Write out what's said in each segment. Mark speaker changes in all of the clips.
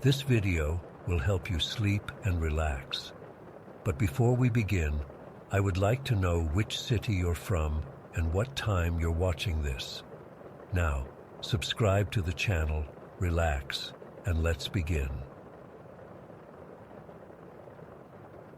Speaker 1: This video will help you sleep and relax. But before we begin, I would like to know which city you're from and what time you're watching this. Now, subscribe to the channel, relax, and let's begin.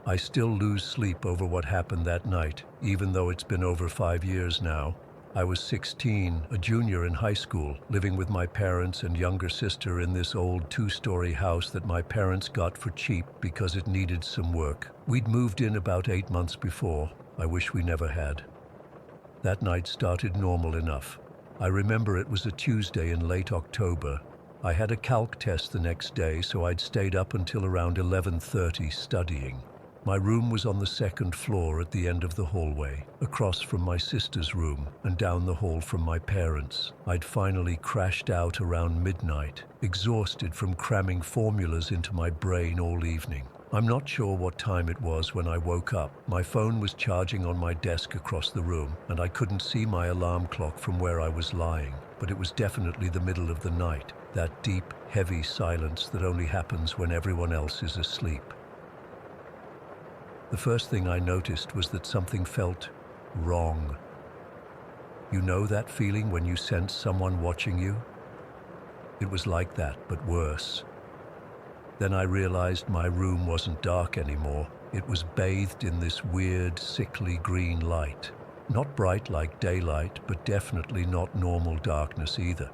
Speaker 1: I still lose sleep over what happened that night, even though it's been over 5 years now. I was 16, a junior in high school, living with my parents and younger sister in this old 2-story house that my parents got for cheap because it needed some work. We'd moved in about 8 months before. I wish we never had. That night started normal enough. I remember it was a Tuesday in late October. I had a calc test the next day, so I'd stayed up until around 11:30 studying. My room was on the second floor at the end of the hallway, across from my sister's room and down the hall from my parents'. I'd finally crashed out around midnight, exhausted from cramming formulas into my brain all evening. I'm not sure what time it was when I woke up. My phone was charging on my desk across the room, and I couldn't see my alarm clock from where I was lying, but it was definitely the middle of the night, that deep, heavy silence that only happens when everyone else is asleep. The first thing I noticed was that something felt wrong. You know that feeling when you sense someone watching you? It was like that, but worse. Then I realized my room wasn't dark anymore. It was bathed in this weird, sickly green light. Not bright like daylight, but definitely not normal darkness either.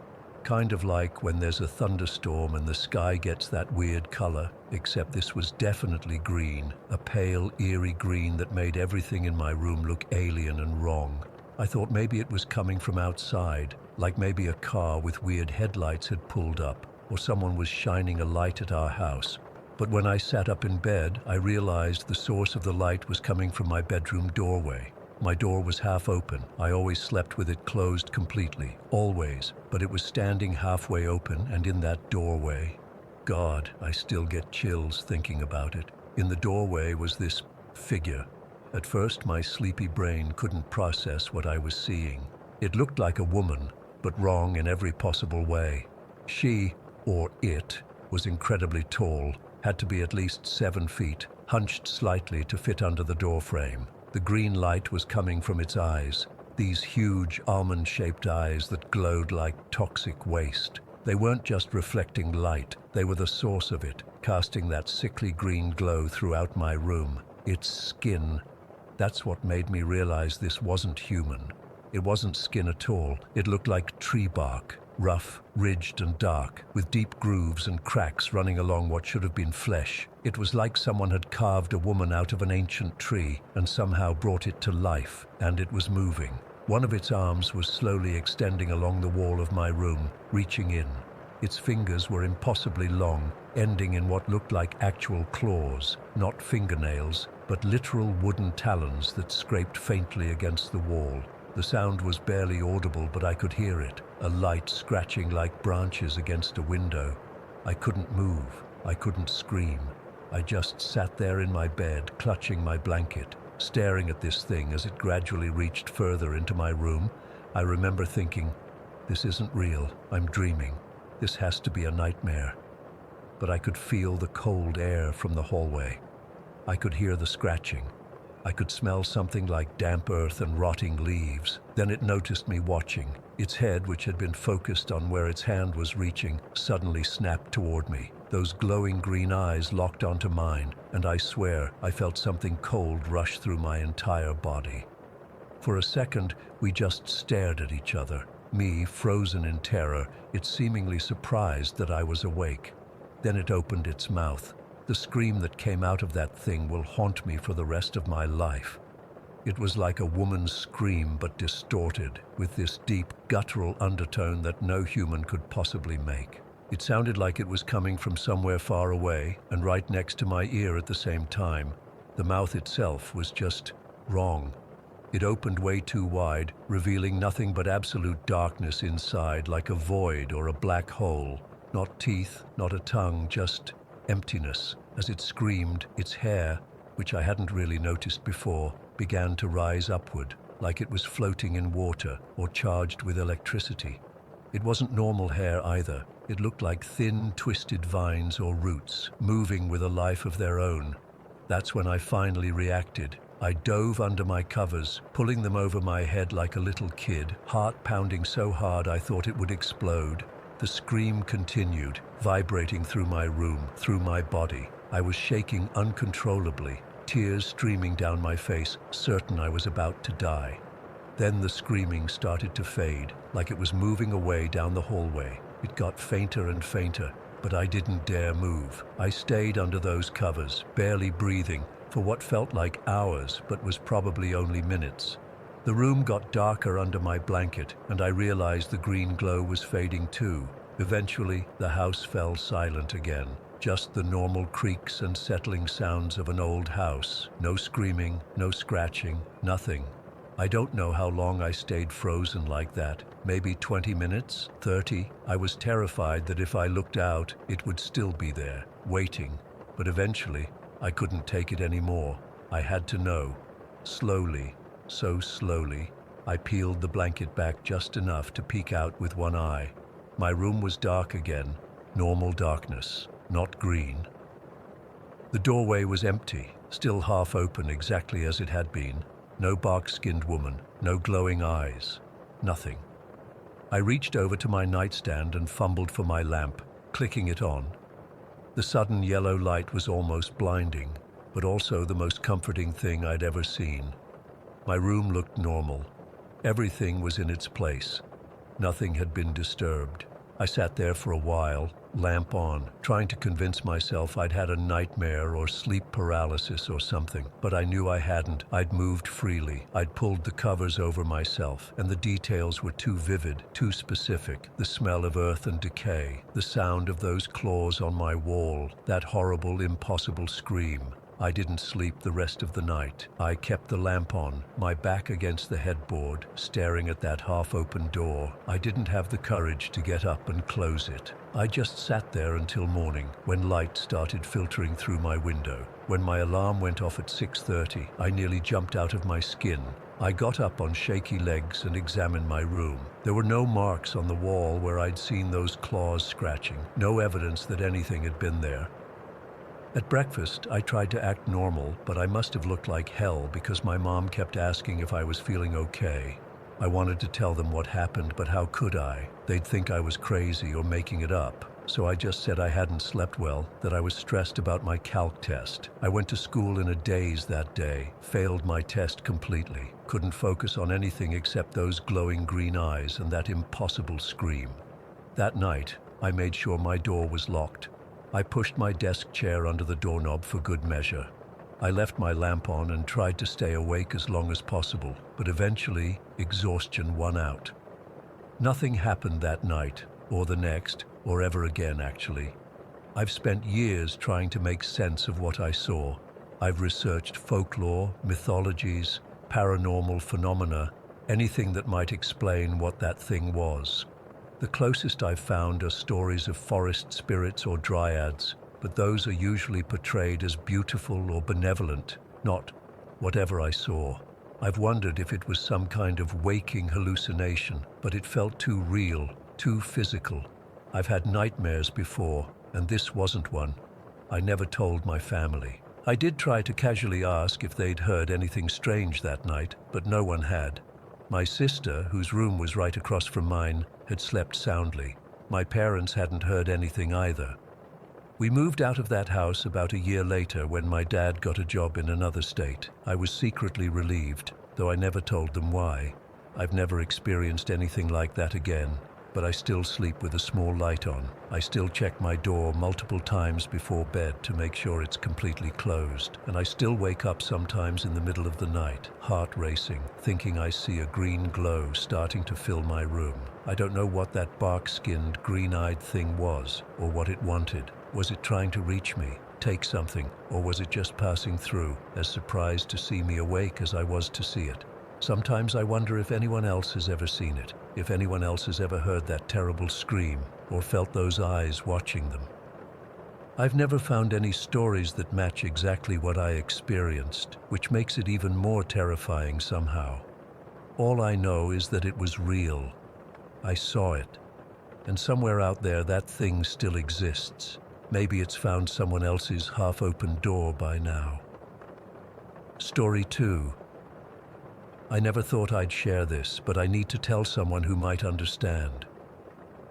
Speaker 1: Kind of like when there's a thunderstorm and the sky gets that weird color, except this was definitely green, a pale, eerie green that made everything in my room look alien and wrong. I thought maybe it was coming from outside, like maybe a car with weird headlights had pulled up, or someone was shining a light at our house. But when I sat up in bed, I realized the source of the light was coming from my bedroom doorway. My door was half open. I always slept with it closed completely, always, but it was standing halfway open and in that doorway. God, I still get chills thinking about it. In the doorway was this figure. At first, my sleepy brain couldn't process what I was seeing. It looked like a woman, but wrong in every possible way. She, or it, was incredibly tall, had to be at least 7 feet, hunched slightly to fit under the doorframe. The green light was coming from its eyes, these huge almond-shaped eyes that glowed like toxic waste. They weren't just reflecting light, they were the source of it, casting that sickly green glow throughout my room. Its skin, that's what made me realize this wasn't human. It wasn't skin at all. It looked like tree bark, rough, ridged and dark, with deep grooves and cracks running along what should have been flesh. It was like someone had carved a woman out of an ancient tree and somehow brought it to life, and it was moving. One of its arms was slowly extending along the wall of my room, reaching in. Its fingers were impossibly long, ending in what looked like actual claws, not fingernails, but literal wooden talons that scraped faintly against the wall. The sound was barely audible, but I could hear it, a light scratching like branches against a window. I couldn't move. I couldn't scream. I just sat there in my bed, clutching my blanket, staring at this thing as it gradually reached further into my room. I remember thinking, this isn't real. I'm dreaming. This has to be a nightmare. But I could feel the cold air from the hallway. I could hear the scratching. I could smell something like damp earth and rotting leaves. Then it noticed me watching. Its head, which had been focused on where its hand was reaching, suddenly snapped toward me. Those glowing green eyes locked onto mine, and I swear I felt something cold rush through my entire body. For a second, we just stared at each other, me frozen in terror, it seemingly surprised that I was awake. Then it opened its mouth. The scream that came out of that thing will haunt me for the rest of my life. It was like a woman's scream, but distorted, with this deep, guttural undertone that no human could possibly make. It sounded like it was coming from somewhere far away and right next to my ear at the same time. The mouth itself was just wrong. It opened way too wide, revealing nothing but absolute darkness inside, like a void or a black hole. Not teeth, not a tongue, just emptiness. As it screamed, its hair, which I hadn't really noticed before, began to rise upward, like it was floating in water or charged with electricity. It wasn't normal hair either. It looked like thin, twisted vines or roots, moving with a life of their own. That's when I finally reacted. I dove under my covers, pulling them over my head like a little kid, heart pounding so hard I thought it would explode. The scream continued, vibrating through my room, through my body. I was shaking uncontrollably, tears streaming down my face, certain I was about to die. Then the screaming started to fade, like it was moving away down the hallway. It got fainter and fainter, but I didn't dare move. I stayed under those covers, barely breathing, for what felt like hours, but was probably only minutes. The room got darker under my blanket, and I realized the green glow was fading too. Eventually, the house fell silent again. Just the normal creaks and settling sounds of an old house. No screaming, no scratching, nothing. I don't know how long I stayed frozen like that. Maybe 20 minutes, 30. I was terrified that if I looked out, it would still be there, waiting. But eventually, I couldn't take it anymore. I had to know. Slowly, so slowly, I peeled the blanket back just enough to peek out with one eye. My room was dark again, normal darkness, not green. The doorway was empty, still half open exactly as it had been. No bark-skinned woman, no glowing eyes, nothing. I reached over to my nightstand and fumbled for my lamp, clicking it on. The sudden yellow light was almost blinding, but also the most comforting thing I'd ever seen. My room looked normal. Everything was in its place. Nothing had been disturbed. I sat there for a while, lamp on, trying to convince myself I'd had a nightmare or sleep paralysis or something, but I knew I hadn't. I'd moved freely. I'd pulled the covers over myself, and the details were too vivid, too specific. The smell of earth and decay, the sound of those claws on my wall, that horrible, impossible scream. I didn't sleep the rest of the night. I kept the lamp on, my back against the headboard, staring at that half-open door. I didn't have the courage to get up and close it. I just sat there until morning, when light started filtering through my window. When my alarm went off at 6:30, I nearly jumped out of my skin. I got up on shaky legs and examined my room. There were no marks on the wall where I'd seen those claws scratching, no evidence that anything had been there. At breakfast, I tried to act normal, but I must have looked like hell because my mom kept asking if I was feeling okay. I wanted to tell them what happened, but how could I? They'd think I was crazy or making it up. So I just said I hadn't slept well, that I was stressed about my calc test. I went to school in a daze that day, failed my test completely, couldn't focus on anything except those glowing green eyes and that impossible scream. That night, I made sure my door was locked. I pushed my desk chair under the doorknob for good measure. I left my lamp on and tried to stay awake as long as possible, but eventually, exhaustion won out. Nothing happened that night, or the next, or ever again actually. I've spent years trying to make sense of what I saw. I've researched folklore, mythologies, paranormal phenomena, anything that might explain what that thing was. The closest I've found are stories of forest spirits or dryads, but those are usually portrayed as beautiful or benevolent, not whatever I saw. I've wondered if it was some kind of waking hallucination, but it felt too real, too physical. I've had nightmares before, and this wasn't one. I never told my family. I did try to casually ask if they'd heard anything strange that night, but no one had. My sister, whose room was right across from mine, had slept soundly. My parents hadn't heard anything either. We moved out of that house about a year later when my dad got a job in another state. I was secretly relieved, though I never told them why. I've never experienced anything like that again, but I still sleep with a small light on. I still check my door multiple times before bed to make sure it's completely closed, and I still wake up sometimes in the middle of the night, heart racing, thinking I see a green glow starting to fill my room. I don't know what that bark-skinned, green-eyed thing was, or what it wanted. Was it trying to reach me, take something, or was it just passing through, as surprised to see me awake as I was to see it? Sometimes I wonder if anyone else has ever seen it, if anyone else has ever heard that terrible scream, or felt those eyes watching them. I've never found any stories that match exactly what I experienced, which makes it even more terrifying somehow. All I know is that it was real. I saw it, And somewhere out there, that thing still exists. Maybe it's found someone else's half-open door by now. Story 2. I never thought I'd share this, but I need to tell someone who might understand.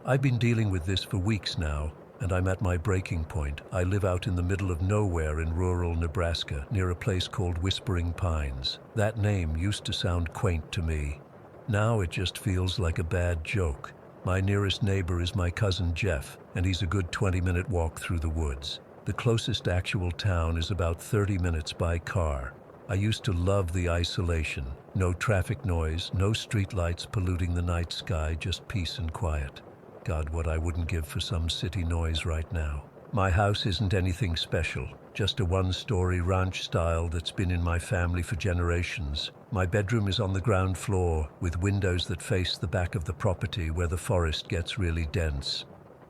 Speaker 1: I've been dealing with this for weeks now, and I'm at my breaking point. I live out in the middle of nowhere in rural Nebraska, near a place called Whispering Pines. That name used to sound quaint to me. Now it just feels like a bad joke. My nearest neighbor is my cousin Jeff, and he's a good 20-minute walk through the woods. The closest actual town is about 30 minutes by car. I used to love the isolation. No traffic noise, no streetlights polluting the night sky, just peace and quiet. God, what I wouldn't give for some city noise right now. My house isn't anything special, just a one-story ranch style that's been in my family for generations. My bedroom is on the ground floor, with windows that face the back of the property where the forest gets really dense.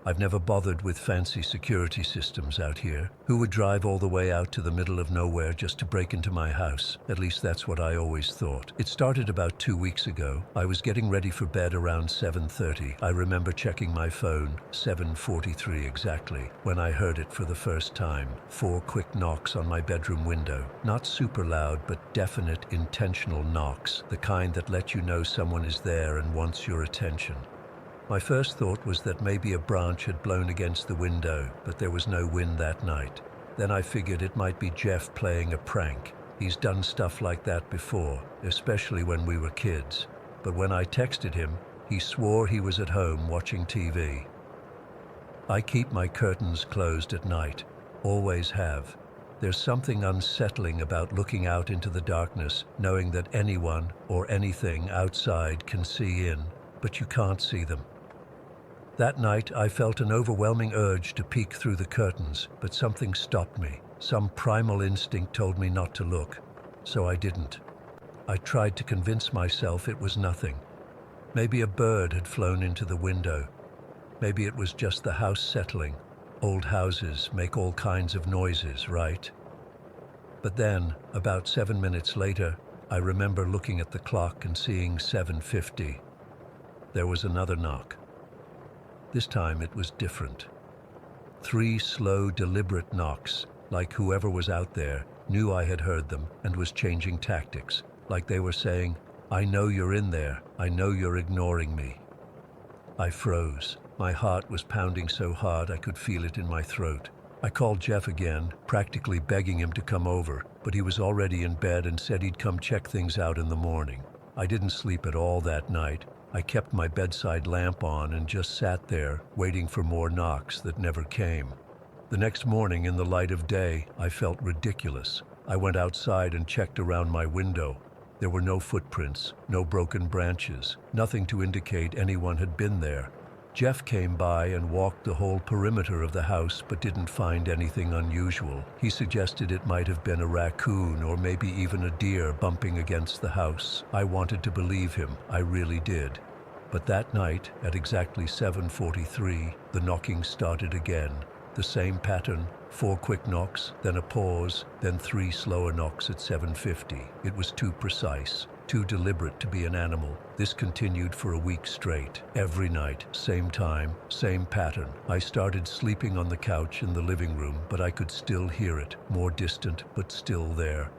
Speaker 1: I've never bothered with fancy security systems out here. Who would drive all the way out to the middle of nowhere just to break into my house? At least that's what I always thought. It started about 2 weeks ago. I was getting ready for bed around 7:30. I remember checking my phone, 7:43 exactly, when I heard it for the first time. 4 quick knocks on my bedroom window. Not super loud, but definite, intentional knocks, the kind that let you know someone is there and wants your attention. My first thought was that maybe a branch had blown against the window, but there was no wind that night. Then I figured it might be Jeff playing a prank. He's done stuff like that before, especially when we were kids. But when I texted him, he swore he was at home watching TV. I keep my curtains closed at night, always have. There's something unsettling about looking out into the darkness, knowing that anyone or anything outside can see in, but you can't see them. That night, I felt an overwhelming urge to peek through the curtains, but something stopped me. Some primal instinct told me not to look, so I didn't. I tried to convince myself it was nothing. Maybe a bird had flown into the window. Maybe it was just the house settling. Old houses make all kinds of noises, right? But then, about 7 minutes later, I remember looking at the clock and seeing 7:50. There was another knock. This time it was different. 3 slow, deliberate knocks, like whoever was out there knew I had heard them and was changing tactics, like they were saying, "I know you're in there, I know you're ignoring me." I froze. My heart was pounding so hard I could feel it in my throat. I called Jeff again, practically begging him to come over, but he was already in bed and said he'd come check things out in the morning. I didn't sleep at all that night. I kept my bedside lamp on and just sat there, waiting for more knocks that never came. The next morning, in the light of day, I felt ridiculous. I went outside and checked around my window. There were no footprints, no broken branches, nothing to indicate anyone had been there. Jeff came by and walked the whole perimeter of the house but didn't find anything unusual. He suggested it might have been a raccoon or maybe even a deer bumping against the house. I wanted to believe him, I really did. But that night, at exactly 7:43, the knocking started again. The same pattern, 4 quick knocks, then a pause, then 3 slower knocks at 7:50. It was too precise, too deliberate to be an animal. This continued for a week straight. Every night, same time, same pattern. I started sleeping on the couch in the living room, but I could still hear it, more distant, but still there.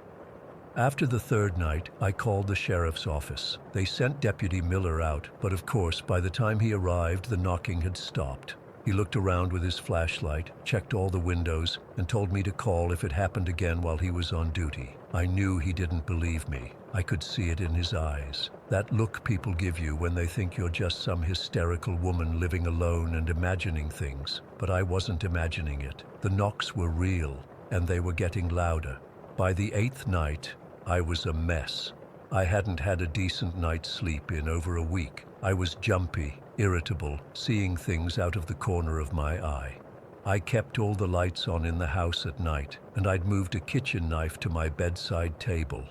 Speaker 1: After the 3rd night, I called the sheriff's office. They sent Deputy Miller out, but of course, by the time he arrived, the knocking had stopped. He looked around with his flashlight, checked all the windows, and told me to call if it happened again while he was on duty. I knew he didn't believe me. I could see it in his eyes. That look people give you when they think you're just some hysterical woman living alone and imagining things. But I wasn't imagining it. The knocks were real, and they were getting louder. By the 8th night, I was a mess. I hadn't had a decent night's sleep in over a week. I was jumpy, irritable, seeing things out of the corner of my eye. I kept all the lights on in the house at night, and I'd moved a kitchen knife to my bedside table.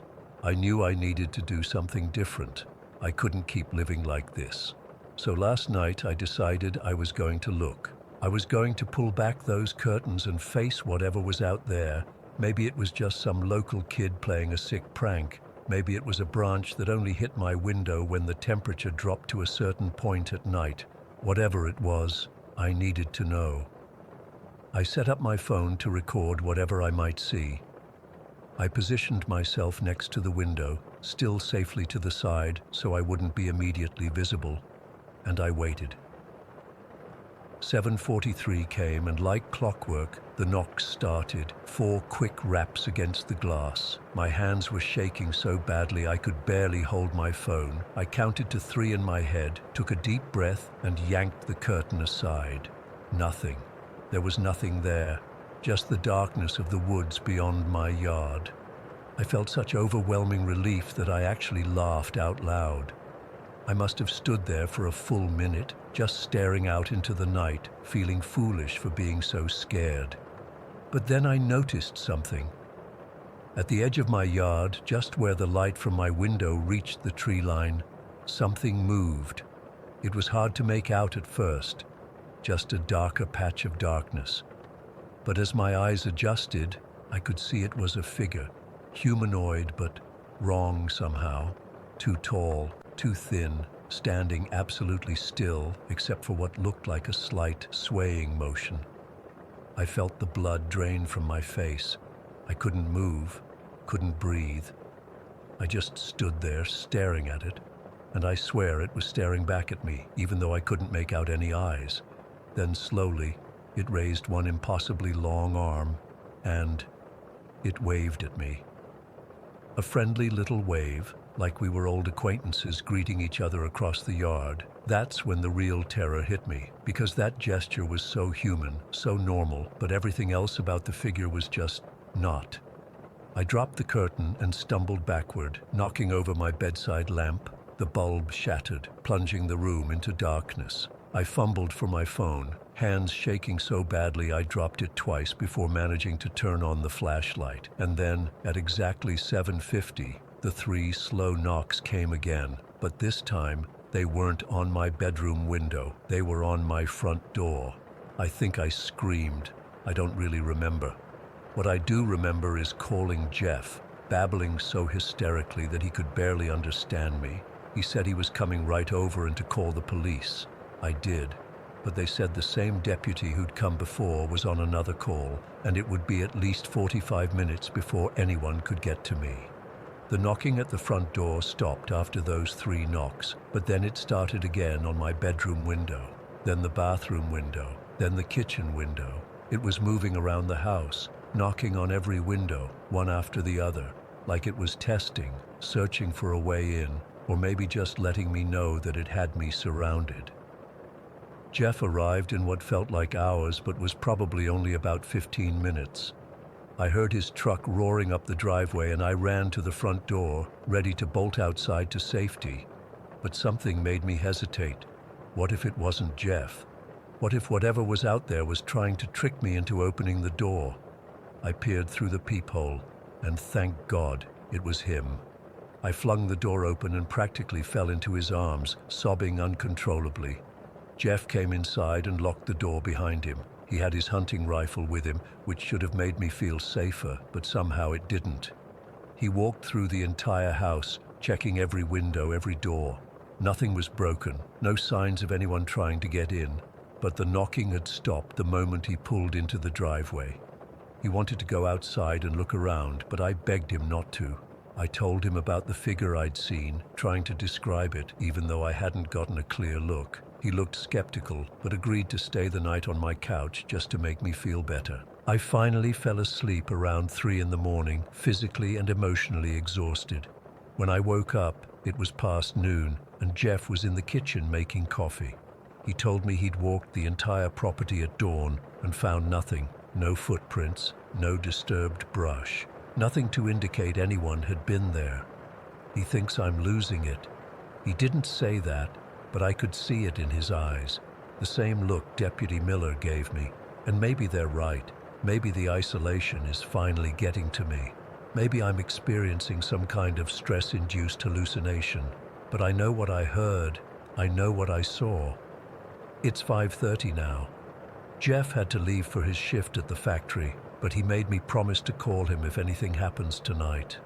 Speaker 1: I knew I needed to do something different. I couldn't keep living like this. So last night I decided I was going to look. I was going to pull back those curtains and face whatever was out there. Maybe it was just some local kid playing a sick prank. Maybe it was a branch that only hit my window when the temperature dropped to a certain point at night. Whatever it was, I needed to know. I set up my phone to record whatever I might see. I positioned myself next to the window, still safely to the side so I wouldn't be immediately visible, and I waited. 7:43 came, and like clockwork, the knocks started, 4 quick raps against the glass. My hands were shaking so badly I could barely hold my phone. I counted to 3 in my head, took a deep breath, and yanked the curtain aside. Nothing. There was nothing there, just the darkness of the woods beyond my yard. I felt such overwhelming relief that I actually laughed out loud. I must have stood there for a full minute, just staring out into the night, feeling foolish for being so scared. But then I noticed something. At the edge of my yard, just where the light from my window reached the tree line, something moved. It was hard to make out at first, just a darker patch of darkness. But as my eyes adjusted, I could see it was a figure, humanoid but wrong somehow, too tall, too thin, standing absolutely still except for what looked like a slight swaying motion. I felt the blood drain from my face. I couldn't move, couldn't breathe. I just stood there staring at it, and I swear it was staring back at me, even though I couldn't make out any eyes. Then slowly, it raised one impossibly long arm, and it waved at me. A friendly little wave, like we were old acquaintances greeting each other across the yard. That's when the real terror hit me, because that gesture was so human, so normal, but everything else about the figure was just not. I dropped the curtain and stumbled backward, knocking over my bedside lamp. The bulb shattered, plunging the room into darkness. I fumbled for my phone, hands shaking so badly I dropped it twice before managing to turn on the flashlight. And then, at exactly 7:50, the 3 slow knocks came again, but this time they weren't on my bedroom window. They were on my front door. I think I screamed. I don't really remember. What I do remember is calling Jeff, babbling so hysterically that he could barely understand me. He said he was coming right over and to call the police. I did, but they said the same deputy who'd come before was on another call, and it would be at least 45 minutes before anyone could get to me. The knocking at the front door stopped after those 3 knocks, but then it started again on my bedroom window, then the bathroom window, then the kitchen window. It was moving around the house, knocking on every window, one after the other, like it was testing, searching for a way in, or maybe just letting me know that it had me surrounded. Jeff arrived in what felt like hours, but was probably only about 15 minutes. I heard his truck roaring up the driveway and I ran to the front door, ready to bolt outside to safety. But something made me hesitate. What if it wasn't Jeff? What if whatever was out there was trying to trick me into opening the door? I peered through the peephole, and thank God it was him. I flung the door open and practically fell into his arms, sobbing uncontrollably. Jeff came inside and locked the door behind him. He had his hunting rifle with him, which should have made me feel safer, but somehow it didn't. He walked through the entire house, checking every window, every door. Nothing was broken, no signs of anyone trying to get in, but the knocking had stopped the moment he pulled into the driveway. He wanted to go outside and look around, but I begged him not to. I told him about the figure I'd seen, trying to describe it, even though I hadn't gotten a clear look. He looked skeptical, but agreed to stay the night on my couch just to make me feel better. I finally fell asleep around 3 in the morning, physically and emotionally exhausted. When I woke up, it was past noon, and Jeff was in the kitchen making coffee. He told me he'd walked the entire property at dawn and found nothing. No footprints, no disturbed brush. Nothing to indicate anyone had been there. He thinks I'm losing it. He didn't say that, but I could see it in his eyes. The same look Deputy Miller gave me. And maybe they're right. Maybe the isolation is finally getting to me. Maybe I'm experiencing some kind of stress-induced hallucination. But I know what I heard. I know what I saw. It's 5:30 now. Jeff had to leave for his shift at the factory, but he made me promise to call him if anything happens tonight.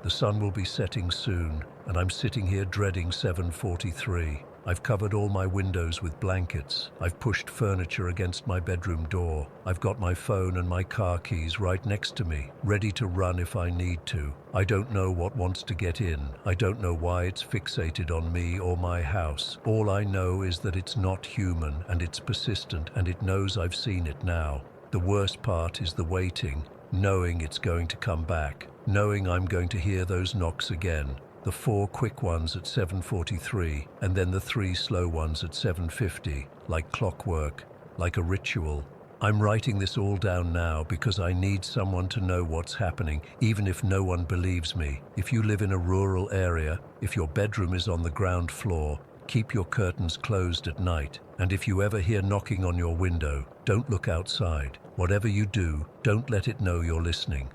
Speaker 1: The sun will be setting soon, and I'm sitting here dreading 7:43. I've covered all my windows with blankets. I've pushed furniture against my bedroom door. I've got my phone and my car keys right next to me, ready to run if I need to. I don't know what wants to get in. I don't know why it's fixated on me or my house. All I know is that it's not human and it's persistent and it knows I've seen it now. The worst part is the waiting, knowing it's going to come back, knowing I'm going to hear those knocks again. The 4 quick ones at 7:43, and then the 3 slow ones at 7:50, like clockwork, like a ritual. I'm writing this all down now because I need someone to know what's happening, even if no one believes me. If you live in a rural area, if your bedroom is on the ground floor, keep your curtains closed at night. And if you ever hear knocking on your window, don't look outside. Whatever you do, don't let it know you're listening.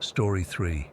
Speaker 1: Story 3: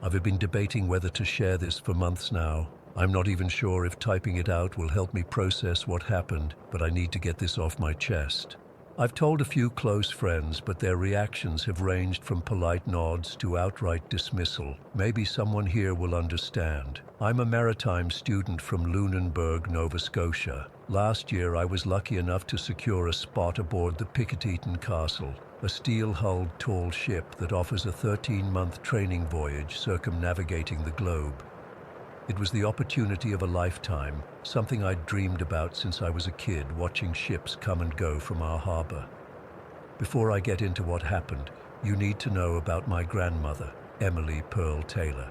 Speaker 1: I've been debating whether to share this for months now. I'm not even sure if typing it out will help me process what happened, but I need to get this off my chest. I've told a few close friends, but their reactions have ranged from polite nods to outright dismissal. Maybe someone here will understand. I'm a maritime student from Lunenburg, Nova Scotia. Last year I was lucky enough to secure a spot aboard the Picatinny Castle, a steel-hulled tall ship that offers a 13-month training voyage circumnavigating the globe. It was the opportunity of a lifetime, something I'd dreamed about since I was a kid, watching ships come and go from our harbor. Before I get into what happened, you need to know about my grandmother, Emily Pearl Taylor.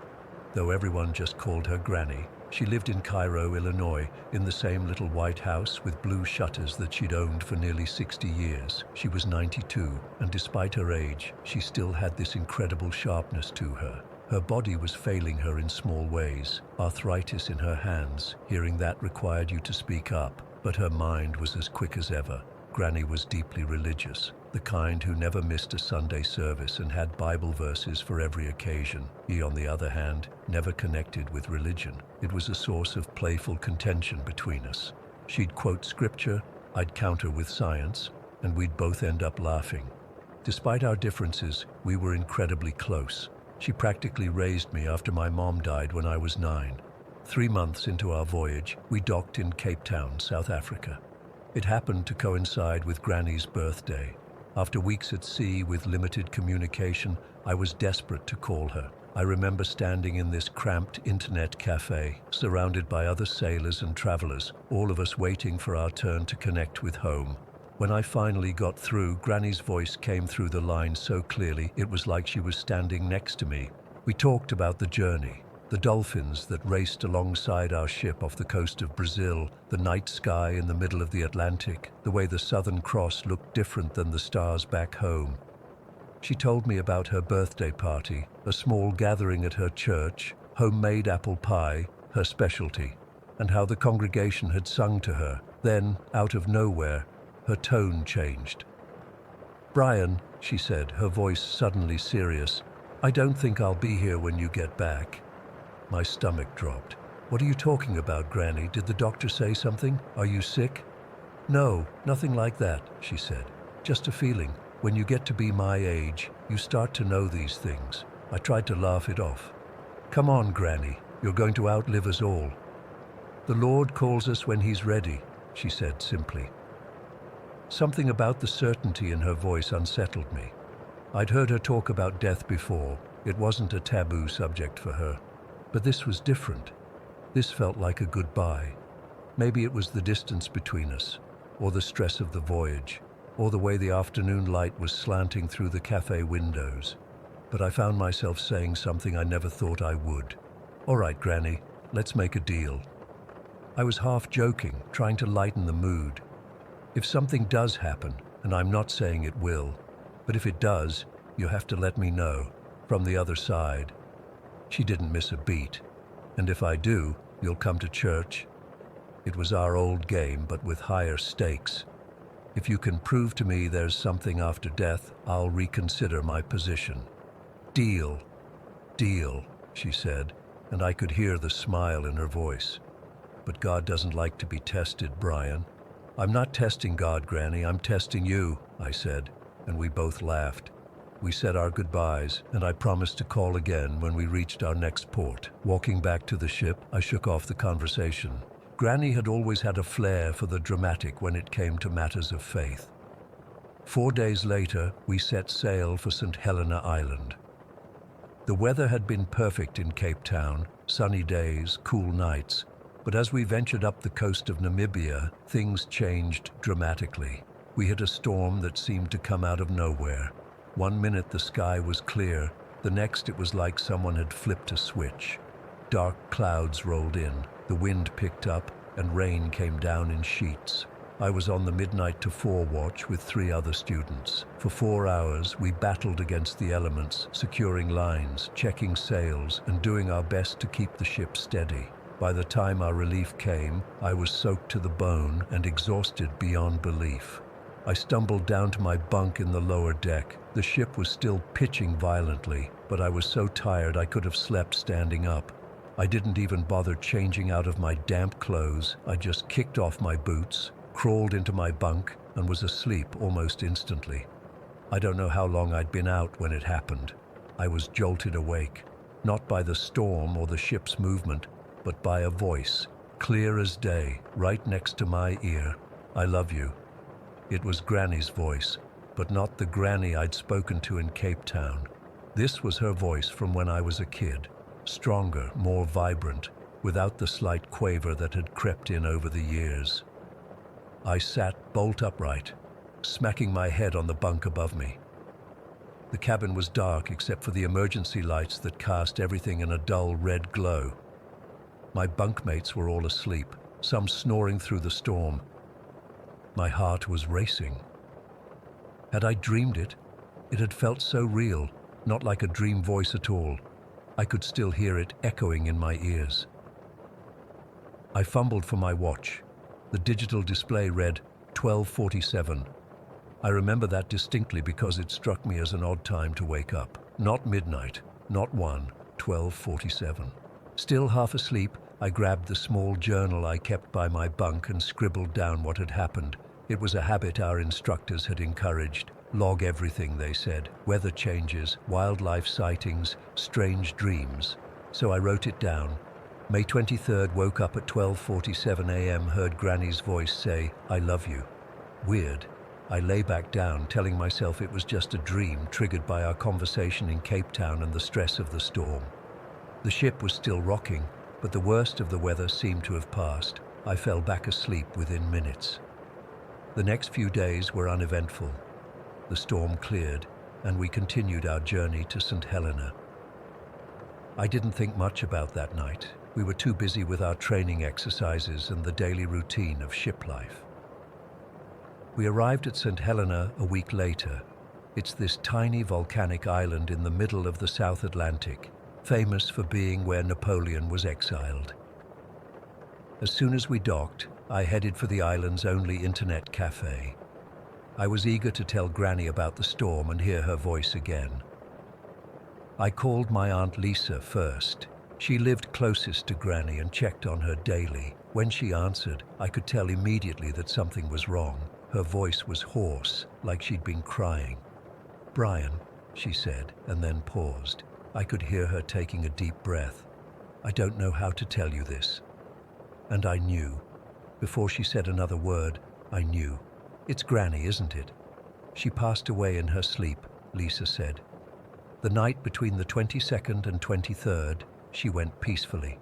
Speaker 1: Though everyone just called her Granny, she lived in Cairo, Illinois, in the same little white house with blue shutters that she'd owned for nearly 60 years. She was 92, and despite her age, she still had this incredible sharpness to her. Her body was failing her in small ways, arthritis in her hands. Hearing that required you to speak up, but her mind was as quick as ever. Granny was deeply religious, the kind who never missed a Sunday service and had Bible verses for every occasion. He, on the other hand, never connected with religion. It was a source of playful contention between us. She'd quote scripture, I'd counter with science, and we'd both end up laughing. Despite our differences, we were incredibly close. She practically raised me after my mom died when I was 9. 3 months into our voyage, we docked in Cape Town, South Africa. It happened to coincide with Granny's birthday. After weeks at sea with limited communication, I was desperate to call her. I remember standing in this cramped internet cafe, surrounded by other sailors and travelers, all of us waiting for our turn to connect with home. When I finally got through, Granny's voice came through the line so clearly it was like she was standing next to me. We talked about the journey, the dolphins that raced alongside our ship off the coast of Brazil, the night sky in the middle of the Atlantic, the way the Southern Cross looked different than the stars back home. She told me about her birthday party, a small gathering at her church, homemade apple pie, her specialty, and how the congregation had sung to her. Then, out of nowhere, her tone changed. "Brian," she said, her voice suddenly serious, "I don't think I'll be here when you get back." My stomach dropped. "What are you talking about, Granny? Did the doctor say something? Are you sick?" "No, nothing like that," she said. "Just a feeling. When you get to be my age, you start to know these things." I tried to laugh it off. "Come on, Granny. You're going to outlive us all." "The Lord calls us when He's ready," she said simply. Something about the certainty in her voice unsettled me. I'd heard her talk about death before. It wasn't a taboo subject for her. But this was different. This felt like a goodbye. Maybe it was the distance between us, or the stress of the voyage, or the way the afternoon light was slanting through the cafe windows. But I found myself saying something I never thought I would. "All right, Granny, let's make a deal." I was half joking, trying to lighten the mood. "If something does happen, and I'm not saying it will, but if it does, you have to let me know, from the other side." She didn't miss a beat. "And if I do, you'll come to church?" It was our old game, but with higher stakes. "If you can prove to me there's something after death, I'll reconsider my position." "Deal. Deal," she said, and I could hear the smile in her voice. "But God doesn't like to be tested, Brian." "I'm not testing God, Granny, I'm testing you," I said, and we both laughed. We said our goodbyes, and I promised to call again when we reached our next port. Walking back to the ship, I shook off the conversation. Granny had always had a flair for the dramatic when it came to matters of faith. 4 days later, we set sail for St. Helena Island. The weather had been perfect in Cape Town, sunny days, cool nights, but as we ventured up the coast of Namibia, things changed dramatically. We hit a storm that seemed to come out of nowhere. 1 minute the sky was clear, the next it was like someone had flipped a switch. Dark clouds rolled in, the wind picked up, and rain came down in sheets. I was on the midnight to 4 watch with 3 other students. For 4 hours, we battled against the elements, securing lines, checking sails, and doing our best to keep the ship steady. By the time our relief came, I was soaked to the bone and exhausted beyond belief. I stumbled down to my bunk in the lower deck. The ship was still pitching violently, but I was so tired I could have slept standing up. I didn't even bother changing out of my damp clothes. I just kicked off my boots, crawled into my bunk, and was asleep almost instantly. I don't know how long I'd been out when it happened. I was jolted awake, not by the storm or the ship's movement, but by a voice, clear as day, right next to my ear. "I love you." It was Granny's voice, but not the Granny I'd spoken to in Cape Town. This was her voice from when I was a kid, stronger, more vibrant, without the slight quaver that had crept in over the years. I sat bolt upright, smacking my head on the bunk above me. The cabin was dark except for the emergency lights that cast everything in a dull red glow. My bunkmates were all asleep, some snoring through the storm. My heart was racing. Had I dreamed it? It had felt so real, not like a dream voice at all. I could still hear it echoing in my ears. I fumbled for my watch. The digital display read 12:47. I remember that distinctly because it struck me as an odd time to wake up. Not midnight, not 1, 12:47. Still half asleep, I grabbed the small journal I kept by my bunk and scribbled down what had happened. It was a habit our instructors had encouraged. Log everything, they said. Weather changes, wildlife sightings, strange dreams. So I wrote it down. May 23rd, woke up at 12:47 a.m., heard Granny's voice say, "I love you." Weird. I lay back down, telling myself it was just a dream triggered by our conversation in Cape Town and the stress of the storm. The ship was still rocking, but the worst of the weather seemed to have passed. I fell back asleep within minutes. The next few days were uneventful. The storm cleared, and we continued our journey to St. Helena. I didn't think much about that night. We were too busy with our training exercises and the daily routine of ship life. We arrived at St. Helena a week later. It's this tiny volcanic island in the middle of the South Atlantic, famous for being where Napoleon was exiled. As soon as we docked, I headed for the island's only internet cafe. I was eager to tell Granny about the storm and hear her voice again. I called my Aunt Lisa first. She lived closest to Granny and checked on her daily. When she answered, I could tell immediately that something was wrong. Her voice was hoarse, like she'd been crying. "Brian," she said, and then paused. I could hear her taking a deep breath. "I don't know how to tell you this." And I knew. Before she said another word, I knew. "It's Granny, isn't it?" "She passed away in her sleep," Lisa said. "The night between the 22nd and 23rd, she went peacefully."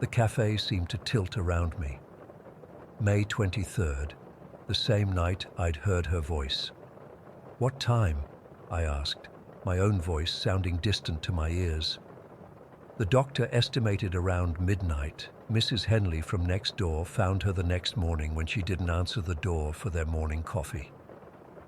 Speaker 1: The cafe seemed to tilt around me. May 23rd, the same night I'd heard her voice. "What time?" I asked, my own voice sounding distant to my ears. The doctor estimated around midnight. Mrs. Henley from next door found her the next morning when she didn't answer the door for their morning coffee.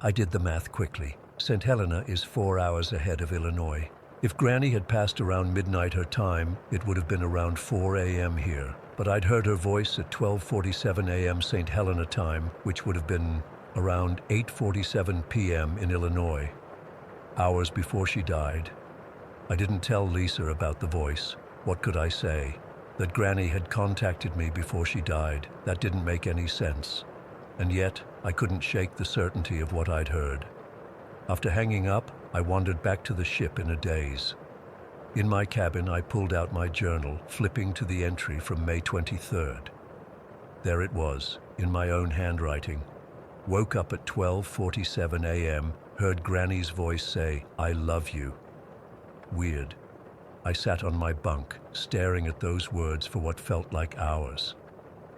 Speaker 1: I did the math quickly. St. Helena is 4 hours ahead of Illinois. If Granny had passed around midnight her time, it would have been around 4 a.m. here. But I'd heard her voice at 12:47 a.m. St. Helena time, which would have been around 8:47 p.m. in Illinois, hours before she died. I didn't tell Lisa about the voice. What could I say? That Granny had contacted me before she died. That didn't make any sense. And yet, I couldn't shake the certainty of what I'd heard. After hanging up, I wandered back to the ship in a daze. In my cabin, I pulled out my journal, flipping to the entry from May 23rd. There it was, in my own handwriting. Woke up at 12:47 a.m., heard Granny's voice say, "I love you." Weird. I sat on my bunk, staring at those words for what felt like hours.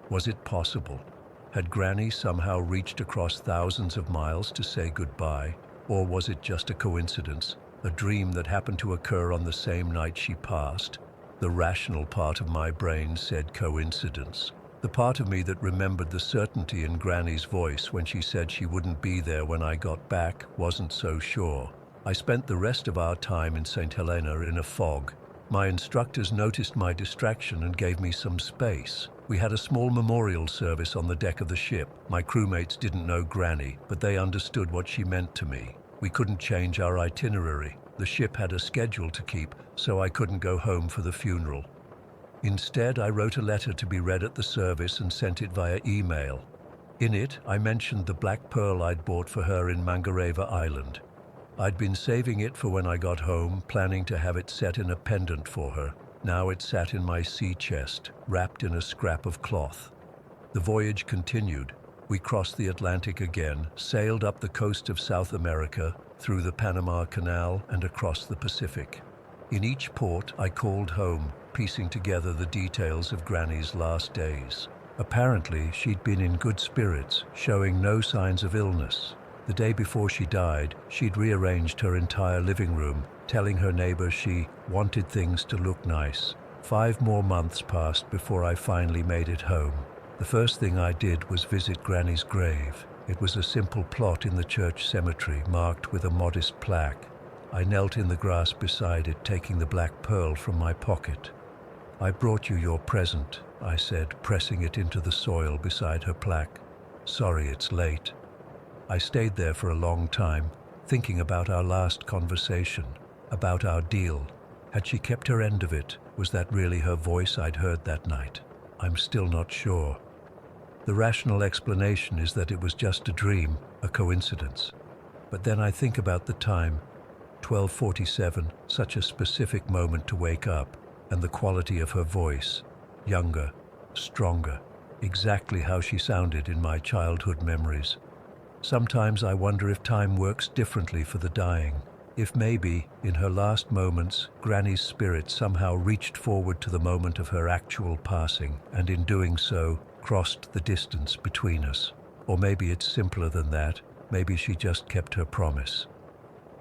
Speaker 1: Was it possible? Had Granny somehow reached across thousands of miles to say goodbye? Or was it just a coincidence, a dream that happened to occur on the same night she passed? The rational part of my brain said coincidence. The part of me that remembered the certainty in Granny's voice when she said she wouldn't be there when I got back wasn't so sure. I spent the rest of our time in St. Helena in a fog. My instructors noticed my distraction and gave me some space. We had a small memorial service on the deck of the ship. My crewmates didn't know Granny, but they understood what she meant to me. We couldn't change our itinerary. The ship had a schedule to keep, so I couldn't go home for the funeral. Instead, I wrote a letter to be read at the service and sent it via email. In it, I mentioned the black pearl I'd bought for her in Mangareva Island. I'd been saving it for when I got home, planning to have it set in a pendant for her. Now it sat in my sea chest, wrapped in a scrap of cloth. The voyage continued. We crossed the Atlantic again, sailed up the coast of South America, through the Panama Canal and across the Pacific. In each port, I called home, piecing together the details of Granny's last days. Apparently, she'd been in good spirits, showing no signs of illness. The day before she died, she'd rearranged her entire living room, telling her neighbors she wanted things to look nice. 5 more months passed before I finally made it home. The first thing I did was visit Granny's grave. It was a simple plot in the church cemetery, marked with a modest plaque. I knelt in the grass beside it, taking the black pearl from my pocket. "I brought you your present," I said, pressing it into the soil beside her plaque. "Sorry it's late." I stayed there for a long time, thinking about our last conversation, about our deal. Had she kept her end of it? Was that really her voice I'd heard that night? I'm still not sure. The rational explanation is that it was just a dream, a coincidence. But then I think about the time, 12:47, such a specific moment to wake up, and the quality of her voice, younger, stronger, exactly how she sounded in my childhood memories. Sometimes I wonder if time works differently for the dying. If maybe, in her last moments, Granny's spirit somehow reached forward to the moment of her actual passing, and in doing so, crossed the distance between us. Or maybe it's simpler than that. Maybe she just kept her promise.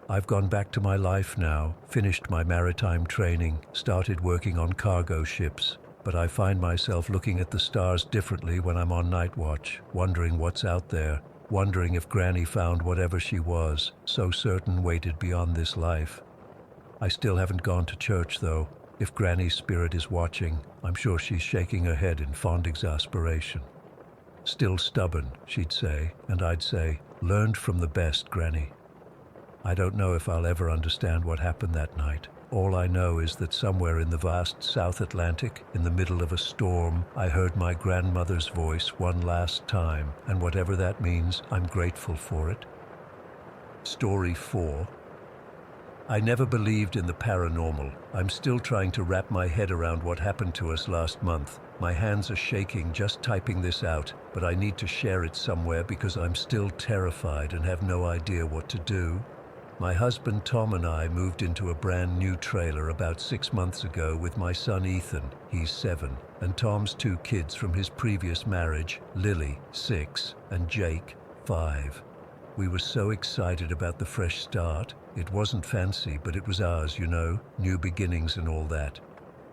Speaker 1: I've gone back to my life now, finished my maritime training, started working on cargo ships, but I find myself looking at the stars differently when I'm on night watch, wondering what's out there, wondering if Granny found whatever she was, so certain waited beyond this life. I still haven't gone to church, though. If Granny's spirit is watching, I'm sure she's shaking her head in fond exasperation. "Still stubborn," she'd say, and I'd say, "Learned from the best, Granny." I don't know if I'll ever understand what happened that night. All I know is that somewhere in the vast South Atlantic, in the middle of a storm, I heard my grandmother's voice one last time, and whatever that means, I'm grateful for it. Story 4. I never believed in the paranormal. I'm still trying to wrap my head around what happened to us last month. My hands are shaking just typing this out, but I need to share it somewhere because I'm still terrified and have no idea what to do. My husband Tom and I moved into a brand new trailer about 6 months ago with my son Ethan, he's 7, and Tom's 2 kids from his previous marriage, Lily, 6, and Jake, 5. We were so excited about the fresh start. It wasn't fancy, but it was ours, you know, new beginnings and all that.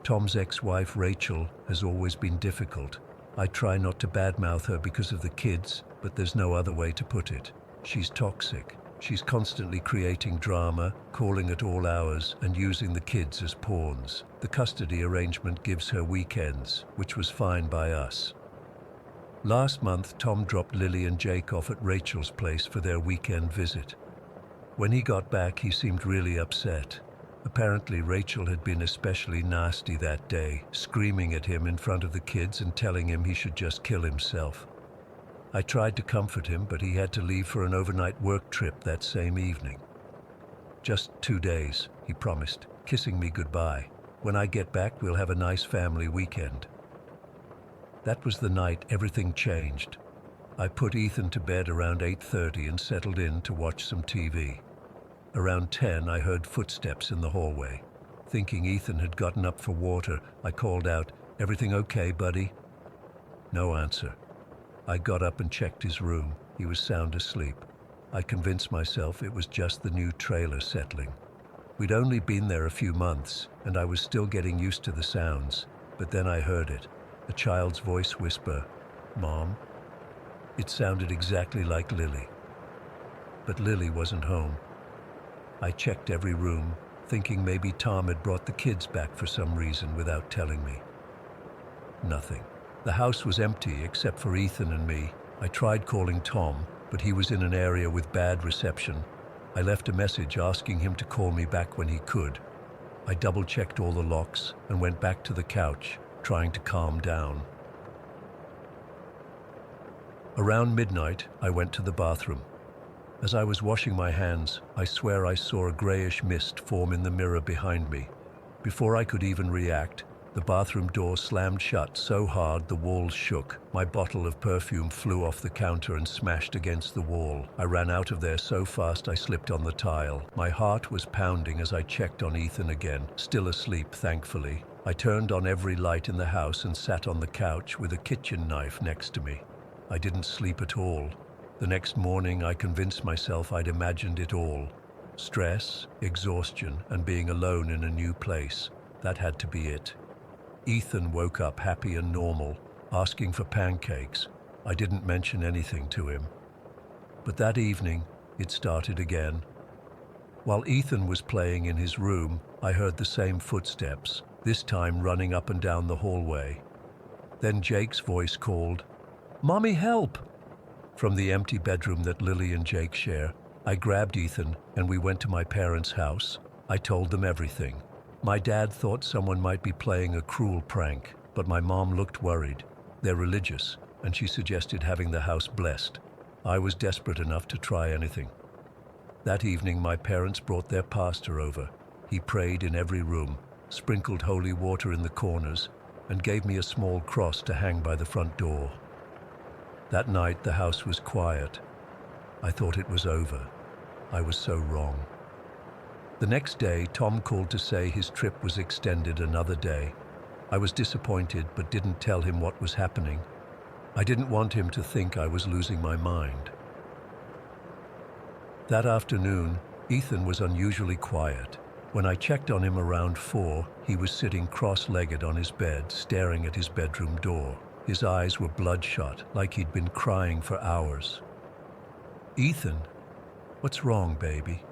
Speaker 1: Tom's ex-wife Rachel has always been difficult. I try not to badmouth her because of the kids, but there's no other way to put it. She's toxic. She's constantly creating drama, calling at all hours, and using the kids as pawns. The custody arrangement gives her weekends, which was fine by us. Last month, Tom dropped Lily and Jake off at Rachel's place for their weekend visit. When he got back, he seemed really upset. Apparently, Rachel had been especially nasty that day, screaming at him in front of the kids and telling him he should just kill himself. I tried to comfort him, but he had to leave for an overnight work trip that same evening. Just 2 days, he promised, kissing me goodbye. When I get back, we'll have a nice family weekend. That was the night everything changed. I put Ethan to bed around 8:30 and settled in to watch some TV. Around 10, I heard footsteps in the hallway. Thinking Ethan had gotten up for water, I called out, "Everything okay, buddy?" No answer. I got up and checked his room. He was sound asleep. I convinced myself it was just the new trailer settling. We'd only been there a few months, and I was still getting used to the sounds. But then I heard it, a child's voice whisper, "Mom?" It sounded exactly like Lily. But Lily wasn't home. I checked every room, thinking maybe Tom had brought the kids back for some reason without telling me. Nothing. The house was empty except for Ethan and me. I tried calling Tom, but he was in an area with bad reception. I left a message asking him to call me back when he could. I double-checked all the locks and went back to the couch, trying to calm down. Around midnight, I went to the bathroom. As I was washing my hands, I swear I saw a grayish mist form in the mirror behind me. Before I could even react, the bathroom door slammed shut so hard the walls shook. My bottle of perfume flew off the counter and smashed against the wall. I ran out of there so fast I slipped on the tile. My heart was pounding as I checked on Ethan again, still asleep, thankfully. I turned on every light in the house and sat on the couch with a kitchen knife next to me. I didn't sleep at all. The next morning, I convinced myself I'd imagined it all. Stress, exhaustion, and being alone in a new place. That had to be it. Ethan woke up happy and normal, asking for pancakes. I didn't mention anything to him. But that evening, it started again. While Ethan was playing in his room, I heard the same footsteps, this time running up and down the hallway. Then Jake's voice called, "Mommy, help!" From the empty bedroom that Lily and Jake share, I grabbed Ethan and we went to my parents' house. I told them everything. My dad thought someone might be playing a cruel prank, but my mom looked worried. They're religious, and she suggested having the house blessed. I was desperate enough to try anything. That evening, my parents brought their pastor over. He prayed in every room, sprinkled holy water in the corners, and gave me a small cross to hang by the front door. That night, the house was quiet. I thought it was over. I was so wrong. The next day, Tom called to say his trip was extended another day. I was disappointed, but didn't tell him what was happening. I didn't want him to think I was losing my mind. That afternoon, Ethan was unusually quiet. When I checked on him around 4, he was sitting cross-legged on his bed, staring at his bedroom door. His eyes were bloodshot, like he'd been crying for hours. "Ethan, what's wrong, baby?"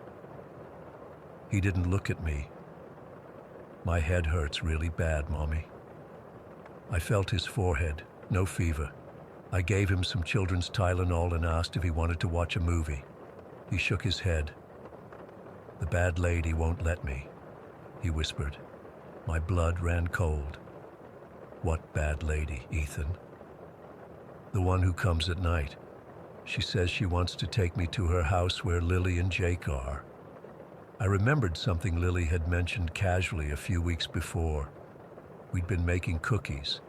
Speaker 1: He didn't look at me. "My head hurts really bad, Mommy." I felt his forehead, no fever. I gave him some children's Tylenol and asked if he wanted to watch a movie. He shook his head. "The bad lady won't let me," he whispered. My blood ran cold. "What bad lady, Ethan?" "The one who comes at night. She says she wants to take me to her house where Lily and Jake are." I remembered something Lily had mentioned casually a few weeks before. We'd been making cookies,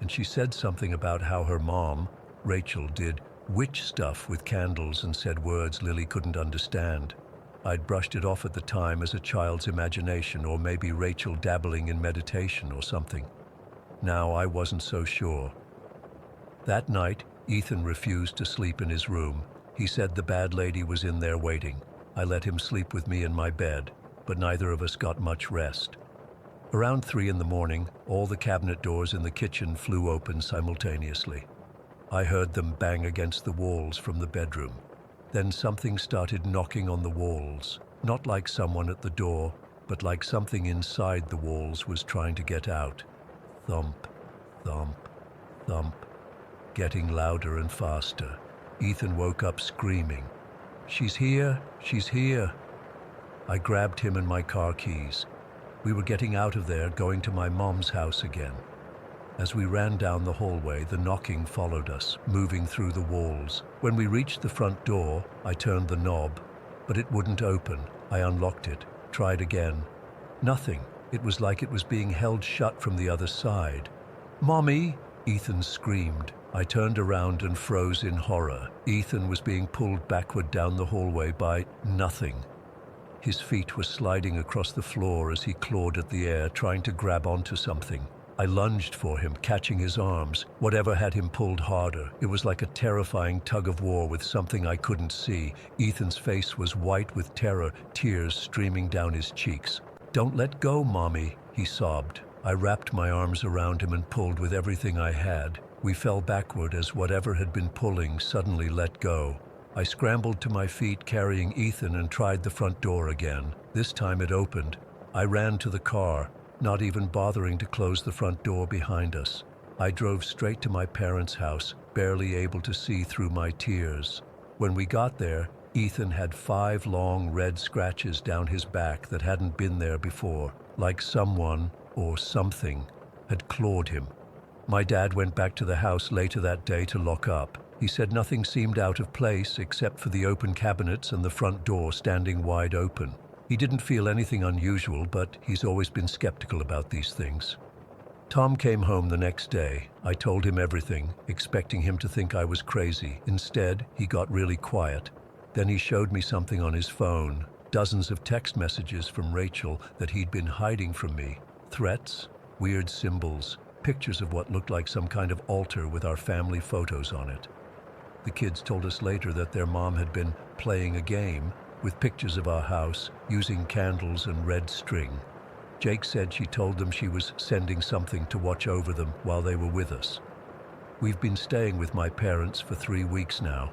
Speaker 1: and she said something about how her mom, Rachel, did witch stuff with candles and said words Lily couldn't understand. I'd brushed it off at the time as a child's imagination, or maybe Rachel dabbling in meditation or something. Now I wasn't so sure. That night, Ethan refused to sleep in his room. He said the bad lady was in there waiting. I let him sleep with me in my bed, but neither of us got much rest. Around 3 in the morning, all the cabinet doors in the kitchen flew open simultaneously. I heard them bang against the walls from the bedroom. Then something started knocking on the walls, not like someone at the door, but like something inside the walls was trying to get out. Thump, thump, thump, getting louder and faster. Ethan woke up screaming, "She's here! She's here!" I grabbed him and my car keys. We were getting out of there, going to my mom's house again. As we ran down the hallway, the knocking followed us, moving through the walls. When we reached the front door, I turned the knob. but it wouldn't open. I unlocked it, tried again. Nothing. It was like it was being held shut from the other side. "Mommy!" Ethan screamed. I turned around and froze in horror. Ethan was being pulled backward down the hallway by nothing. His feet were sliding across the floor as he clawed at the air, trying to grab onto something. I lunged for him, catching his arms. Whatever had him pulled harder. It was like a terrifying tug-of-war with something I couldn't see. Ethan's face was white with terror, tears streaming down his cheeks. "Don't let go, Mommy," he sobbed. I wrapped my arms around him and pulled with everything I had. We fell backward as whatever had been pulling suddenly let go. I scrambled to my feet carrying Ethan and tried the front door again. This time it opened. I ran to the car, not even bothering to close the front door behind us. I drove straight to my parents' house, barely able to see through my tears. When we got there, Ethan had 5 long red scratches down his back that hadn't been there before, like someone or something had clawed him. My dad went back to the house later that day to lock up. He said nothing seemed out of place except for the open cabinets and the front door standing wide open. He didn't feel anything unusual, but he's always been skeptical about these things. Tom came home the next day. I told him everything, expecting him to think I was crazy. Instead, he got really quiet. Then he showed me something on his phone, dozens of text messages from Rachel that he'd been hiding from me. Threats, weird symbols, pictures of what looked like some kind of altar with our family photos on it. The kids told us later that their mom had been playing a game with pictures of our house, using candles and red string. Jake said she told them she was sending something to watch over them while they were with us. We've been staying with my parents for 3 weeks now.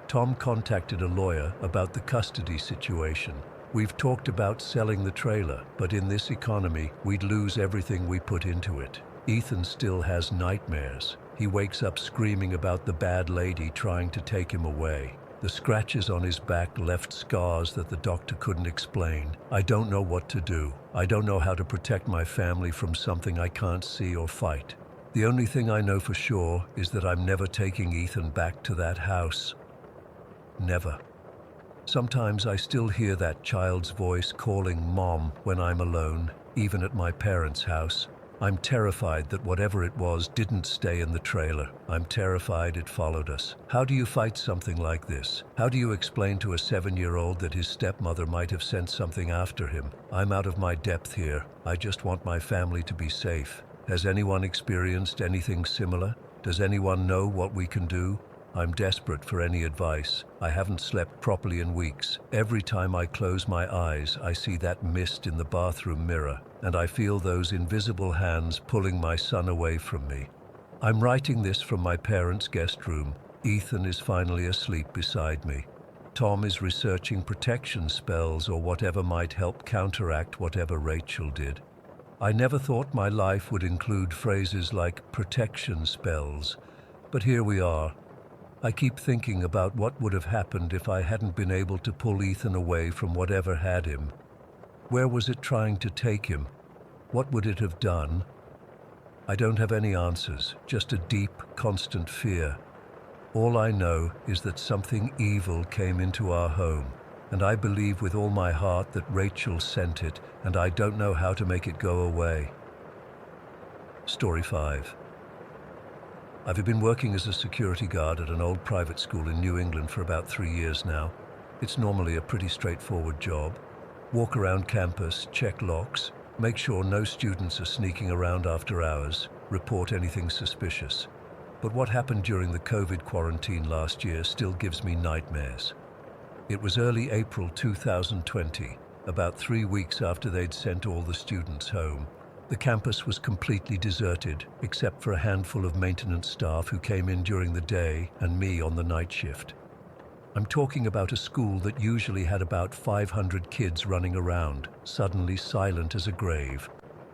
Speaker 1: Tom contacted a lawyer about the custody situation. We've talked about selling the trailer, but in this economy, we'd lose everything we put into it. Ethan still has nightmares. He wakes up screaming about the bad lady trying to take him away. The scratches on his back left scars that the doctor couldn't explain. I don't know what to do. I don't know how to protect my family from something I can't see or fight. The only thing I know for sure is that I'm never taking Ethan back to that house. Never. Sometimes I still hear that child's voice calling Mom when I'm alone, even at my parents' house. I'm terrified that whatever it was didn't stay in the trailer. I'm terrified it followed us. How do you fight something like this? How do you explain to a 7-year-old that his stepmother might have sent something after him? I'm out of my depth here. I just want my family to be safe. Has anyone experienced anything similar? Does anyone know what we can do? I'm desperate for any advice. I haven't slept properly in weeks. Every time I close my eyes, I see that mist in the bathroom mirror, and I feel those invisible hands pulling my son away from me. I'm writing this from my parents' guest room. Ethan is finally asleep beside me. Tom is researching protection spells or whatever might help counteract whatever Rachel did. I never thought my life would include phrases like protection spells, but here we are. I keep thinking about what would have happened if I hadn't been able to pull Ethan away from whatever had him. Where was it trying to take him? What would it have done? I don't have any answers, just a deep, constant fear. All I know is that something evil came into our home, and I believe with all my heart that Rachel sent it, and I don't know how to make it go away. Story 5. I've been working as a security guard at an old private school in New England for about 3 years now. It's normally a pretty straightforward job. Walk around campus, check locks, make sure no students are sneaking around after hours, report anything suspicious. But what happened during the COVID quarantine last year still gives me nightmares. It was early April 2020, about 3 weeks after they'd sent all the students home. The campus was completely deserted, except for a handful of maintenance staff who came in during the day and me on the night shift. I'm talking about a school that usually had about 500 kids running around, suddenly silent as a grave.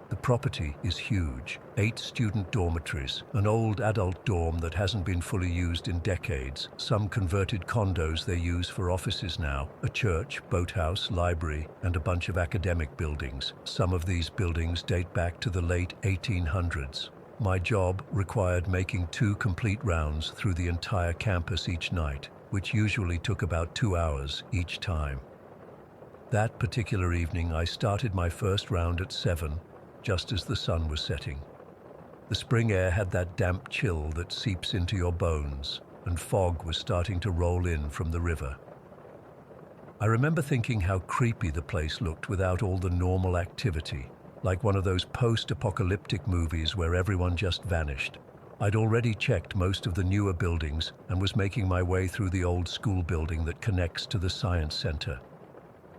Speaker 1: The property is huge, 8 student dormitories, an old adult dorm that hasn't been fully used in decades, some converted condos they use for offices now, a church, boathouse, library, and a bunch of academic buildings. Some of these buildings date back to the late 1800s. My job required making 2 complete rounds through the entire campus each night. which usually took about 2 hours each time. That particular evening, I started my first round at 7, just as the sun was setting. The spring air had that damp chill that seeps into your bones, and fog was starting to roll in from the river. I remember thinking how creepy the place looked without all the normal activity, like one of those post-apocalyptic movies where everyone just vanished. I'd already checked most of the newer buildings and was making my way through the old school building that connects to the science center.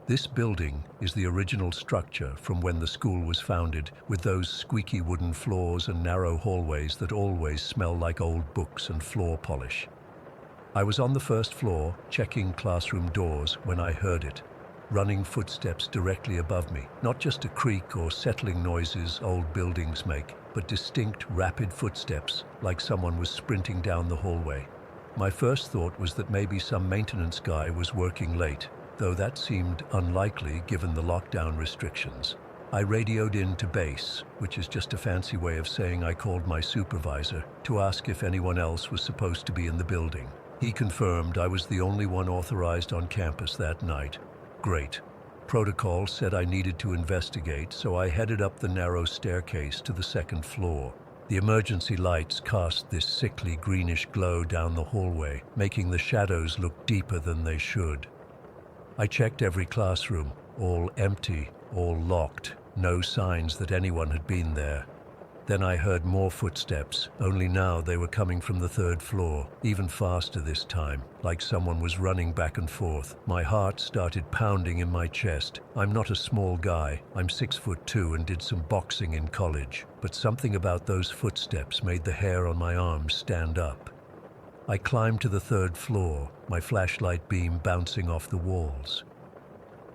Speaker 1: This building is the original structure from when the school was founded, with those squeaky wooden floors and narrow hallways that always smell like old books and floor polish. I was on the first floor, checking classroom doors, when I heard it. Running footsteps directly above me, not just a creak or settling noises old buildings make, but distinct, rapid footsteps, like someone was sprinting down the hallway. My first thought was that maybe some maintenance guy was working late, though that seemed unlikely given the lockdown restrictions. I radioed in to base, which is just a fancy way of saying I called my supervisor to ask if anyone else was supposed to be in the building. He confirmed I was the only one authorized on campus that night. Great. Protocol said I needed to investigate, so I headed up the narrow staircase to the second floor. The emergency lights cast this sickly greenish glow down the hallway, making the shadows look deeper than they should. I checked every classroom, all empty, all locked, no signs that anyone had been there. Then I heard more footsteps, only now they were coming from the third floor, even faster this time, like someone was running back and forth. My heart started pounding in my chest. I'm not a small guy, I'm 6'2" and did some boxing in college, but something about those footsteps made the hair on my arms stand up. I climbed to the third floor, my flashlight beam bouncing off the walls.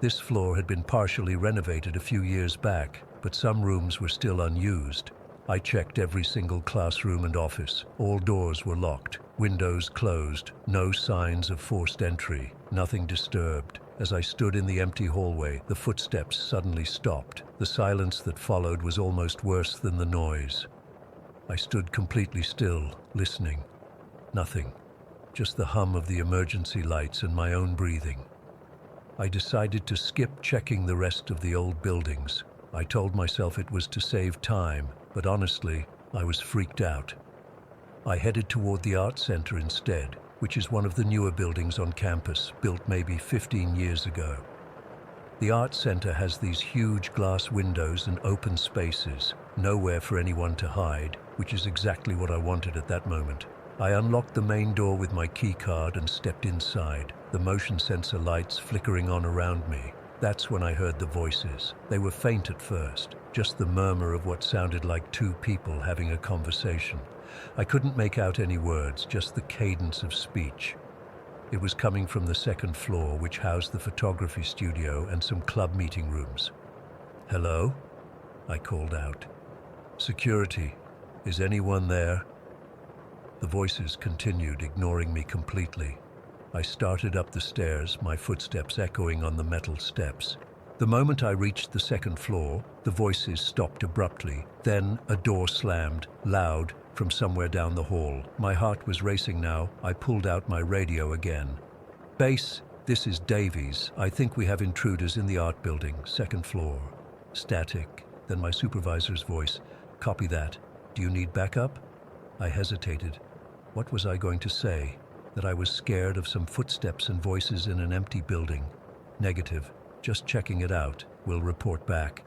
Speaker 1: This floor had been partially renovated a few years back, but some rooms were still unused. I checked every single classroom and office. All doors were locked, windows closed, no signs of forced entry, nothing disturbed. As I stood in the empty hallway, the footsteps suddenly stopped. The silence that followed was almost worse than the noise. I stood completely still, listening. Nothing, just the hum of the emergency lights and my own breathing. I decided to skip checking the rest of the old buildings. I told myself it was to save time, but honestly, I was freaked out. I headed toward the art center instead, which is one of the newer buildings on campus, built maybe 15 years ago. The art center has these huge glass windows and open spaces, nowhere for anyone to hide, which is exactly what I wanted at that moment. I unlocked the main door with my key card and stepped inside, the motion sensor lights flickering on around me. That's when I heard the voices. They were faint at first, just the murmur of what sounded like two people having a conversation. I couldn't make out any words, just the cadence of speech. It was coming from the second floor, which housed the photography studio and some club meeting rooms. "Hello?" I called out. "Security, is anyone there?" The voices continued, ignoring me completely. I started up the stairs, my footsteps echoing on the metal steps. The moment I reached the second floor, the voices stopped abruptly. Then a door slammed, loud, from somewhere down the hall. My heart was racing now. I pulled out my radio again. "Base, this is Davies. I think we have intruders in the art building, second floor." Static. Then my supervisor's voice. "Copy that. Do you need backup?" I hesitated. What was I going to say? That I was scared of some footsteps and voices in an empty building? Negative. Just checking it out. We'll report back.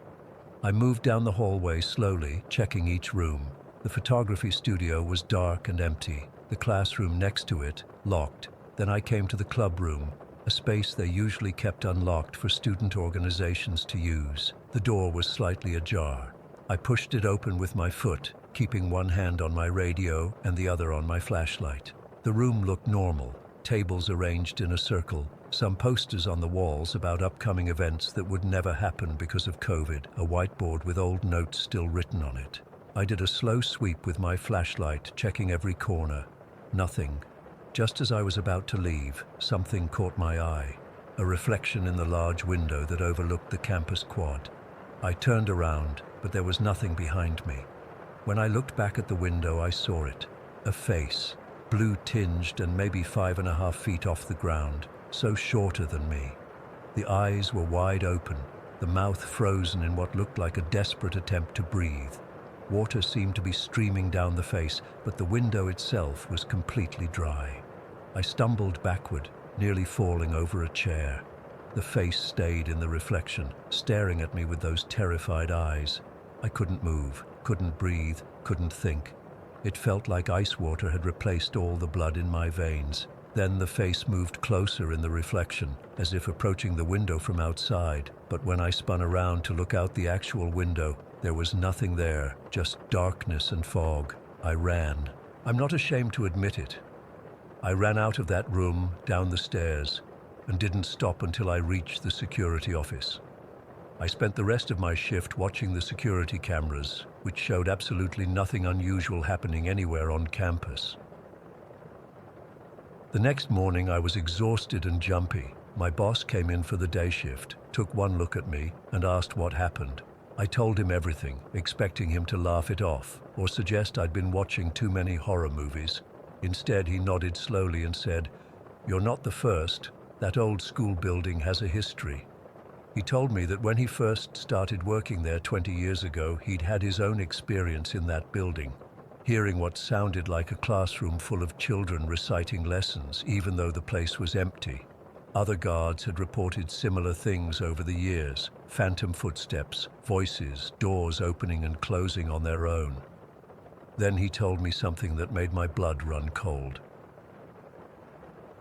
Speaker 1: I moved down the hallway slowly, checking each room. The photography studio was dark and empty. The classroom next to it, locked. Then I came to the club room, a space they usually kept unlocked for student organizations to use. The door was slightly ajar. I pushed it open with my foot, keeping one hand on my radio and the other on my flashlight. The room looked normal, tables arranged in a circle, some posters on the walls about upcoming events that would never happen because of COVID, a whiteboard with old notes still written on it. I did a slow sweep with my flashlight, checking every corner. Nothing. Just as I was about to leave, something caught my eye, a reflection in the large window that overlooked the campus quad. I turned around, but there was nothing behind me. When I looked back at the window, I saw it, a face. blue-tinged and maybe 5.5 feet off the ground, so shorter than me. The eyes were wide open, the mouth frozen in what looked like a desperate attempt to breathe. Water seemed to be streaming down the face, but the window itself was completely dry. I stumbled backward, nearly falling over a chair. The face stayed in the reflection, staring at me with those terrified eyes. I couldn't move, couldn't breathe, couldn't think. It felt like ice water had replaced all the blood in my veins. Then the face moved closer in the reflection, as if approaching the window from outside. But when I spun around to look out the actual window, there was nothing there, just darkness and fog. I ran. I'm not ashamed to admit it. I ran out of that room, down the stairs, and didn't stop until I reached the security office. I spent the rest of my shift watching the security cameras, which showed absolutely nothing unusual happening anywhere on campus. The next morning I was exhausted and jumpy. My boss came in for the day shift, took one look at me, and asked what happened. I told him everything, expecting him to laugh it off or suggest I'd been watching too many horror movies. Instead, he nodded slowly and said, "You're not the first. That old school building has a history." He told me that when he first started working there 20 years ago, he'd had his own experience in that building, hearing what sounded like a classroom full of children reciting lessons, even though the place was empty. Other guards had reported similar things over the years: phantom footsteps, voices, doors opening and closing on their own. Then he told me something that made my blood run cold.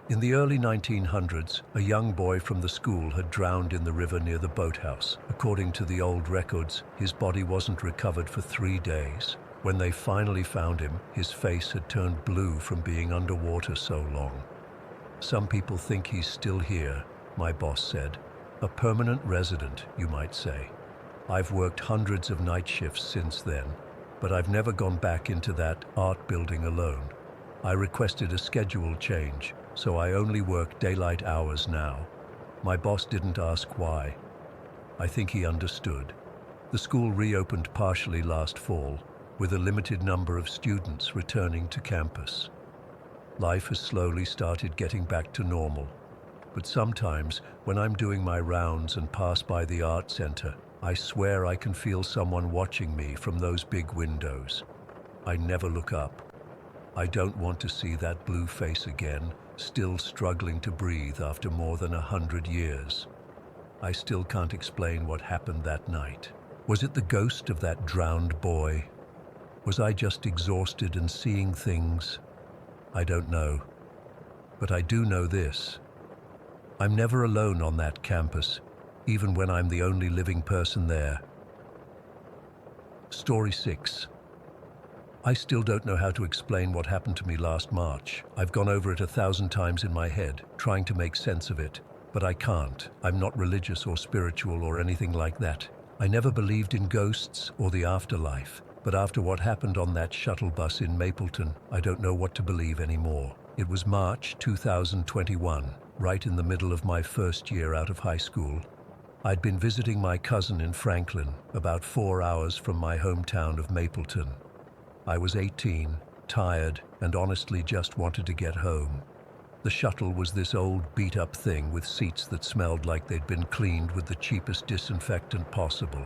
Speaker 1: In the early 1900s, a young boy from the school had drowned in the river near the boathouse. According to the old records, his body wasn't recovered for 3 days. When they finally found him, his face had turned blue from being underwater so long. "Some people think he's still here," my boss said. "A permanent resident, you might say. I've worked hundreds of night shifts since then, but I've never gone back into that art building alone. I requested a schedule change, so I only work daylight hours now." My boss didn't ask why. I think he understood. The school reopened partially last fall, with a limited number of students returning to campus. Life has slowly started getting back to normal, but sometimes when I'm doing my rounds and pass by the art center, I swear I can feel someone watching me from those big windows. I never look up. I don't want to see that blue face again, still struggling to breathe after more than 100 years. I still can't explain what happened that night. Was it the ghost of that drowned boy? Was I just exhausted and seeing things? I don't know. But I do know this: I'm never alone on that campus, even when I'm the only living person there. Story 6. I still don't know how to explain what happened to me last March. I've gone over it 1,000 times in my head, trying to make sense of it, but I can't. I'm not religious or spiritual or anything like that. I never believed in ghosts or the afterlife, but after what happened on that shuttle bus in Mapleton, I don't know what to believe anymore. It was March 2021, right in the middle of my first year out of high school. I'd been visiting my cousin in Franklin, about 4 hours from my hometown of Mapleton. I was 18, tired, and honestly just wanted to get home. The shuttle was this old beat-up thing with seats that smelled like they'd been cleaned with the cheapest disinfectant possible.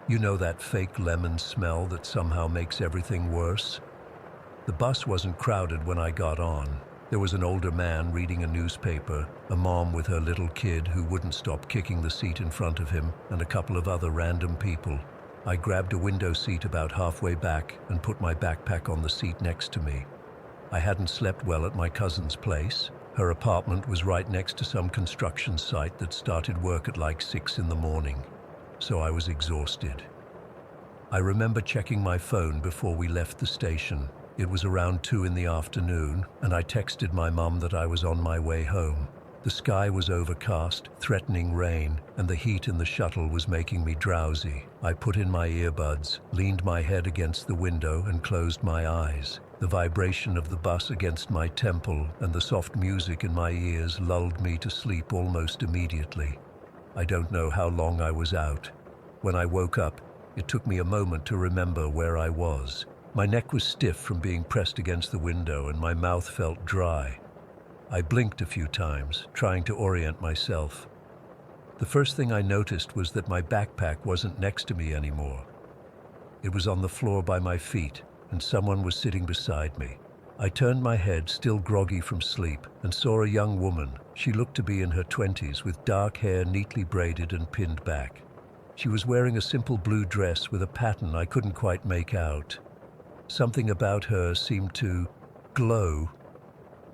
Speaker 1: You know that fake lemon smell that somehow makes everything worse? The bus wasn't crowded when I got on. There was an older man reading a newspaper, a mom with her little kid who wouldn't stop kicking the seat in front of him, and a couple of other random people. I grabbed a window seat about halfway back and put my backpack on the seat next to me. I hadn't slept well at my cousin's place. Her apartment was right next to some construction site that started work at like 6 in the morning, so I was exhausted. I remember checking my phone before we left the station. It was around 2 in the afternoon, and I texted my mum that I was on my way home. The sky was overcast, threatening rain, and the heat in the shuttle was making me drowsy. I put in my earbuds, leaned my head against the window, and closed my eyes. The vibration of the bus against my temple and the soft music in my ears lulled me to sleep almost immediately. I don't know how long I was out. When I woke up, it took me a moment to remember where I was. My neck was stiff from being pressed against the window and my mouth felt dry. I blinked a few times, trying to orient myself. The first thing I noticed was that my backpack wasn't next to me anymore. It was on the floor by my feet, and someone was sitting beside me. I turned my head, still groggy from sleep, and saw a young woman. She looked to be in her 20s, with dark hair neatly braided and pinned back. She was wearing a simple blue dress with a pattern I couldn't quite make out. Something about her seemed to glow.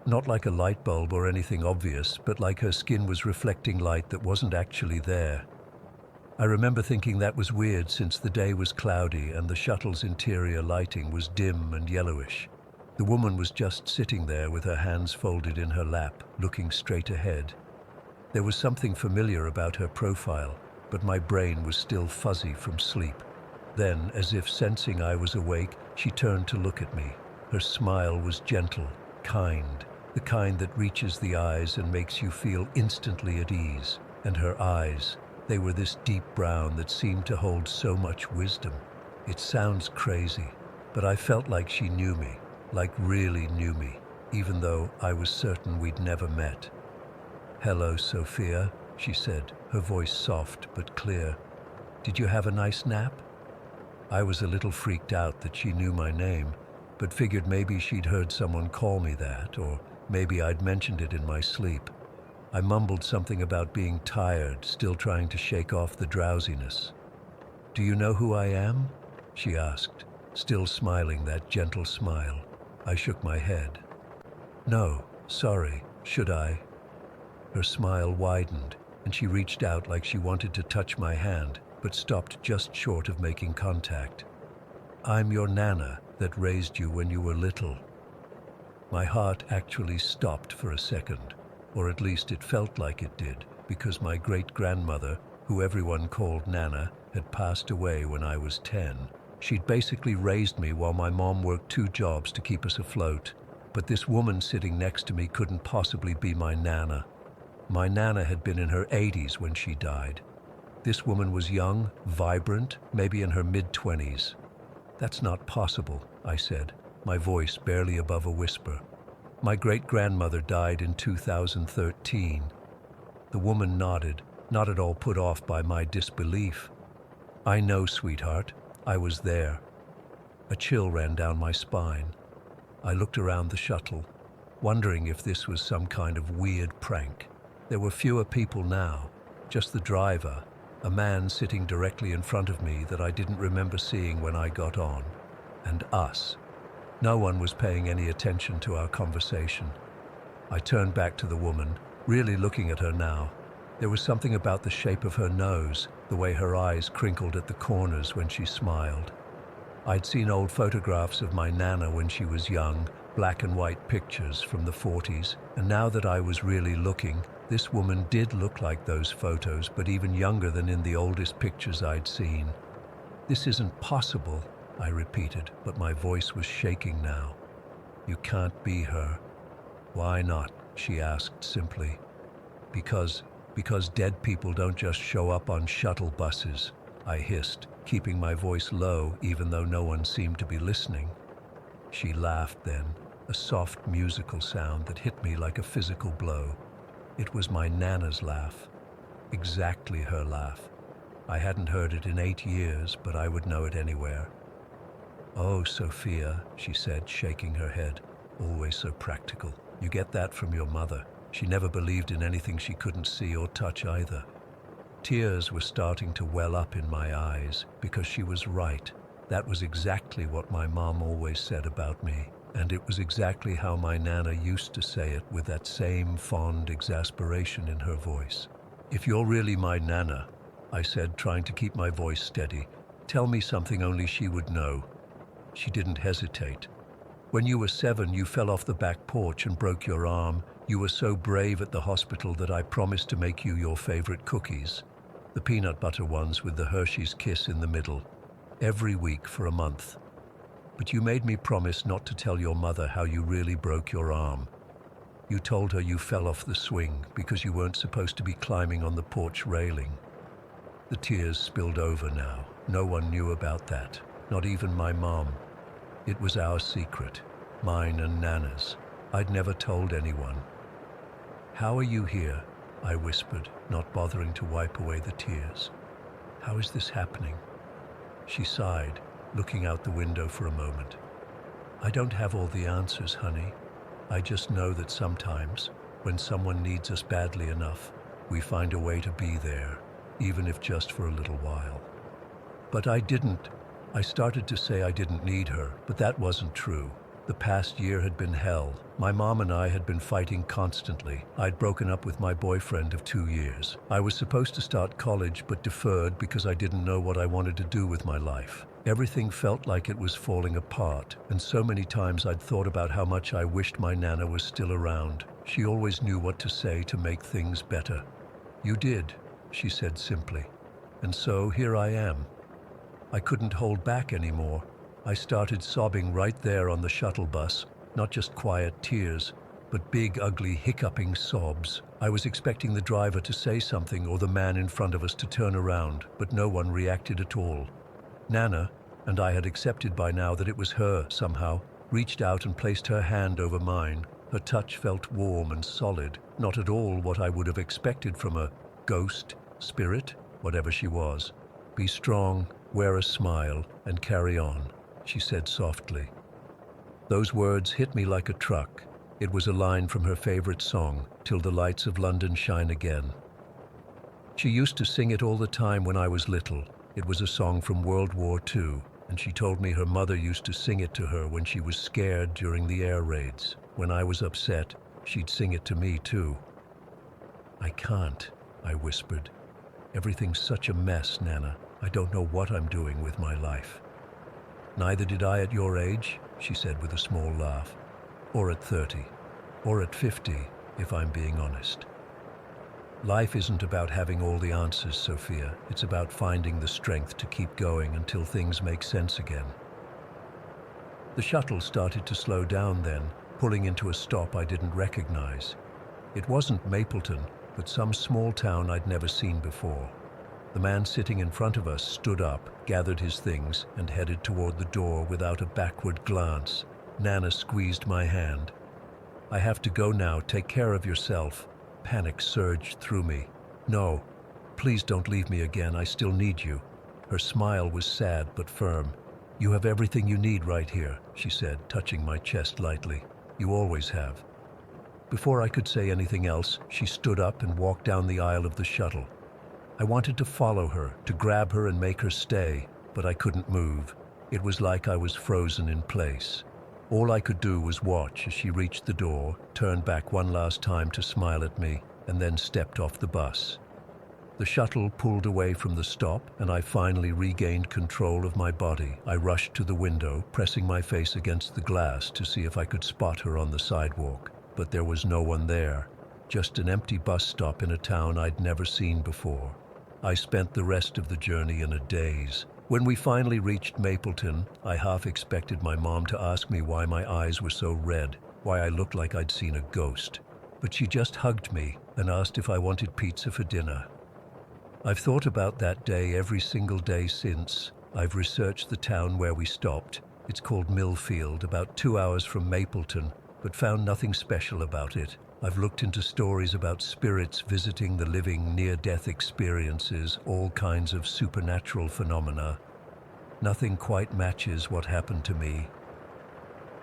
Speaker 1: Not like a light bulb or anything obvious, but like her skin was reflecting light that wasn't actually there. I remember thinking that was weird since the day was cloudy and the shuttle's interior lighting was dim and yellowish. The woman was just sitting there with her hands folded in her lap, looking straight ahead. There was something familiar about her profile, but my brain was still fuzzy from sleep. Then, as if sensing I was awake, she turned to look at me. Her smile was gentle, kind. The kind that reaches the eyes and makes you feel instantly at ease. And her eyes, they were this deep brown that seemed to hold so much wisdom. It sounds crazy, but I felt like she knew me, like really knew me, even though I was certain we'd never met. "Hello, Sophia," she said, her voice soft but clear. "Did you have a nice nap?" I was a little freaked out that she knew my name, but figured maybe she'd heard someone call me that, or maybe I'd mentioned it in my sleep. I mumbled something about being tired, still trying to shake off the drowsiness. "Do you know who I am?" she asked, still smiling that gentle smile. I shook my head. "No, sorry, should I?" Her smile widened, and she reached out like she wanted to touch my hand, but stopped just short of making contact. "I'm your Nana that raised you when you were little." My heart actually stopped for a second, or at least it felt like it did, because my great-grandmother, who everyone called Nana, had passed away when I was 10. She'd basically raised me while my mom worked 2 jobs to keep us afloat. But this woman sitting next to me couldn't possibly be my Nana. My Nana had been in her 80s when she died. This woman was young, vibrant, maybe in her mid-20s. "That's not possible," I said, my voice barely above a whisper. "My great-grandmother died in 2013. The woman nodded, not at all put off by my disbelief. "I know, sweetheart. I was there." A chill ran down my spine. I looked around the shuttle, wondering if this was some kind of weird prank. There were fewer people now, just the driver, a man sitting directly in front of me that I didn't remember seeing when I got on, and us. No one was paying any attention to our conversation. I turned back to the woman, really looking at her now. There was something about the shape of her nose, the way her eyes crinkled at the corners when she smiled. I'd seen old photographs of my Nana when she was young, black and white pictures from the 40s, and now that I was really looking, this woman did look like those photos, but even younger than in the oldest pictures I'd seen. "This isn't possible," I repeated, but my voice was shaking now. "You can't be her." "Why not?" she asked simply. Because dead people don't just show up on shuttle buses," I hissed, keeping my voice low even though no one seemed to be listening. She laughed then, a soft musical sound that hit me like a physical blow. It was my Nana's laugh. Exactly her laugh. I hadn't heard it in 8 years, but I would know it anywhere. "Oh, Sophia," she said, shaking her head, "always so practical. You get that from your mother. She never believed in anything she couldn't see or touch either." Tears were starting to well up in my eyes, because she was right. That was exactly what my mom always said about me, and it was exactly how my Nana used to say it, with that same fond exasperation in her voice. "If you're really my Nana," I said, trying to keep my voice steady, "tell me something only she would know." She didn't hesitate. "When you were 7, you fell off the back porch and broke your arm. You were so brave at the hospital that I promised to make you your favorite cookies. The peanut butter ones with the Hershey's Kiss in the middle. Every week for a month. But you made me promise not to tell your mother how you really broke your arm. You told her you fell off the swing because you weren't supposed to be climbing on the porch railing." The tears spilled over now. No one knew about that, not even my mom. It was our secret, mine and Nana's. I'd never told anyone. "How are you here?" I whispered, not bothering to wipe away the tears. "How is this happening?" She sighed, looking out the window for a moment. "I don't have all the answers, honey. I just know that sometimes, when someone needs us badly enough, we find a way to be there, even if just for a little while." But I didn't. I started to say I didn't need her, but that wasn't true. The past year had been hell. My mom and I had been fighting constantly. I'd broken up with my boyfriend of 2 years. I was supposed to start college but deferred because I didn't know what I wanted to do with my life. Everything felt like it was falling apart, and so many times I'd thought about how much I wished my Nana was still around. She always knew what to say to make things better. "You did," she said simply. "And so here I am." I couldn't hold back anymore. I started sobbing right there on the shuttle bus, not just quiet tears, but big, ugly, hiccuping sobs. I was expecting the driver to say something or the man in front of us to turn around, but no one reacted at all. Nana, and I had accepted by now that it was her somehow, reached out and placed her hand over mine. Her touch felt warm and solid, not at all what I would have expected from a ghost, spirit, whatever she was. "Be strong, wear a smile, and carry on," she said softly. Those words hit me like a truck. It was a line from her favorite song, "Till the Lights of London Shine Again." She used to sing it all the time when I was little. It was a song from World War II, and she told me her mother used to sing it to her when she was scared during the air raids. When I was upset, she'd sing it to me too. "I can't," I whispered. "Everything's such a mess, Nana. I don't know what I'm doing with my life." "Neither did I at your age," she said with a small laugh. "Or at 30. Or at 50, if I'm being honest. Life isn't about having all the answers, Sophia. It's about finding the strength to keep going until things make sense again." The shuttle started to slow down then, pulling into a stop I didn't recognize. It wasn't Mapleton, but some small town I'd never seen before. The man sitting in front of us stood up, gathered his things, and headed toward the door without a backward glance. Nana squeezed my hand. "I have to go now. Take care of yourself." Panic surged through me. "No, please don't leave me again. I still need you." Her smile was sad but firm. "You have everything you need right here," she said, touching my chest lightly. "You always have." Before I could say anything else, she stood up and walked down the aisle of the shuttle. I wanted to follow her, to grab her and make her stay, but I couldn't move. It was like I was frozen in place. All I could do was watch as she reached the door, turned back one last time to smile at me, and then stepped off the bus. The shuttle pulled away from the stop, and I finally regained control of my body. I rushed to the window, pressing my face against the glass to see if I could spot her on the sidewalk. But there was no one there, just an empty bus stop in a town I'd never seen before. I spent the rest of the journey in a daze. When we finally reached Mapleton, I half expected my mom to ask me why my eyes were so red, why I looked like I'd seen a ghost. But she just hugged me and asked if I wanted pizza for dinner. I've thought about that day every single day since. I've researched the town where we stopped. It's called Millfield, about 2 hours from Mapleton, but found nothing special about it. I've looked into stories about spirits visiting the living, near-death experiences, all kinds of supernatural phenomena. Nothing quite matches what happened to me.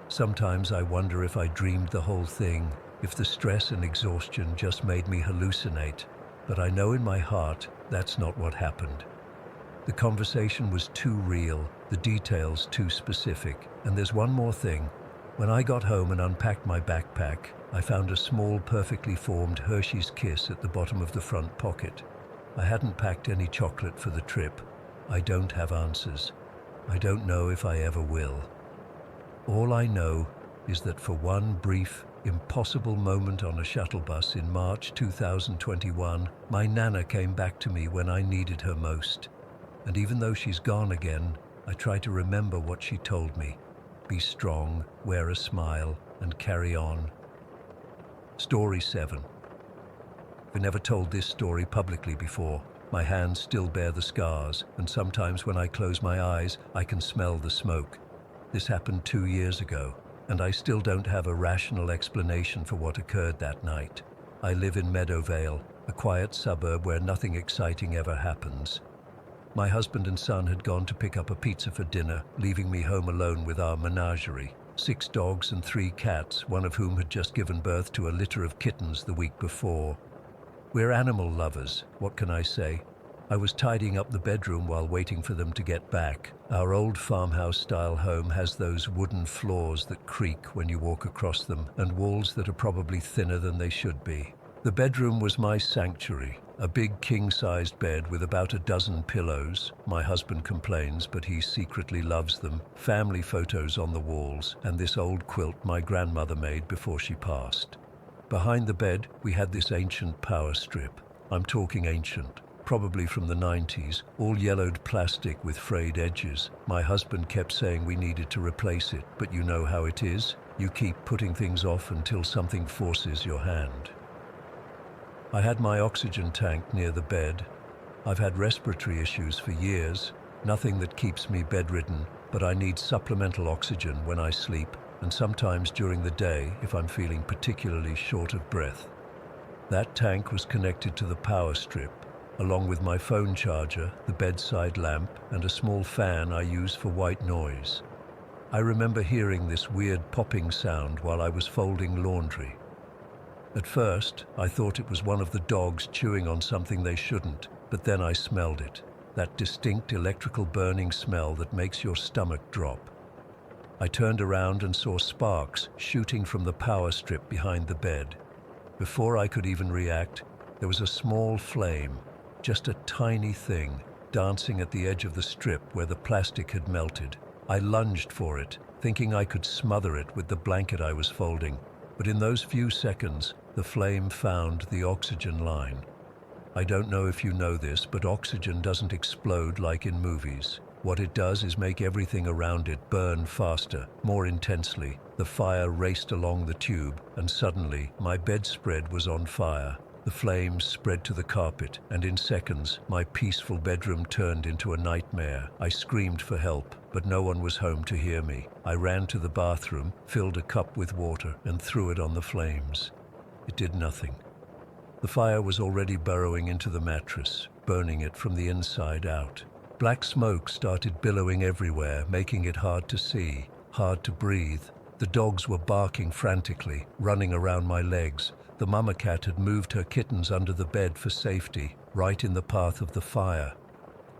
Speaker 1: Sometimes I wonder if I dreamed the whole thing, if the stress and exhaustion just made me hallucinate. But I know in my heart that's not what happened. The conversation was too real, the details too specific. And there's one more thing. When I got home and unpacked my backpack, I found a small, perfectly formed Hershey's Kiss at the bottom of the front pocket. I hadn't packed any chocolate for the trip. I don't have answers. I don't know if I ever will. All I know is that for one brief, impossible moment on a shuttle bus in March 2021, my Nana came back to me when I needed her most. And even though she's gone again, I try to remember what she told me. Be strong, wear a smile, and carry on. Story 7. I've never told this story publicly before. My hands still bear the scars, and sometimes when I close my eyes, I can smell the smoke. This happened 2 years ago, and I still don't have a rational explanation for what occurred that night. I live in Meadowvale, a quiet suburb where nothing exciting ever happens. My husband and son had gone to pick up a pizza for dinner, leaving me home alone with our menagerie. 6 dogs and 3 cats, one of whom had just given birth to a litter of kittens the week before. We're animal lovers, what can I say? I was tidying up the bedroom while waiting for them to get back. Our old farmhouse-style home has those wooden floors that creak when you walk across them, and walls that are probably thinner than they should be. The bedroom was my sanctuary, a big king-sized bed with about a dozen pillows. My husband complains, but he secretly loves them. Family photos on the walls, and this old quilt my grandmother made before she passed. Behind the bed, we had this ancient power strip. I'm talking ancient. Probably from the 90s, all yellowed plastic with frayed edges. My husband kept saying we needed to replace it, but you know how it is. You keep putting things off until something forces your hand. I had my oxygen tank near the bed. I've had respiratory issues for years, nothing that keeps me bedridden, but I need supplemental oxygen when I sleep, and sometimes during the day if I'm feeling particularly short of breath. That tank was connected to the power strip, along with my phone charger, the bedside lamp, and a small fan I use for white noise. I remember hearing this weird popping sound while I was folding laundry. At first, I thought it was one of the dogs chewing on something they shouldn't, but then I smelled it, that distinct electrical burning smell that makes your stomach drop. I turned around and saw sparks shooting from the power strip behind the bed. Before I could even react, there was a small flame, just a tiny thing, dancing at the edge of the strip where the plastic had melted. I lunged for it, thinking I could smother it with the blanket I was folding, but in those few seconds, the flame found the oxygen line. I don't know if you know this, but oxygen doesn't explode like in movies. What it does is make everything around it burn faster, more intensely. The fire raced along the tube, and suddenly, my bedspread was on fire. The flames spread to the carpet, and in seconds, my peaceful bedroom turned into a nightmare. I screamed for help, but no one was home to hear me. I ran to the bathroom, filled a cup with water, and threw it on the flames. It did nothing. The fire was already burrowing into the mattress, burning it from the inside out. Black smoke started billowing everywhere, making it hard to see, hard to breathe. The dogs were barking frantically, running around my legs. The mama cat had moved her kittens under the bed for safety, right in the path of the fire.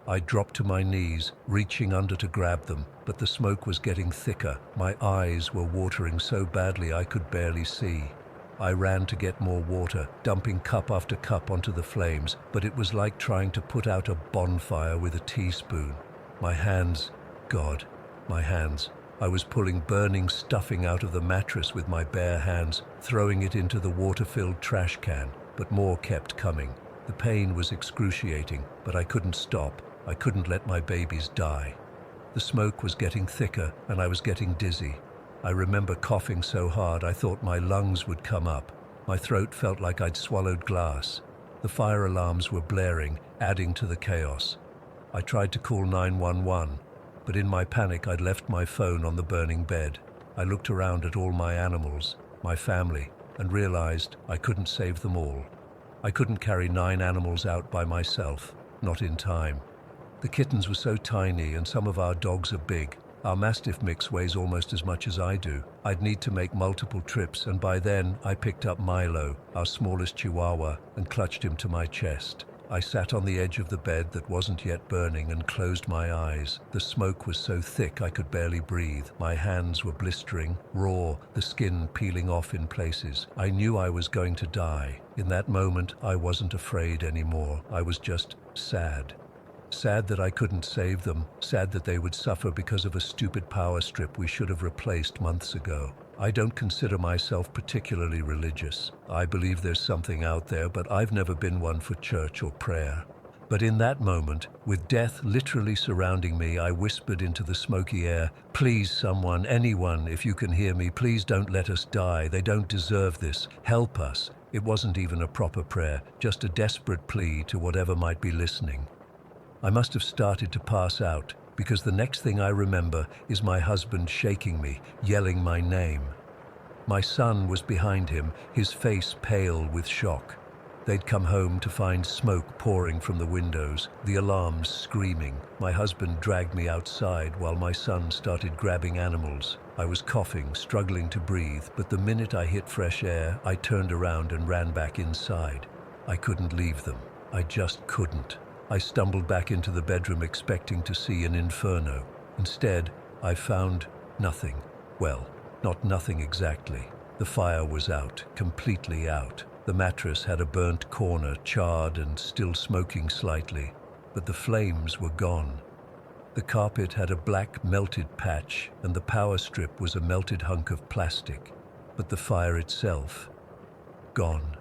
Speaker 1: I dropped to my knees, reaching under to grab them, but the smoke was getting thicker. My eyes were watering so badly I could barely see. I ran to get more water, dumping cup after cup onto the flames, but it was like trying to put out a bonfire with a teaspoon. My hands, God, my hands. I was pulling burning stuffing out of the mattress with my bare hands, throwing it into the water-filled trash can, but more kept coming. The pain was excruciating, but I couldn't stop. I couldn't let my babies die. The smoke was getting thicker, and I was getting dizzy. I remember coughing so hard I thought my lungs would come up. My throat felt like I'd swallowed glass. The fire alarms were blaring, adding to the chaos. I tried to call 911. But in my panic, I'd left my phone on the burning bed. I looked around at all my animals, my family, and realized I couldn't save them all. I couldn't carry 9 animals out by myself, not in time. The kittens were so tiny, and some of our dogs are big. Our Mastiff mix weighs almost as much as I do. I'd need to make multiple trips, and by then I picked up Milo, our smallest Chihuahua, and clutched him to my chest. I sat on the edge of the bed that wasn't yet burning and closed my eyes. The smoke was so thick I could barely breathe. My hands were blistering, raw, the skin peeling off in places. I knew I was going to die. In that moment, I wasn't afraid anymore. I was just sad. Sad that I couldn't save them. Sad that they would suffer because of a stupid power strip we should have replaced months ago. I don't consider myself particularly religious. I believe there's something out there, but I've never been one for church or prayer. But in that moment, with death literally surrounding me, I whispered into the smoky air, "Please, someone, anyone, if you can hear me, please don't let us die. They don't deserve this. Help us." It wasn't even a proper prayer, just a desperate plea to whatever might be listening. I must have started to pass out, because the next thing I remember is my husband shaking me, yelling my name. My son was behind him, his face pale with shock. They'd come home to find smoke pouring from the windows, the alarms screaming. My husband dragged me outside while my son started grabbing animals. I was coughing, struggling to breathe, but the minute I hit fresh air, I turned around and ran back inside. I couldn't leave them. I just couldn't. I stumbled back into the bedroom expecting to see an inferno. Instead, I found nothing. Well, not nothing exactly. The fire was out, completely out. The mattress had a burnt corner, charred and still smoking slightly, but the flames were gone. The carpet had a black melted patch, and the power strip was a melted hunk of plastic, but the fire itself, gone.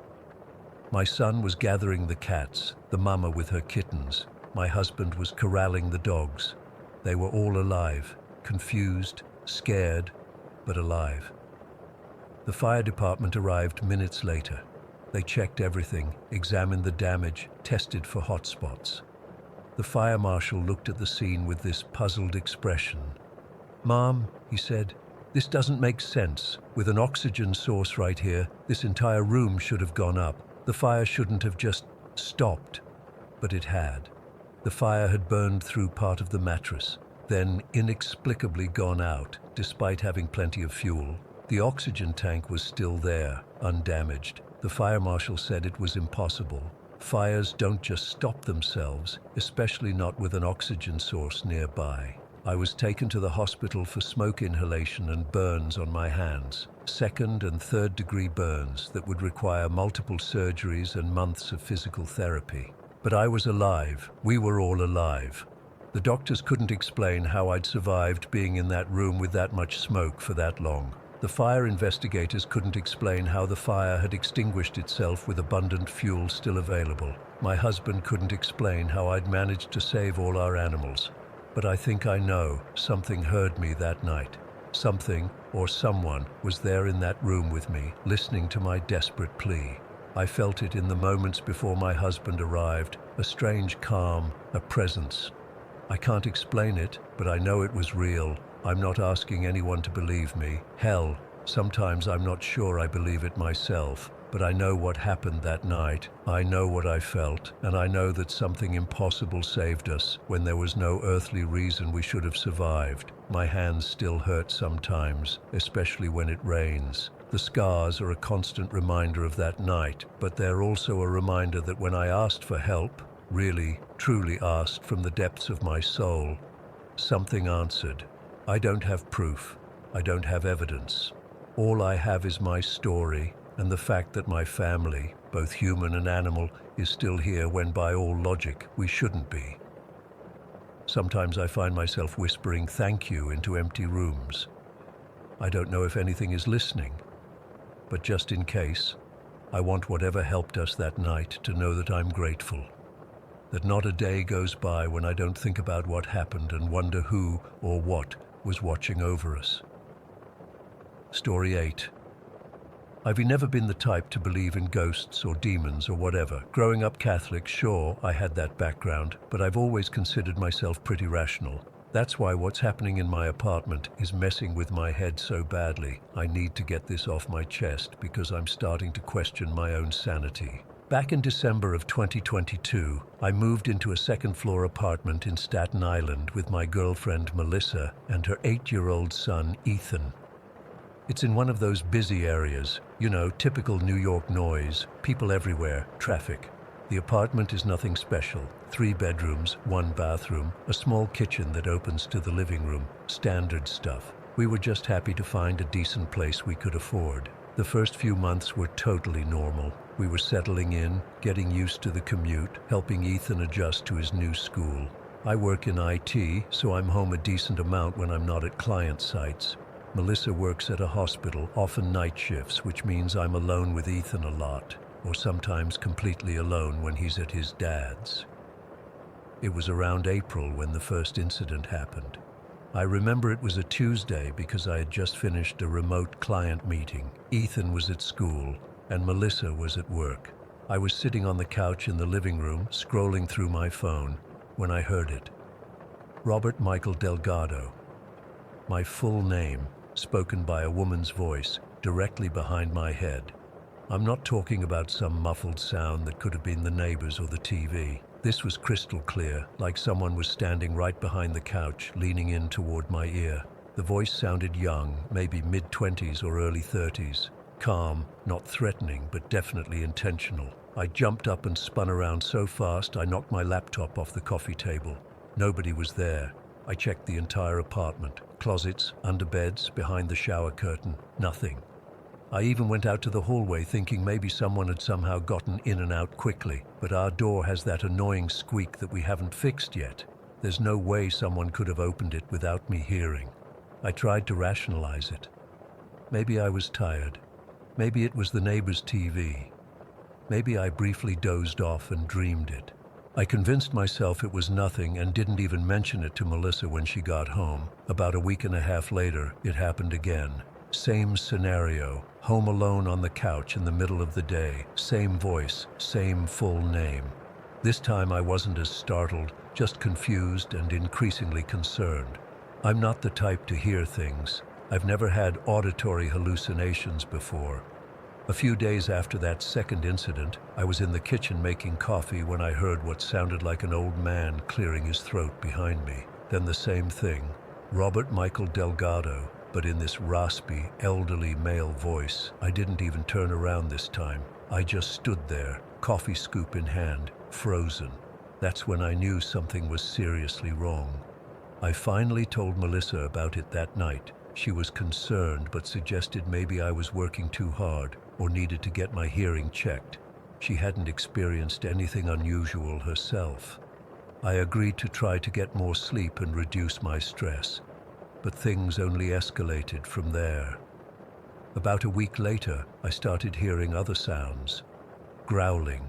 Speaker 1: My son was gathering the cats, the mama with her kittens. My husband was corralling the dogs. They were all alive, confused, scared, but alive. The fire department arrived minutes later. They checked everything, examined the damage, tested for hotspots. The fire marshal looked at the scene with this puzzled expression. "Mom," he said, "this doesn't make sense. With an oxygen source right here, this entire room should have gone up. The fire shouldn't have just stopped." But it had. The fire had burned through part of the mattress, then inexplicably gone out, despite having plenty of fuel. The oxygen tank was still there, undamaged. The fire marshal said it was impossible. Fires don't just stop themselves, especially not with an oxygen source nearby. I was taken to the hospital for smoke inhalation and burns on my hands. Second and third degree burns that would require multiple surgeries and months of physical therapy. But I was alive. We were all alive. The doctors couldn't explain how I'd survived being in that room with that much smoke for that long. The fire investigators couldn't explain how the fire had extinguished itself with abundant fuel still available. My husband couldn't explain how I'd managed to save all our animals. But I think I know something heard me that night. Something or someone was there in that room with me, listening to my desperate plea. I felt it in the moments before my husband arrived, a strange calm, a presence. I can't explain it, but I know it was real. I'm not asking anyone to believe me. Hell, sometimes I'm not sure I believe it myself. But I know what happened that night. I know what I felt, and I know that something impossible saved us when there was no earthly reason we should have survived. My hands still hurt sometimes, especially when it rains. The scars are a constant reminder of that night, but they're also a reminder that when I asked for help, really, truly asked from the depths of my soul, something answered. I don't have proof. I don't have evidence. All I have is my story and the fact that my family, both human and animal, is still here when by all logic we shouldn't be. Sometimes I find myself whispering thank you into empty rooms. I don't know if anything is listening, but just in case, I want whatever helped us that night to know that I'm grateful. That not a day goes by when I don't think about what happened and wonder who or what was watching over us. Story 8. I've never been the type to believe in ghosts or demons or whatever. Growing up Catholic, sure, I had that background, but I've always considered myself pretty rational. That's why what's happening in my apartment is messing with my head so badly. I need to get this off my chest because I'm starting to question my own sanity. Back in December of 2022, I moved into a second-floor apartment in Staten Island with my girlfriend Melissa and her 8-year-old son Ethan. It's in one of those busy areas, typical New York noise, people everywhere, traffic. The apartment is nothing special. 3 bedrooms, 1 bathroom, a small kitchen that opens to the living room, standard stuff. We were just happy to find a decent place we could afford. The first few months were totally normal. We were settling in, getting used to the commute, helping Ethan adjust to his new school. I work in IT, so I'm home a decent amount when I'm not at client sites. Melissa works at a hospital, often night shifts, which means I'm alone with Ethan a lot, or sometimes completely alone when he's at his dad's. It was around April when the first incident happened. I remember it was a Tuesday because I had just finished a remote client meeting. Ethan was at school, and Melissa was at work. I was sitting on the couch in the living room, scrolling through my phone, when I heard it. Robert Michael Delgado. My full name, spoken by a woman's voice, directly behind my head. I'm not talking about some muffled sound that could have been the neighbors or the TV. This was crystal clear, like someone was standing right behind the couch, leaning in toward my ear. The voice sounded young, maybe mid-20s or early 30s. Calm, not threatening, but definitely intentional. I jumped up and spun around so fast I knocked my laptop off the coffee table. Nobody was there. I checked the entire apartment. Closets, under beds, behind the shower curtain. Nothing. I even went out to the hallway thinking maybe someone had somehow gotten in and out quickly, but our door has that annoying squeak that we haven't fixed yet. There's no way someone could have opened it without me hearing. I tried to rationalize it. Maybe I was tired. Maybe it was the neighbor's TV. Maybe I briefly dozed off and dreamed it. I convinced myself it was nothing and didn't even mention it to Melissa when she got home. About a week and a half later, it happened again. Same scenario, home alone on the couch in the middle of the day, same voice, same full name. This time I wasn't as startled, just confused and increasingly concerned. I'm not the type to hear things. I've never had auditory hallucinations before. A few days after that second incident, I was in the kitchen making coffee when I heard what sounded like an old man clearing his throat behind me. Then the same thing, Robert Michael Delgado, but in this raspy, elderly male voice. I didn't even turn around this time. I just stood there, coffee scoop in hand, frozen. That's when I knew something was seriously wrong. I finally told Melissa about it that night. She was concerned but suggested maybe I was working too hard or needed to get my hearing checked. She hadn't experienced anything unusual herself. I agreed to try to get more sleep and reduce my stress, but things only escalated from there. About a week later, I started hearing other sounds. Growling,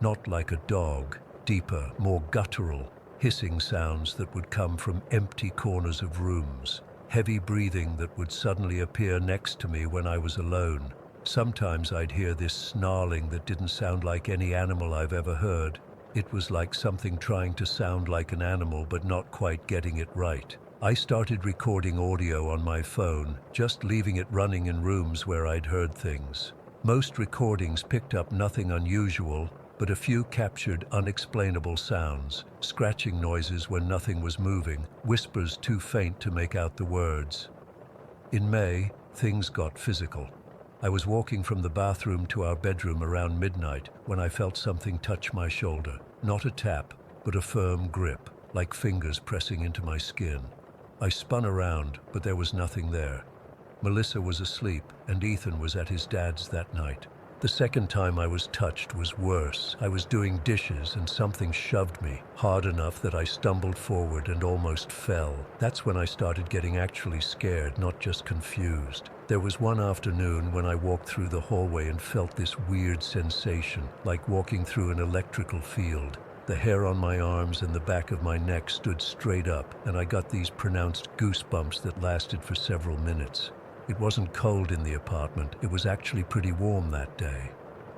Speaker 1: not like a dog, deeper, more guttural, hissing sounds that would come from empty corners of rooms. Heavy breathing that would suddenly appear next to me when I was alone. Sometimes I'd hear this snarling that didn't sound like any animal I've ever heard. It was like something trying to sound like an animal but not quite getting it right. I started recording audio on my phone, just leaving it running in rooms where I'd heard things. Most recordings picked up nothing unusual, but a few captured unexplainable sounds, scratching noises when nothing was moving, whispers too faint to make out the words. In May, things got physical. I was walking from the bathroom to our bedroom around midnight when I felt something touch my shoulder. Not a tap, but a firm grip, like fingers pressing into my skin. I spun around, but there was nothing there. Melissa was asleep, and Ethan was at his dad's that night. The second time I was touched was worse. I was doing dishes and something shoved me, hard enough that I stumbled forward and almost fell. That's when I started getting actually scared, not just confused. There was one afternoon when I walked through the hallway and felt this weird sensation, like walking through an electrical field. The hair on my arms and the back of my neck stood straight up, and I got these pronounced goosebumps that lasted for several minutes. It wasn't cold in the apartment, it was actually pretty warm that day.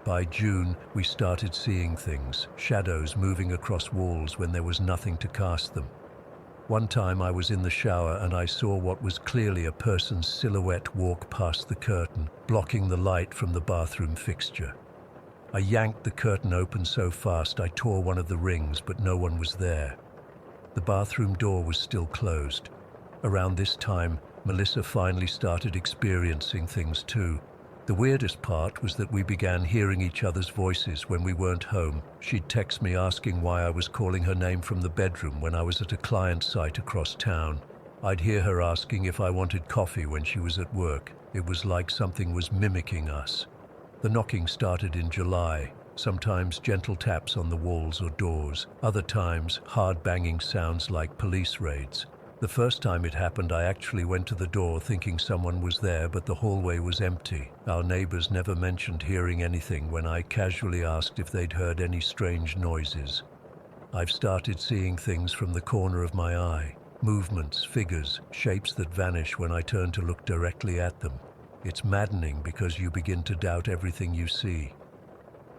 Speaker 1: By June, we started seeing things, shadows moving across walls when there was nothing to cast them. One time I was in the shower and I saw what was clearly a person's silhouette walk past the curtain, blocking the light from the bathroom fixture. I yanked the curtain open so fast I tore one of the rings, but no one was there. The bathroom door was still closed. Around this time, Melissa finally started experiencing things too. The weirdest part was that we began hearing each other's voices when we weren't home. She'd text me asking why I was calling her name from the bedroom when I was at a client site across town. I'd hear her asking if I wanted coffee when she was at work. It was like something was mimicking us. The knocking started in July, sometimes gentle taps on the walls or doors, other times hard banging sounds like police raids. The first time it happened, I actually went to the door thinking someone was there, but the hallway was empty. Our neighbors never mentioned hearing anything when I casually asked if they'd heard any strange noises. I've started seeing things from the corner of my eye, movements, figures, shapes that vanish when I turn to look directly at them. It's maddening because you begin to doubt everything you see.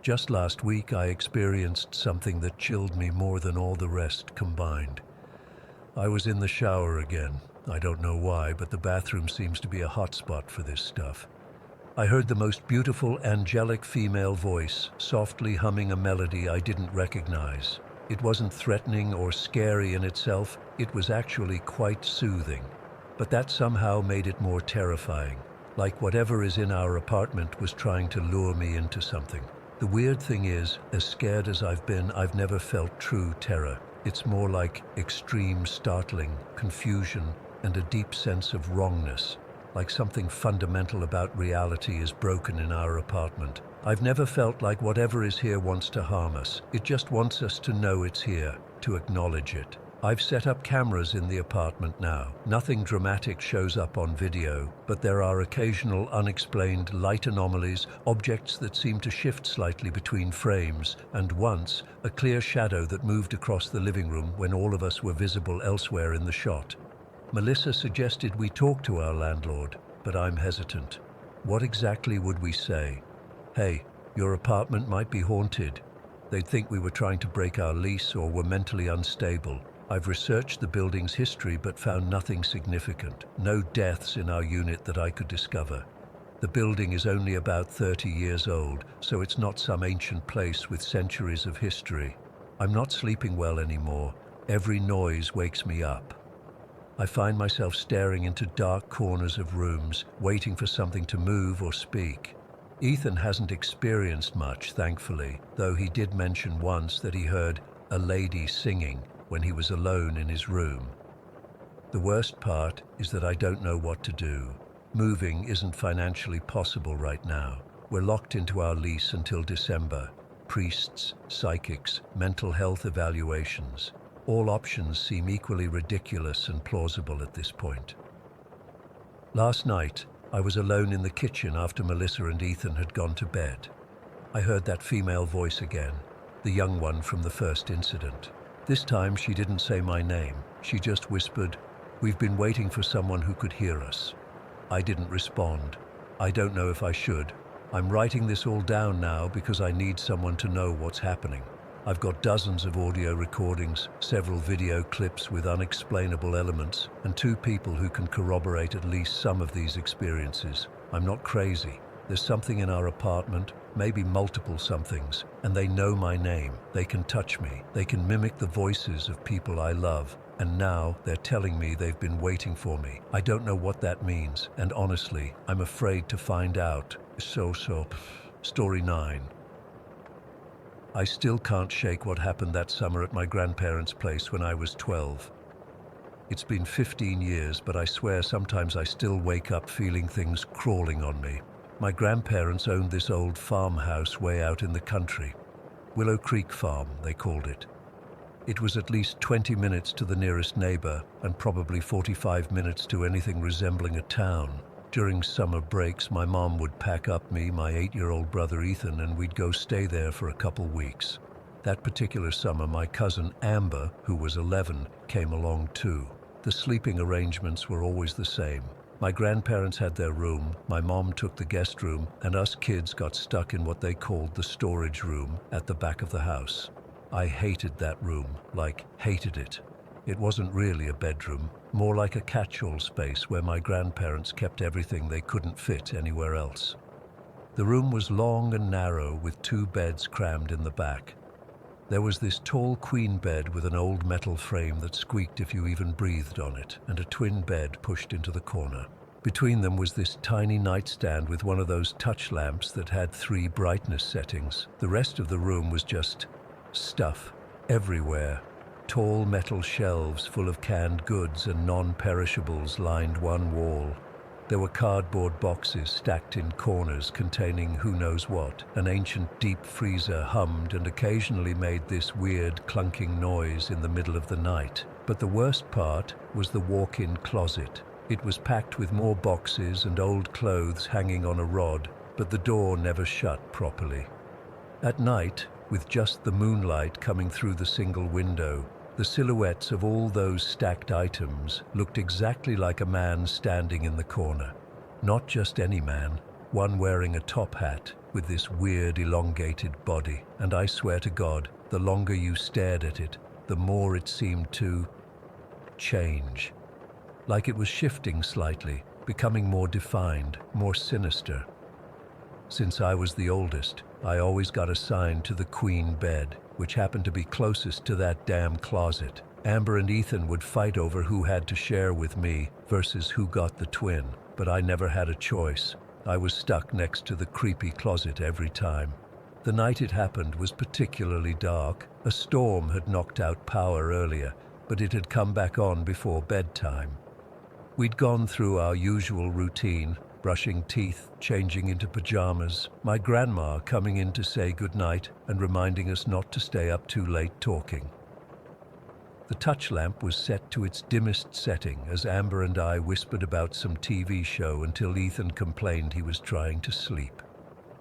Speaker 1: Just last week, I experienced something that chilled me more than all the rest combined. I was in the shower again. I don't know why, but the bathroom seems to be a hotspot for this stuff. I heard the most beautiful, angelic female voice, softly humming a melody I didn't recognize. It wasn't threatening or scary in itself, it was actually quite soothing. But that somehow made it more terrifying, like whatever is in our apartment was trying to lure me into something. The weird thing is, as scared as I've been, I've never felt true terror. It's more like extreme startling, confusion, and a deep sense of wrongness, like something fundamental about reality is broken in our apartment. I've never felt like whatever is here wants to harm us. It just wants us to know it's here, to acknowledge it. I've set up cameras in the apartment now. Nothing dramatic shows up on video, but there are occasional unexplained light anomalies, objects that seem to shift slightly between frames, and once, a clear shadow that moved across the living room when all of us were visible elsewhere in the shot. Melissa suggested we talk to our landlord, but I'm hesitant. What exactly would we say? Hey, your apartment might be haunted. They'd think we were trying to break our lease or were mentally unstable. I've researched the building's history but found nothing significant. No deaths in our unit that I could discover. The building is only about 30 years old, so it's not some ancient place with centuries of history. I'm not sleeping well anymore. Every noise wakes me up. I find myself staring into dark corners of rooms, waiting for something to move or speak. Ethan hasn't experienced much, thankfully, though he did mention once that he heard a lady singing when he was alone in his room. The worst part is that I don't know what to do. Moving isn't financially possible right now. We're locked into our lease until December. Priests, psychics, mental health evaluations. All options seem equally ridiculous and plausible at this point. Last night, I was alone in the kitchen after Melissa and Ethan had gone to bed. I heard that female voice again, the young one from the first incident. This time she didn't say my name. She just whispered, "We've been waiting for someone who could hear us." I didn't respond. I don't know if I should. I'm writing this all down now because I need someone to know what's happening. I've got dozens of audio recordings, several video clips with unexplainable elements, and 2 people who can corroborate at least some of these experiences. I'm not crazy. There's something in our apartment, maybe multiple somethings, and they know my name. They can touch me. They can mimic the voices of people I love. And now they're telling me they've been waiting for me. I don't know what that means, and honestly, I'm afraid to find out. Story 9. I still can't shake what happened that summer at my grandparents' place when I was 12. It's been 15 years, but I swear sometimes I still wake up feeling things crawling on me. My grandparents owned this old farmhouse way out in the country. Willow Creek Farm, they called it. It was at least 20 minutes to the nearest neighbor and probably 45 minutes to anything resembling a town. During summer breaks, my mom would pack up me, my 8-year-old brother Ethan, and we'd go stay there for a couple weeks. That particular summer, my cousin Amber, who was 11, came along too. The sleeping arrangements were always the same. My grandparents had their room, my mom took the guest room, and us kids got stuck in what they called the storage room at the back of the house. I hated that room, hated it. It wasn't really a bedroom, more like a catch-all space where my grandparents kept everything they couldn't fit anywhere else. The room was long and narrow with 2 beds crammed in the back. There was this tall queen bed with an old metal frame that squeaked if you even breathed on it, and a twin bed pushed into the corner. Between them was this tiny nightstand with one of those touch lamps that had 3 brightness settings. The rest of the room was just stuff everywhere. Tall metal shelves full of canned goods and non-perishables lined one wall. There were cardboard boxes stacked in corners containing who knows what. An ancient deep freezer hummed and occasionally made this weird clunking noise in the middle of the night. But the worst part was the walk-in closet. It was packed with more boxes and old clothes hanging on a rod, but the door never shut properly. At night, with just the moonlight coming through the single window, the silhouettes of all those stacked items looked exactly like a man standing in the corner. Not just any man, one wearing a top hat with this weird elongated body. And I swear to God, the longer you stared at it, the more it seemed to change. Like it was shifting slightly, becoming more defined, more sinister. Since I was the oldest, I always got assigned to the queen bed, which happened to be closest to that damn closet. Amber and Ethan would fight over who had to share with me versus who got the twin, but I never had a choice. I was stuck next to the creepy closet every time. The night it happened was particularly dark. A storm had knocked out power earlier, but it had come back on before bedtime. We'd gone through our usual routine, brushing teeth, changing into pajamas, my grandma coming in to say goodnight and reminding us not to stay up too late talking. The touch lamp was set to its dimmest setting as Amber and I whispered about some TV show until Ethan complained he was trying to sleep.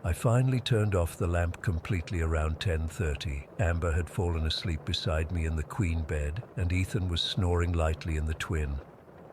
Speaker 1: I finally turned off the lamp completely around 10:30. Amber had fallen asleep beside me in the queen bed, and Ethan was snoring lightly in the twin.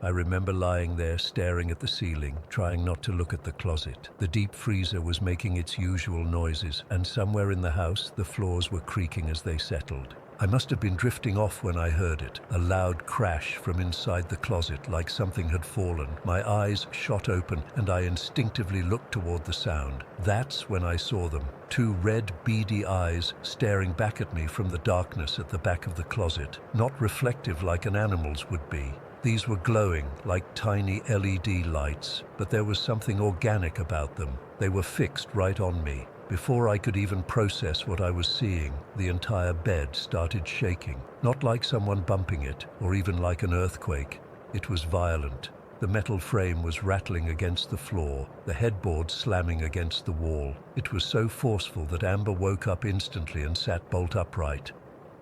Speaker 1: I remember lying there staring at the ceiling, trying not to look at the closet. The deep freezer was making its usual noises, and somewhere in the house the floors were creaking as they settled. I must have been drifting off when I heard it, a loud crash from inside the closet like something had fallen. My eyes shot open and I instinctively looked toward the sound. That's when I saw them, two red, beady eyes staring back at me from the darkness at the back of the closet, not reflective like an animal's would be. These were glowing like tiny LED lights, but there was something organic about them. They were fixed right on me. Before I could even process what I was seeing, the entire bed started shaking. Not like someone bumping it, or even like an earthquake. It was violent. The metal frame was rattling against the floor, the headboard slamming against the wall. It was so forceful that Amber woke up instantly and sat bolt upright.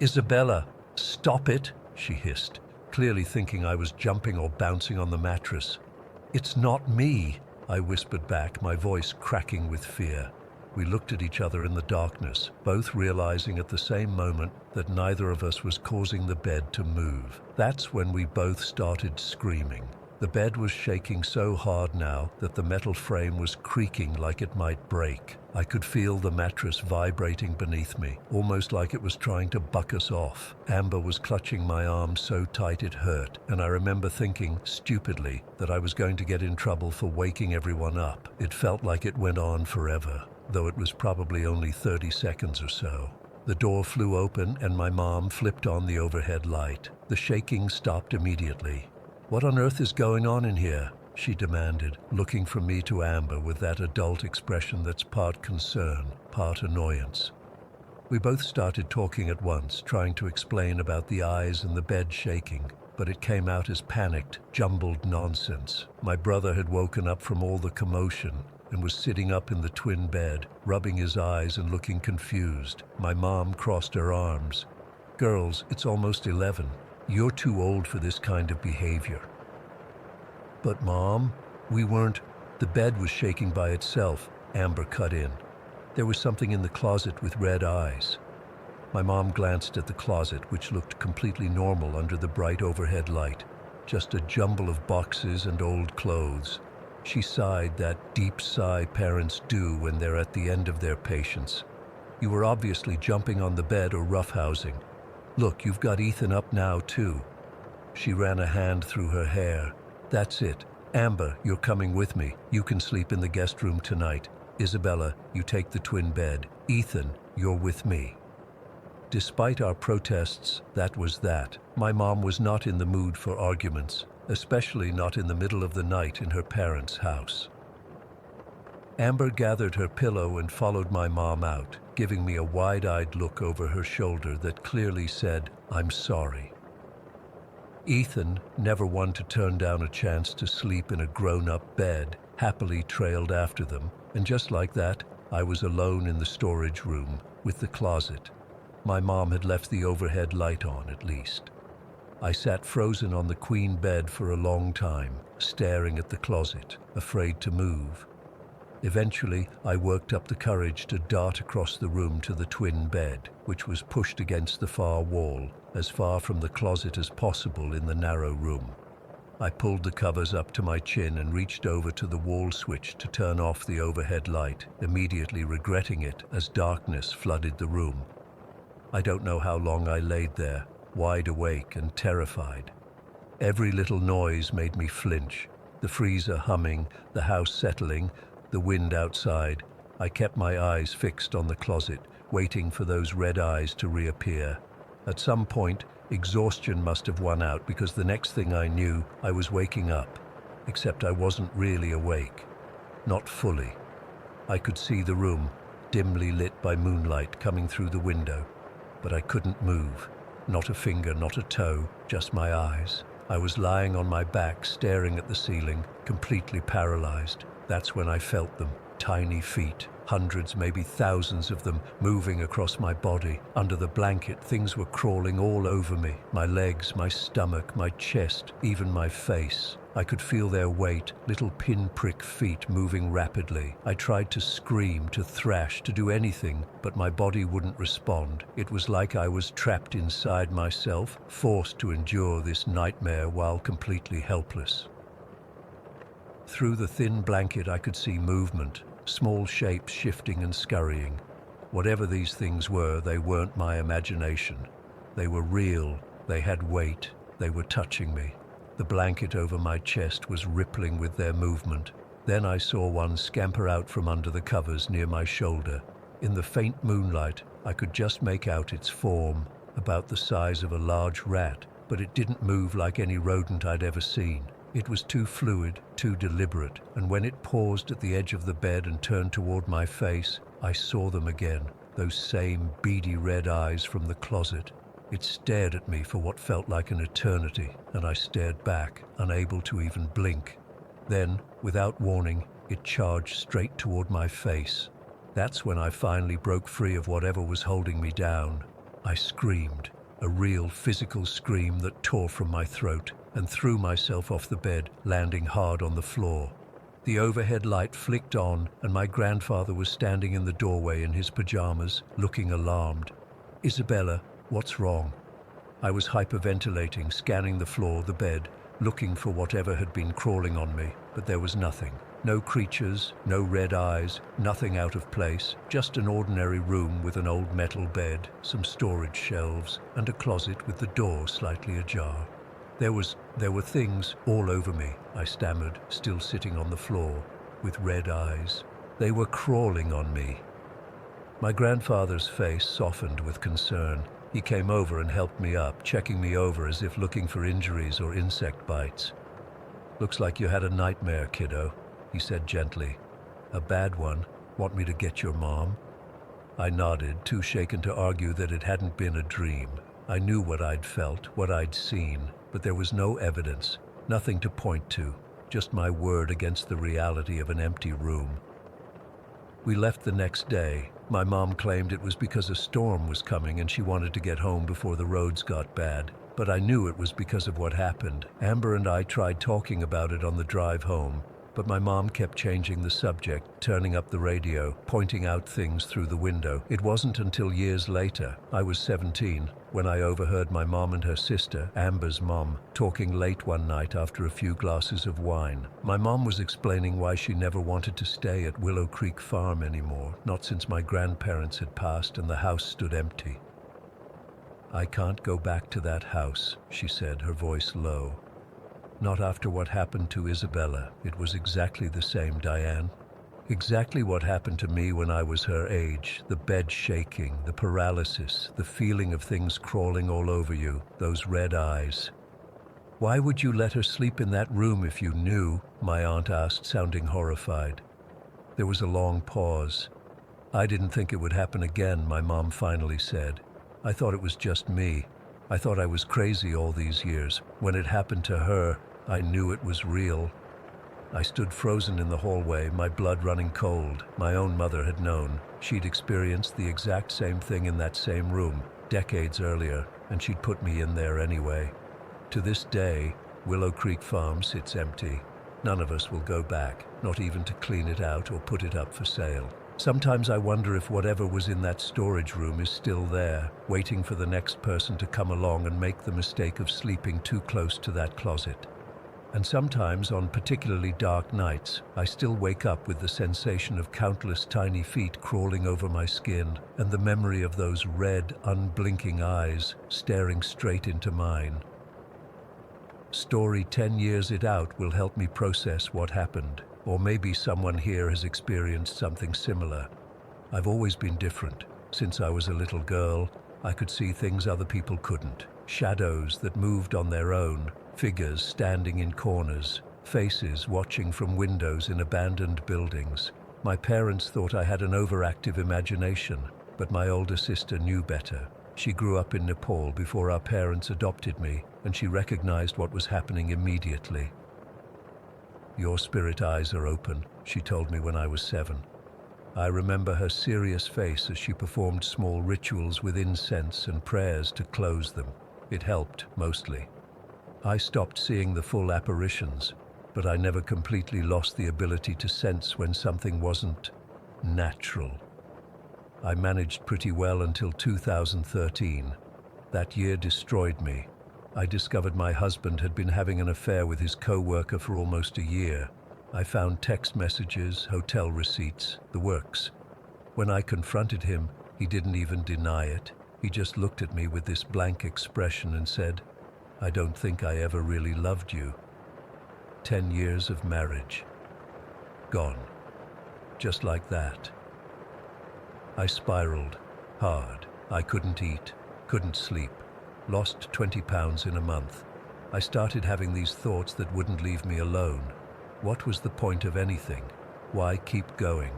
Speaker 1: "Isabella, stop it," she hissed, clearly thinking I was jumping or bouncing on the mattress. "It's not me," I whispered back, my voice cracking with fear. We looked at each other in the darkness, both realizing at the same moment that neither of us was causing the bed to move. That's when we both started screaming. The bed was shaking so hard now that the metal frame was creaking like it might break. I could feel the mattress vibrating beneath me, almost like it was trying to buck us off. Amber was clutching my arm so tight it hurt, and I remember thinking, stupidly, that I was going to get in trouble for waking everyone up. It felt like it went on forever, though it was probably only 30 seconds or so. The door flew open and my mom flipped on the overhead light. The shaking stopped immediately. "What on earth is going on in here?" she demanded, looking from me to Amber with that adult expression that's part concern, part annoyance. We both started talking at once, trying to explain about the eyes and the bed shaking, but it came out as panicked, jumbled nonsense. My brother had woken up from all the commotion and was sitting up in the twin bed, rubbing his eyes and looking confused. My mom crossed her arms. "Girls, it's almost 11. You're too old for this kind of behavior." "But Mom, we weren't..." "The bed was shaking by itself," Amber cut in. "There was something in the closet with red eyes." My mom glanced at the closet, which looked completely normal under the bright overhead light, just a jumble of boxes and old clothes. She sighed, that deep sigh parents do when they're at the end of their patience. "You were obviously jumping on the bed or roughhousing. Look, you've got Ethan up now, too." She ran a hand through her hair. "That's it. Amber, you're coming with me. You can sleep in the guest room tonight. Isabella, you take the twin bed. Ethan, you're with me." Despite our protests, that was that. My mom was not in the mood for arguments, especially not in the middle of the night in her parents' house. Amber gathered her pillow and followed my mom out, giving me a wide-eyed look over her shoulder that clearly said, "I'm sorry." Ethan, never one to turn down a chance to sleep in a grown-up bed, happily trailed after them, and just like that, I was alone in the storage room with the closet. My mom had left the overhead light on, at least. I sat frozen on the queen bed for a long time, staring at the closet, afraid to move. Eventually, I worked up the courage to dart across the room to the twin bed, which was pushed against the far wall, as far from the closet as possible in the narrow room. I pulled the covers up to my chin and reached over to the wall switch to turn off the overhead light, immediately regretting it as darkness flooded the room. I don't know how long I laid there, wide awake and terrified. Every little noise made me flinch. The freezer humming, the house settling, the wind outside. I kept my eyes fixed on the closet, waiting for those red eyes to reappear. At some point, exhaustion must have won out because the next thing I knew, I was waking up. Except I wasn't really awake. Not fully. I could see the room, dimly lit by moonlight coming through the window. But I couldn't move. Not a finger, not a toe, just my eyes. I was lying on my back, staring at the ceiling, completely paralyzed. That's when I felt them, tiny feet, hundreds, maybe thousands of them, moving across my body. Under the blanket, things were crawling all over me. My legs, my stomach, my chest, even my face. I could feel their weight, little pinprick feet moving rapidly. I tried to scream, to thrash, to do anything, but my body wouldn't respond. It was like I was trapped inside myself, forced to endure this nightmare while completely helpless. Through the thin blanket I could see movement, small shapes shifting and scurrying. Whatever these things were, they weren't my imagination. They were real, they had weight, they were touching me. The blanket over my chest was rippling with their movement. Then I saw one scamper out from under the covers near my shoulder. In the faint moonlight, I could just make out its form, about the size of a large rat, but it didn't move like any rodent I'd ever seen. It was too fluid, too deliberate, and when it paused at the edge of the bed and turned toward my face, I saw them again, those same beady red eyes from the closet. It stared at me for what felt like an eternity, and I stared back, unable to even blink. Then, without warning, it charged straight toward my face. That's when I finally broke free of whatever was holding me down. I screamed, a real physical scream that tore from my throat, and threw myself off the bed, landing hard on the floor. The overhead light flicked on, and my grandfather was standing in the doorway in his pajamas, looking alarmed. "Isabella, what's wrong?" I was hyperventilating, scanning the floor, the bed, looking for whatever had been crawling on me, but there was nothing. No creatures, no red eyes, nothing out of place, just an ordinary room with an old metal bed, some storage shelves, and a closet with the door slightly ajar. There were things all over me, I stammered, still sitting on the floor, with red eyes. They were crawling on me. My grandfather's face softened with concern. He came over and helped me up, checking me over as if looking for injuries or insect bites. "Looks like you had a nightmare, kiddo," he said gently. "A bad one? Want me to get your mom?" I nodded, too shaken to argue that it hadn't been a dream. I knew what I'd felt, what I'd seen, but there was no evidence, nothing to point to, just my word against the reality of an empty room. We left the next day. My mom claimed it was because a storm was coming and she wanted to get home before the roads got bad. But I knew it was because of what happened. Amber and I tried talking about it on the drive home, but my mom kept changing the subject, turning up the radio, pointing out things through the window. It wasn't until years later, I was 17, when I overheard my mom and her sister, Amber's mom, talking late one night after a few glasses of wine. My mom was explaining why she never wanted to stay at Willow Creek Farm anymore, not since my grandparents had passed and the house stood empty. "I can't go back to that house," she said, her voice low. "Not after what happened to Isabella. It was exactly the same, Diane. Exactly what happened to me when I was her age. The bed shaking, the paralysis, the feeling of things crawling all over you, those red eyes." "Why would you let her sleep in that room if you knew?" my aunt asked, sounding horrified. There was a long pause. "I didn't think it would happen again," my mom finally said. "I thought it was just me. I thought I was crazy all these years. When it happened to her, I knew it was real." I stood frozen in the hallway, my blood running cold. My own mother had known. She'd experienced the exact same thing in that same room, decades earlier, and she'd put me in there anyway. To this day, Willow Creek Farm sits empty. None of us will go back, not even to clean it out or put it up for sale. Sometimes I wonder if whatever was in that storage room is still there, waiting for the next person to come along and make the mistake of sleeping too close to that closet. And sometimes, on particularly dark nights, I still wake up with the sensation of countless tiny feet crawling over my skin, and the memory of those red, unblinking eyes staring straight into mine. story 10 years it out will help me process what happened, or maybe someone here has experienced something similar. I've always been different. Since I was a little girl, I could see things other people couldn't. Shadows that moved on their own, figures standing in corners, faces watching from windows in abandoned buildings. My parents thought I had an overactive imagination, but my older sister knew better. She grew up in Nepal before our parents adopted me, and she recognized what was happening immediately. "Your spirit eyes are open," she told me when I was 7. I remember her serious face as she performed small rituals with incense and prayers to close them. It helped, mostly. I stopped seeing the full apparitions, but I never completely lost the ability to sense when something wasn't natural. I managed pretty well until 2013. That year destroyed me. I discovered my husband had been having an affair with his co-worker for almost a year. I found text messages, hotel receipts, the works. When I confronted him, he didn't even deny it. He just looked at me with this blank expression and said, "I don't think I ever really loved you." 10 years of marriage. Gone. Just like that. I spiraled hard. I couldn't eat, couldn't sleep, lost 20 pounds in a month. I started having these thoughts that wouldn't leave me alone. What was the point of anything? Why keep going?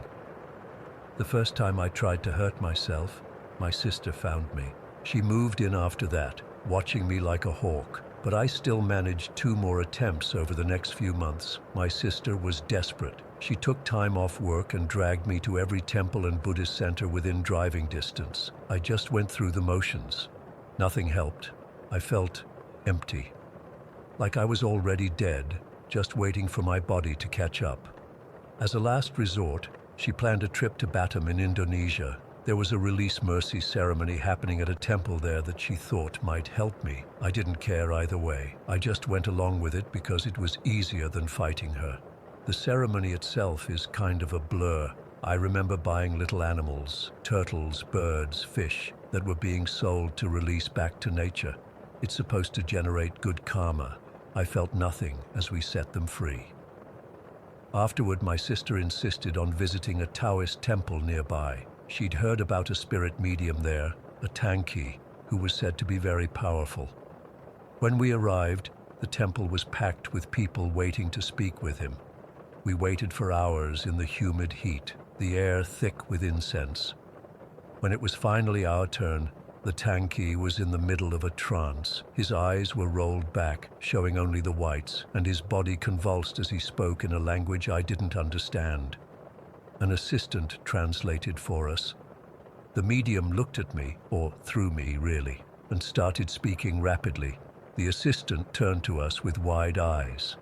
Speaker 1: The first time I tried to hurt myself, my sister found me. She moved in after that, watching me like a hawk, but I still managed 2 more attempts over the next few months. My sister was desperate. She took time off work and dragged me to every temple and Buddhist center within driving distance. I just went through the motions. Nothing helped. I felt empty. Like I was already dead, just waiting for my body to catch up. As a last resort, she planned a trip to Batam in Indonesia. There was a release mercy ceremony happening at a temple there that she thought might help me. I didn't care either way. I just went along with it because it was easier than fighting her. The ceremony itself is kind of a blur. I remember buying little animals, turtles, birds, fish, that were being sold to release back to nature. It's supposed to generate good karma. I felt nothing as we set them free. Afterward, my sister insisted on visiting a Taoist temple nearby. She'd heard about a spirit medium there, a Tanki, who was said to be very powerful. When we arrived, the temple was packed with people waiting to speak with him. We waited for hours in the humid heat, the air thick with incense. When it was finally our turn, the Tanki was in the middle of a trance. His eyes were rolled back, showing only the whites, and his body convulsed as he spoke in a language I didn't understand. An assistant translated for us. The medium looked at me, or through me really, and started speaking rapidly. The assistant turned to us with wide eyes.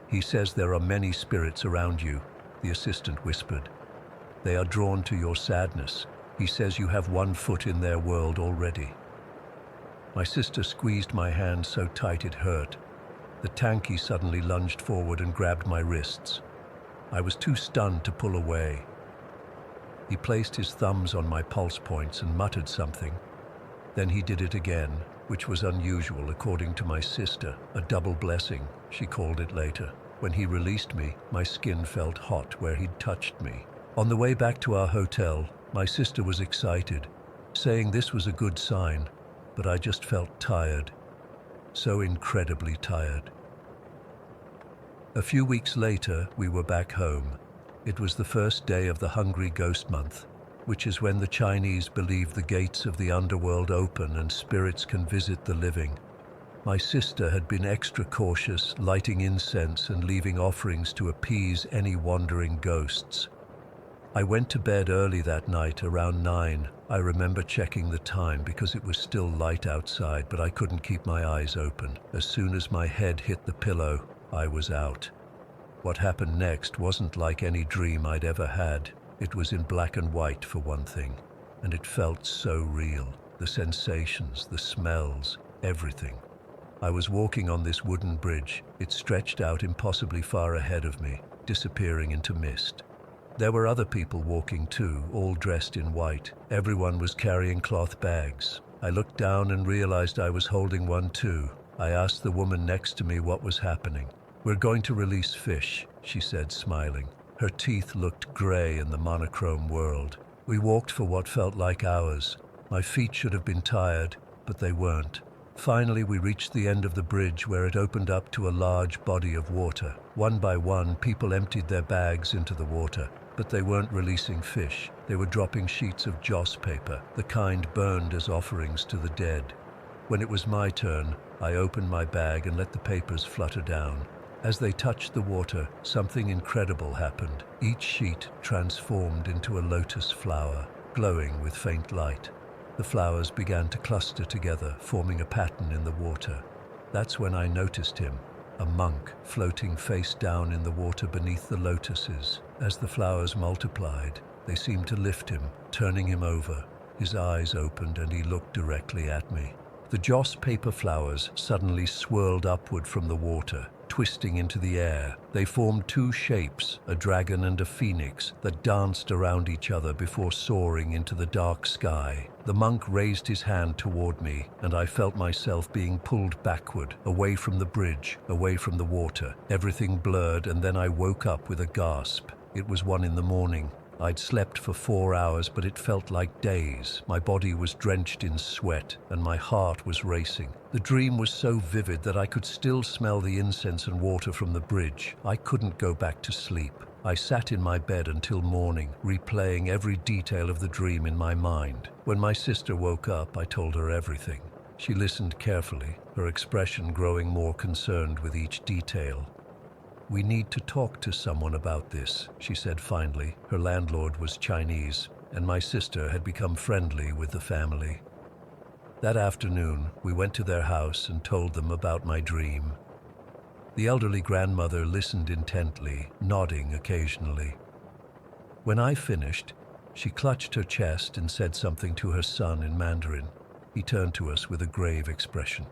Speaker 1: "He says there are many spirits around you," the assistant whispered. "They are drawn to your sadness. He says you have 1 foot in their world already." My sister squeezed my hand so tight it hurt. The Tanki suddenly lunged forward and grabbed my wrists. I was too stunned to pull away. He placed his thumbs on my pulse points and muttered something. Then he did it again, which was unusual according to my sister. A double blessing, she called it later. When he released me, my skin felt hot where he'd touched me. On the way back to our hotel, my sister was excited, saying this was a good sign, but I just felt tired. So incredibly tired. A few weeks later, we were back home. It was the first day of the Hungry Ghost Month, which is when the Chinese believe the gates of the underworld open and spirits can visit the living. My sister had been extra cautious, lighting incense and leaving offerings to appease any wandering ghosts. I went to bed early that night, around 9. I remember checking the time because it was still light outside, but I couldn't keep my eyes open. As soon as my head hit the pillow, I was out. What happened next wasn't like any dream I'd ever had. It was in black and white for one thing, and it felt so real. The sensations, the smells, everything. I was walking on this wooden bridge. It stretched out impossibly far ahead of me, disappearing into mist. There were other people walking too, all dressed in white. Everyone was carrying cloth bags. I looked down and realized I was holding one too. I asked the woman next to me what was happening. "We're going to release fish," she said, smiling. Her teeth looked grey in the monochrome world. We walked for what felt like hours. My feet should have been tired, but they weren't. Finally, we reached the end of the bridge where it opened up to a large body of water. One by one, people emptied their bags into the water, but they weren't releasing fish. They were dropping sheets of joss paper, the kind burned as offerings to the dead. When it was my turn, I opened my bag and let the papers flutter down. As they touched the water, something incredible happened. Each sheet transformed into a lotus flower, glowing with faint light. The flowers began to cluster together, forming a pattern in the water. That's when I noticed him, a monk floating face down in the water beneath the lotuses. As the flowers multiplied, they seemed to lift him, turning him over. His eyes opened and he looked directly at me. The joss paper flowers suddenly swirled upward from the water, twisting into the air. They formed two shapes, a dragon and a phoenix, that danced around each other before soaring into the dark sky. The monk raised his hand toward me, and I felt myself being pulled backward, away from the bridge, away from the water. Everything blurred, and then I woke up with a gasp. It was 1 a.m. I'd slept for 4 hours, but it felt like days. My body was drenched in sweat, and my heart was racing. The dream was so vivid that I could still smell the incense and water from the bridge. I couldn't go back to sleep. I sat in my bed until morning, replaying every detail of the dream in my mind. When my sister woke up, I told her everything. She listened carefully, her expression growing more concerned with each detail. "We need to talk to someone about this," she said finally. Her landlord was Chinese, and my sister had become friendly with the family. That afternoon, we went to their house and told them about my dream. The elderly grandmother listened intently, nodding occasionally. When I finished, she clutched her chest and said something to her son in Mandarin. He turned to us with a grave expression.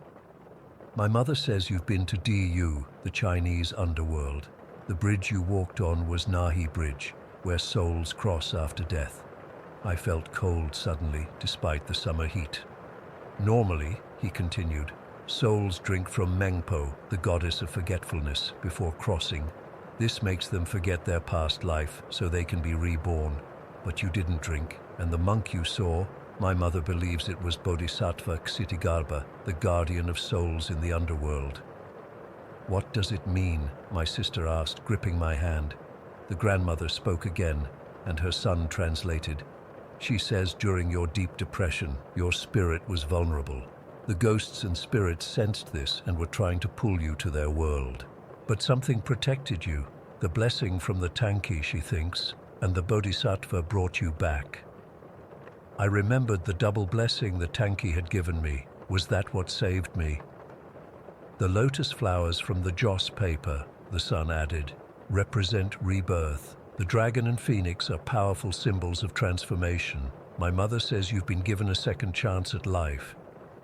Speaker 1: "My mother says you've been to DU, the Chinese underworld. The bridge you walked on was Nahi Bridge, where souls cross after death." I felt cold suddenly, despite the summer heat. "Normally," he continued, "souls drink from Mengpo, the goddess of forgetfulness, before crossing. This makes them forget their past life, so they can be reborn. But you didn't drink, and the monk you saw, my mother believes it was Bodhisattva Ksitigarbha, the guardian of souls in the underworld." "What does it mean?" my sister asked, gripping my hand. The grandmother spoke again, and her son translated. "She says during your deep depression, your spirit was vulnerable. The ghosts and spirits sensed this and were trying to pull you to their world. But something protected you, the blessing from the Tanki, she thinks, and the Bodhisattva brought you back." I remembered the double blessing the Tanki had given me. Was that what saved me? "The lotus flowers from the joss paper," the son added, "represent rebirth. The dragon and phoenix are powerful symbols of transformation. My mother says you've been given a second chance at life."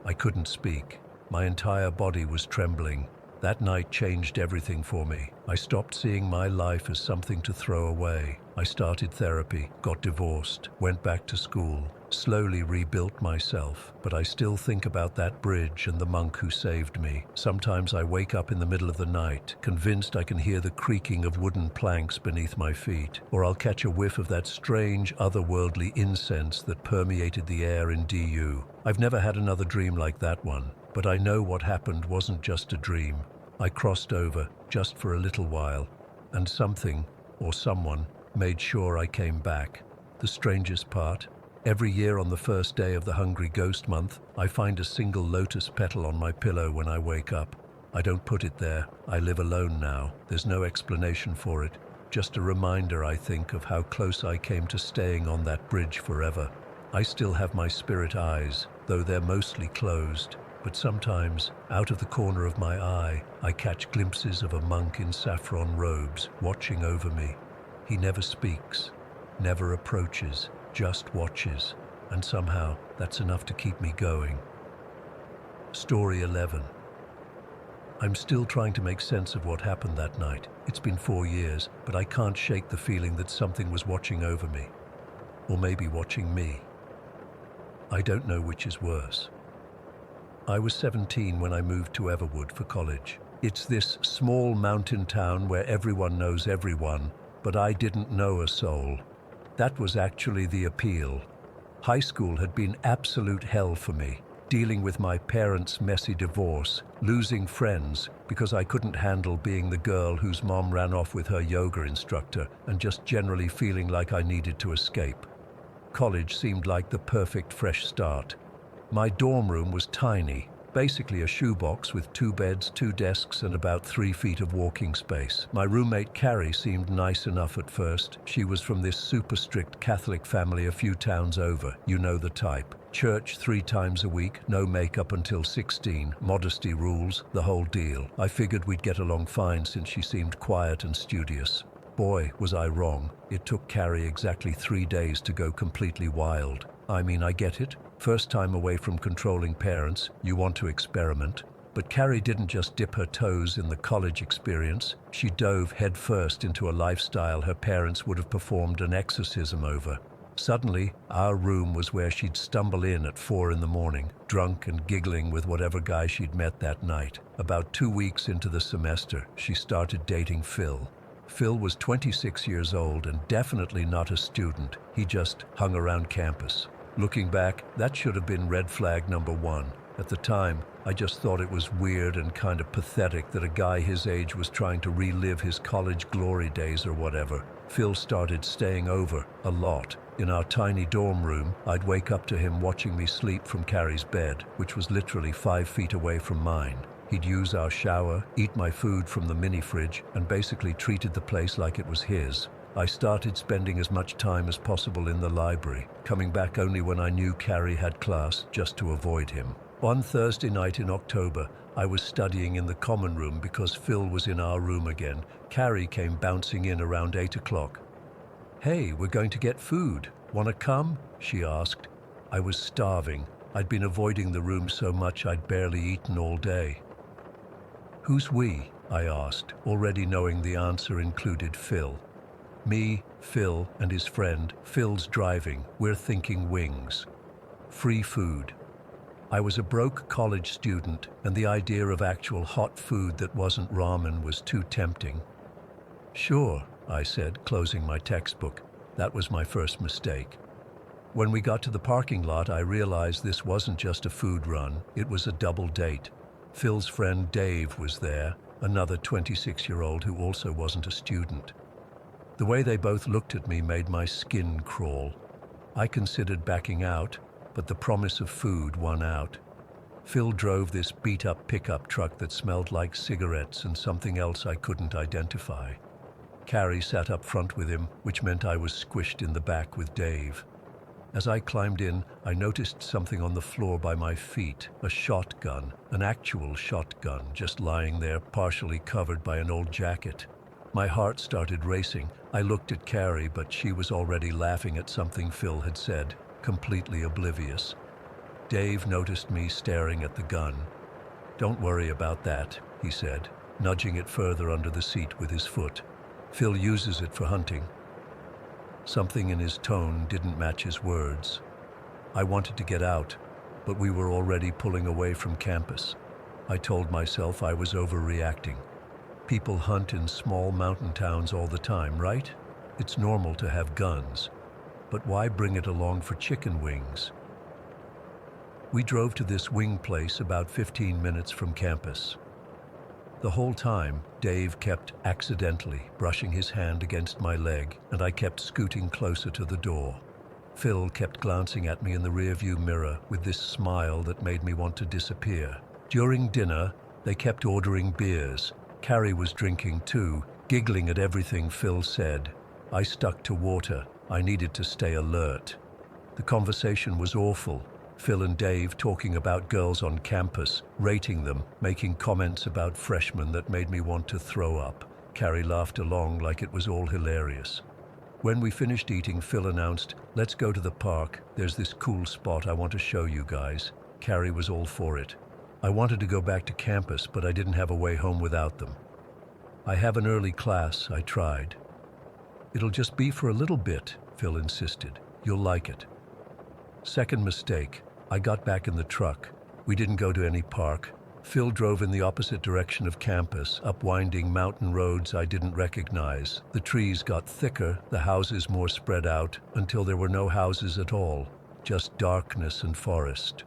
Speaker 1: I couldn't speak. My entire body was trembling. That night changed everything for me. I stopped seeing my life as something to throw away. I started therapy, got divorced, went back to school, slowly rebuilt myself, but I still think about that bridge and the monk who saved me. Sometimes I wake up in the middle of the night, convinced I can hear the creaking of wooden planks beneath my feet, or I'll catch a whiff of that strange, otherworldly incense that permeated the air in DU. I've never had another dream like that one, but I know what happened wasn't just a dream. I crossed over, just for a little while, and something, or someone, made sure I came back. The strangest part, every year on the first day of the Hungry Ghost Month, I find a single lotus petal on my pillow when I wake up. I don't put it there. I live alone now. There's no explanation for it. Just a reminder, I think, of how close I came to staying on that bridge forever. I still have my spirit eyes, though they're mostly closed. But sometimes, out of the corner of my eye, I catch glimpses of a monk in saffron robes watching over me. He never speaks, never approaches, just watches, and somehow that's enough to keep me going. Story 11. I'm still trying to make sense of what happened that night. It's been 4 years, but I can't shake the feeling that something was watching over me. Or maybe watching me. I don't know which is worse. I was 17 when I moved to Everwood for college. It's this small mountain town where everyone knows everyone, but I didn't know a soul. That was actually the appeal. High school had been absolute hell for me, dealing with my parents' messy divorce, losing friends because I couldn't handle being the girl whose mom ran off with her yoga instructor, and just generally feeling like I needed to escape. College seemed like the perfect fresh start. My dorm room was tiny, basically a shoebox with 2 beds, 2 desks, and about 3 feet of walking space. My roommate Carrie seemed nice enough at first. She was from this super strict Catholic family a few towns over. You know the type. Church 3 times a week, no makeup until 16, modesty rules, the whole deal. I figured we'd get along fine since she seemed quiet and studious. Boy, was I wrong. It took Carrie exactly 3 days to go completely wild. I mean, I get it. First time away from controlling parents, you want to experiment. But Carrie didn't just dip her toes in the college experience. She dove headfirst into a lifestyle her parents would have performed an exorcism over. Suddenly, our room was where she'd stumble in at 4 in the morning, drunk and giggling with whatever guy she'd met that night. About 2 weeks into the semester, she started dating Phil. Phil was 26 years old and definitely not a student. He just hung around campus. Looking back, that should have been red flag number 1. At the time, I just thought it was weird and kind of pathetic that a guy his age was trying to relive his college glory days or whatever. Phil started staying over a lot. In our tiny dorm room, I'd wake up to him watching me sleep from Carrie's bed, which was literally 5 feet away from mine. He'd use our shower, eat my food from the mini fridge, and basically treated the place like it was his. I started spending as much time as possible in the library, coming back only when I knew Carrie had class just to avoid him. One Thursday night in October, I was studying in the common room because Phil was in our room again. Carrie came bouncing in around 8 o'clock. "Hey, we're going to get food. Wanna come?" she asked. I was starving. I'd been avoiding the room so much I'd barely eaten all day. "Who's we?" I asked, already knowing the answer included Phil. Me, Phil, and his friend. Phil's driving. We're thinking wings. Free food. I was a broke college student, and the idea of actual hot food that wasn't ramen was too tempting. "Sure," I said, closing my textbook. That was my first mistake. When we got to the parking lot, I realized this wasn't just a food run, it was a double date. Phil's friend Dave was there, another 26-year-old who also wasn't a student. The way they both looked at me made my skin crawl. I considered backing out, but the promise of food won out. Phil drove this beat-up pickup truck that smelled like cigarettes and something else I couldn't identify. Carrie sat up front with him, which meant I was squished in the back with Dave. As I climbed in, I noticed something on the floor by my feet, a shotgun, an actual shotgun, just lying there, partially covered by an old jacket. My heart started racing. I looked at Carrie, but she was already laughing at something Phil had said, completely oblivious. Dave noticed me staring at the gun. "Don't worry about that," he said, nudging it further under the seat with his foot. "Phil uses it for hunting." Something in his tone didn't match his words. I wanted to get out, but we were already pulling away from campus. I told myself I was overreacting. People hunt in small mountain towns all the time, right? It's normal to have guns. But why bring it along for chicken wings? We drove to this wing place about 15 minutes from campus. The whole time, Dave kept accidentally brushing his hand against my leg, and I kept scooting closer to the door. Phil kept glancing at me in the rearview mirror with this smile that made me want to disappear. During dinner, they kept ordering beers. Carrie was drinking too, giggling at everything Phil said. I stuck to water. I needed to stay alert. The conversation was awful. Phil and Dave talking about girls on campus, rating them, making comments about freshmen that made me want to throw up. Carrie laughed along like it was all hilarious. When we finished eating, Phil announced, "Let's go to the park. There's this cool spot I want to show you guys." Carrie was all for it. I wanted to go back to campus, but I didn't have a way home without them. "I have an early class," I tried. "It'll just be for a little bit," Phil insisted. "You'll like it." Second mistake. I got back in the truck. We didn't go to any park. Phil drove in the opposite direction of campus, up winding mountain roads I didn't recognize. The trees got thicker, the houses more spread out, until there were no houses at all, just darkness and forest.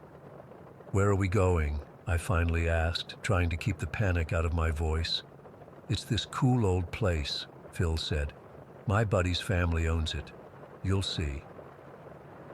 Speaker 1: "Where are we going?" I finally asked, trying to keep the panic out of my voice. "It's this cool old place," Phil said. "My buddy's family owns it. You'll see."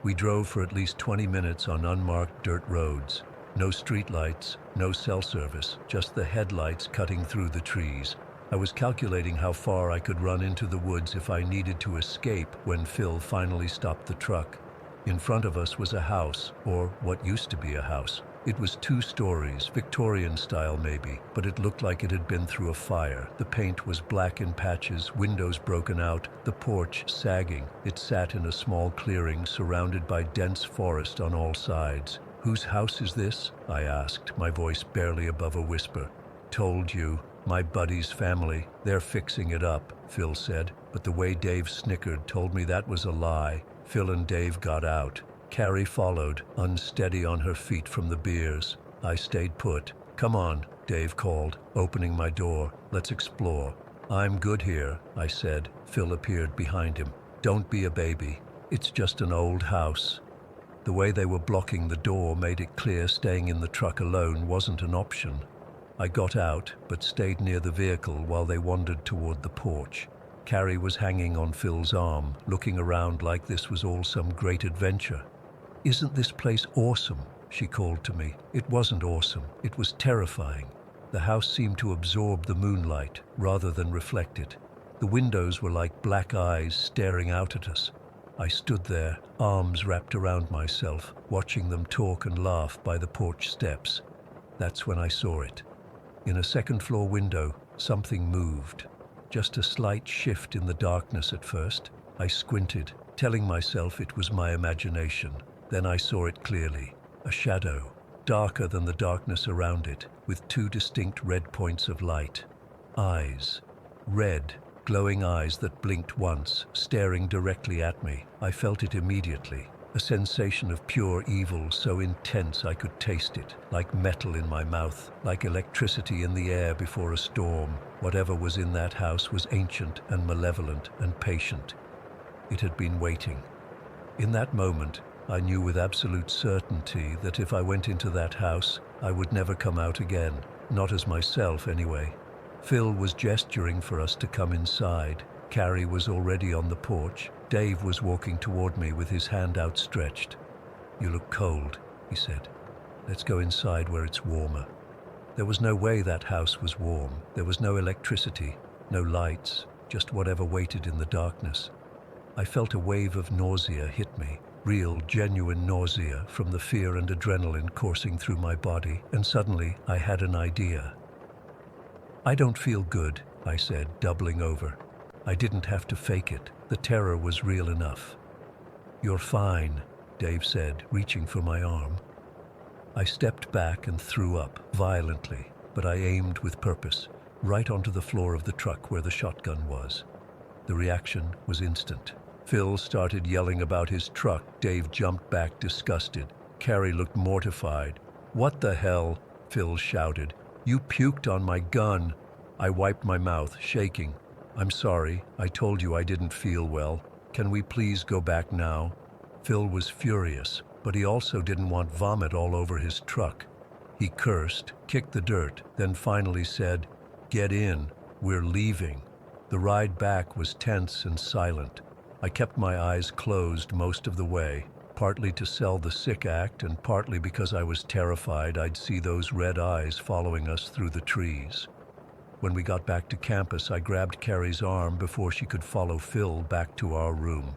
Speaker 1: We drove for at least 20 minutes on unmarked dirt roads. No streetlights, no cell service, just the headlights cutting through the trees. I was calculating how far I could run into the woods if I needed to escape when Phil finally stopped the truck. In front of us was a house, or what used to be a house. It was 2 stories, Victorian style maybe, but it looked like it had been through a fire. The paint was black in patches, windows broken out, the porch sagging. It sat in a small clearing surrounded by dense forest on all sides. "Whose house is this?" I asked, my voice barely above a whisper. "Told you, my buddy's family. They're fixing it up," Phil said, but the way Dave snickered told me that was a lie. Phil and Dave got out. Carrie followed, unsteady on her feet from the beers. I stayed put. "Come on," Dave called, opening my door. "Let's explore." "I'm good here," I said. Phil appeared behind him. "Don't be a baby. It's just an old house." The way they were blocking the door made it clear staying in the truck alone wasn't an option. I got out, but stayed near the vehicle while they wandered toward the porch. Carrie was hanging on Phil's arm, looking around like this was all some great adventure. "Isn't this place awesome?" she called to me. It wasn't awesome. It was terrifying. The house seemed to absorb the moonlight rather than reflect it. The windows were like black eyes staring out at us. I stood there, arms wrapped around myself, watching them talk and laugh by the porch steps. That's when I saw it. In a second-floor window, something moved. Just a slight shift in the darkness at first. I squinted, telling myself it was my imagination. Then I saw it clearly. A shadow, darker than the darkness around it, with 2 distinct red points of light. Eyes. Red, glowing eyes that blinked once, staring directly at me. I felt it immediately. A sensation of pure evil so intense I could taste it, like metal in my mouth, like electricity in the air before a storm. Whatever was in that house was ancient and malevolent and patient. It had been waiting. In that moment, I knew with absolute certainty that if I went into that house, I would never come out again. Not as myself, anyway. Phil was gesturing for us to come inside. Carrie was already on the porch. Dave was walking toward me with his hand outstretched. "You look cold," he said. "Let's go inside where it's warmer." There was no way that house was warm. There was no electricity, no lights, just whatever waited in the darkness. I felt a wave of nausea hit me. Real, genuine nausea from the fear and adrenaline coursing through my body, and suddenly I had an idea. "I don't feel good," I said, doubling over. I didn't have to fake it. The terror was real enough. "You're fine," Dave said, reaching for my arm. I stepped back and threw up, violently, but I aimed with purpose, right onto the floor of the truck where the shotgun was. The reaction was instant. Phil started yelling about his truck. Dave jumped back, disgusted. Carrie looked mortified. "What the hell?" Phil shouted. "You puked on my gun." I wiped my mouth, shaking. "I'm sorry. I told you I didn't feel well. Can we please go back now?" Phil was furious, but he also didn't want vomit all over his truck. He cursed, kicked the dirt, then finally said, "Get in. We're leaving." The ride back was tense and silent. I kept my eyes closed most of the way, partly to sell the sick act and partly because I was terrified I'd see those red eyes following us through the trees. When we got back to campus, I grabbed Carrie's arm before she could follow Phil back to our room.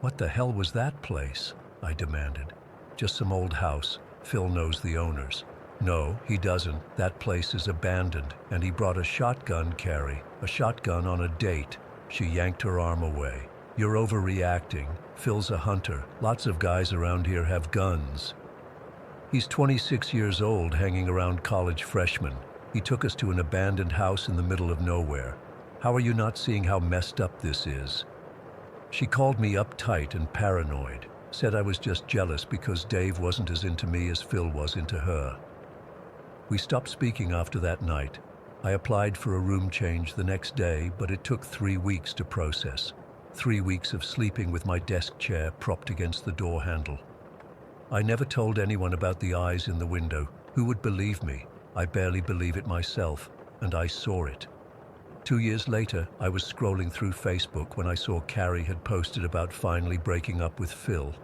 Speaker 1: "What the hell was that place?" I demanded. "Just some old house. Phil knows the owners." "No, he doesn't. That place is abandoned, and he brought a shotgun, Carrie. A shotgun on a date." She yanked her arm away. "You're overreacting. Phil's a hunter. Lots of guys around here have guns. He's 26 years old, hanging around college freshmen. He took us to an abandoned house in the middle of nowhere. How are you not seeing how messed up this is?" She called me uptight and paranoid. Said I was just jealous because Dave wasn't as into me as Phil was into her. We stopped speaking after that night. I applied for a room change the next day, but it took 3 weeks to process. 3 weeks of sleeping with my desk chair propped against the door handle. I never told anyone about the eyes in the window. Who would believe me? I barely believe it myself, and I saw it. 2 years later, I was scrolling through Facebook when I saw Carrie had posted about finally breaking up with Phil.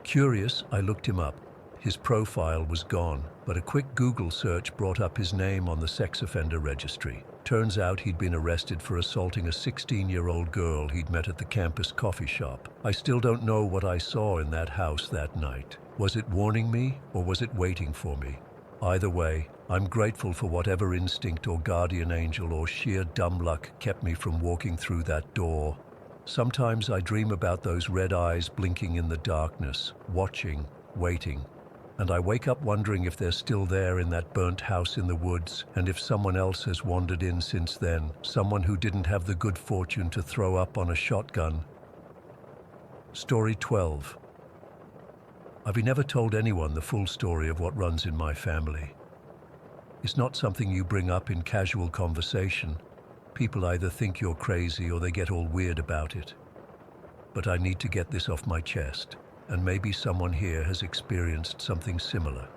Speaker 1: Curious, I looked him up. His profile was gone, but a quick Google search brought up his name on the sex offender registry. Turns out he'd been arrested for assaulting a 16-year-old girl he'd met at the campus coffee shop. I still don't know what I saw in that house that night. Was it warning me, or was it waiting for me? Either way, I'm grateful for whatever instinct or guardian angel or sheer dumb luck kept me from walking through that door. Sometimes I dream about those red eyes blinking in the darkness, watching, waiting. And I wake up wondering if they're still there in that burnt house in the woods, and if someone else has wandered in since then, someone who didn't have the good fortune to throw up on a shotgun. Story 12. I've never told anyone the full story of what runs in my family. It's not something you bring up in casual conversation. People either think you're crazy or they get all weird about it. But I need to get this off my chest. And maybe someone here has experienced something similar.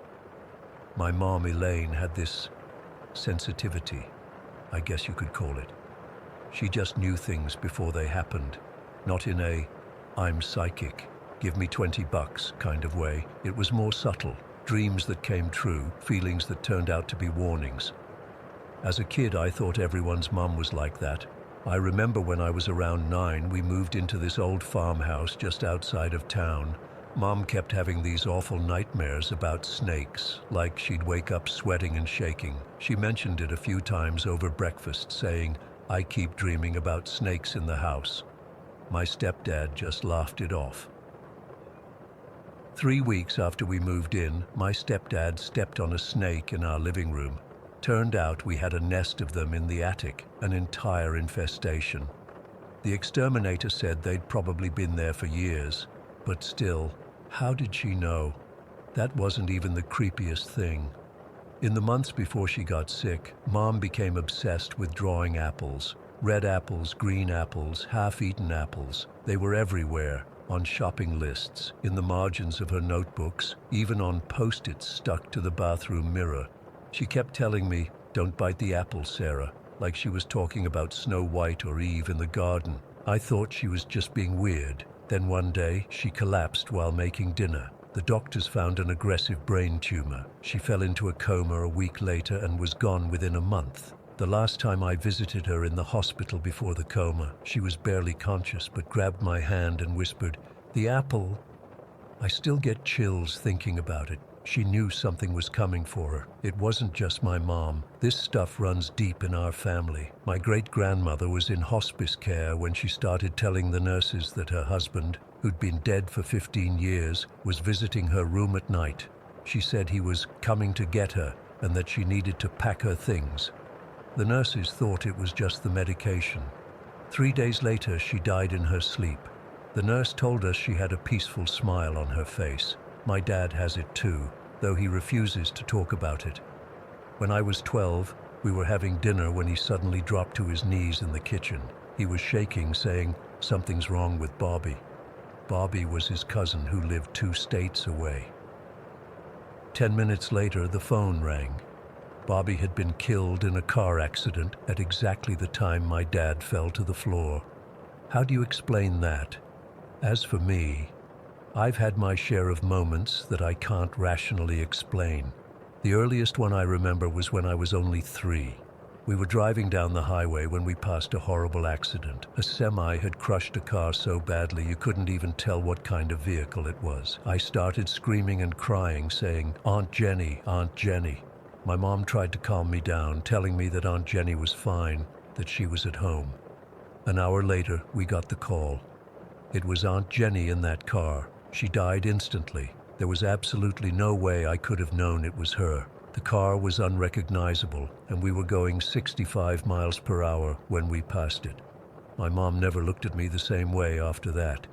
Speaker 1: My mom, Elaine, had this sensitivity, I guess you could call it. She just knew things before they happened, not in a, I'm psychic, give me $20 kind of way. It was more subtle, dreams that came true, feelings that turned out to be warnings. As a kid, I thought everyone's mom was like that. I remember when I was around 9, we moved into this old farmhouse just outside of town. Mom kept having these awful nightmares about snakes, like she'd wake up sweating and shaking. She mentioned it a few times over breakfast, saying, I keep dreaming about snakes in the house. My stepdad just laughed it off. 3 weeks after we moved in, my stepdad stepped on a snake in our living room. Turned out we had a nest of them in the attic, an entire infestation. The exterminator said they'd probably been there for years, but still, how did she know? That wasn't even the creepiest thing. In the months before she got sick, Mom became obsessed with drawing apples. Red apples, green apples, half-eaten apples. They were everywhere, on shopping lists, in the margins of her notebooks, even on post-its stuck to the bathroom mirror. She kept telling me, don't bite the apple, Sarah, like she was talking about Snow White or Eve in the garden. I thought she was just being weird. Then one day, she collapsed while making dinner. The doctors found an aggressive brain tumor. She fell into a coma a week later and was gone within a month. The last time I visited her in the hospital before the coma, she was barely conscious but grabbed my hand and whispered, "The apple." I still get chills thinking about it. She knew something was coming for her. It wasn't just my mom. This stuff runs deep in our family. My great-grandmother was in hospice care when she started telling the nurses that her husband, who'd been dead for 15 years, was visiting her room at night. She said he was coming to get her and that she needed to pack her things. The nurses thought it was just the medication. 3 days later, she died in her sleep. The nurse told us she had a peaceful smile on her face. My dad has it too, though he refuses to talk about it. When I was 12, we were having dinner when he suddenly dropped to his knees in the kitchen. He was shaking, saying, "Something's wrong with Bobby." Bobby was his cousin who lived 2 states away. 10 minutes later, the phone rang. Bobby had been killed in a car accident at exactly the time my dad fell to the floor. How do you explain that? As for me, I've had my share of moments that I can't rationally explain. The earliest one I remember was when I was only 3. We were driving down the highway when we passed a horrible accident. A semi had crushed a car so badly you couldn't even tell what kind of vehicle it was. I started screaming and crying, saying, "Aunt Jenny, Aunt Jenny." My mom tried to calm me down, telling me that Aunt Jenny was fine, that she was at home. An hour later, we got the call. It was Aunt Jenny in that car. She died instantly. There was absolutely no way I could have known it was her. The car was unrecognizable, and we were going 65 miles per hour when we passed it. My mom never looked at me the same way after that.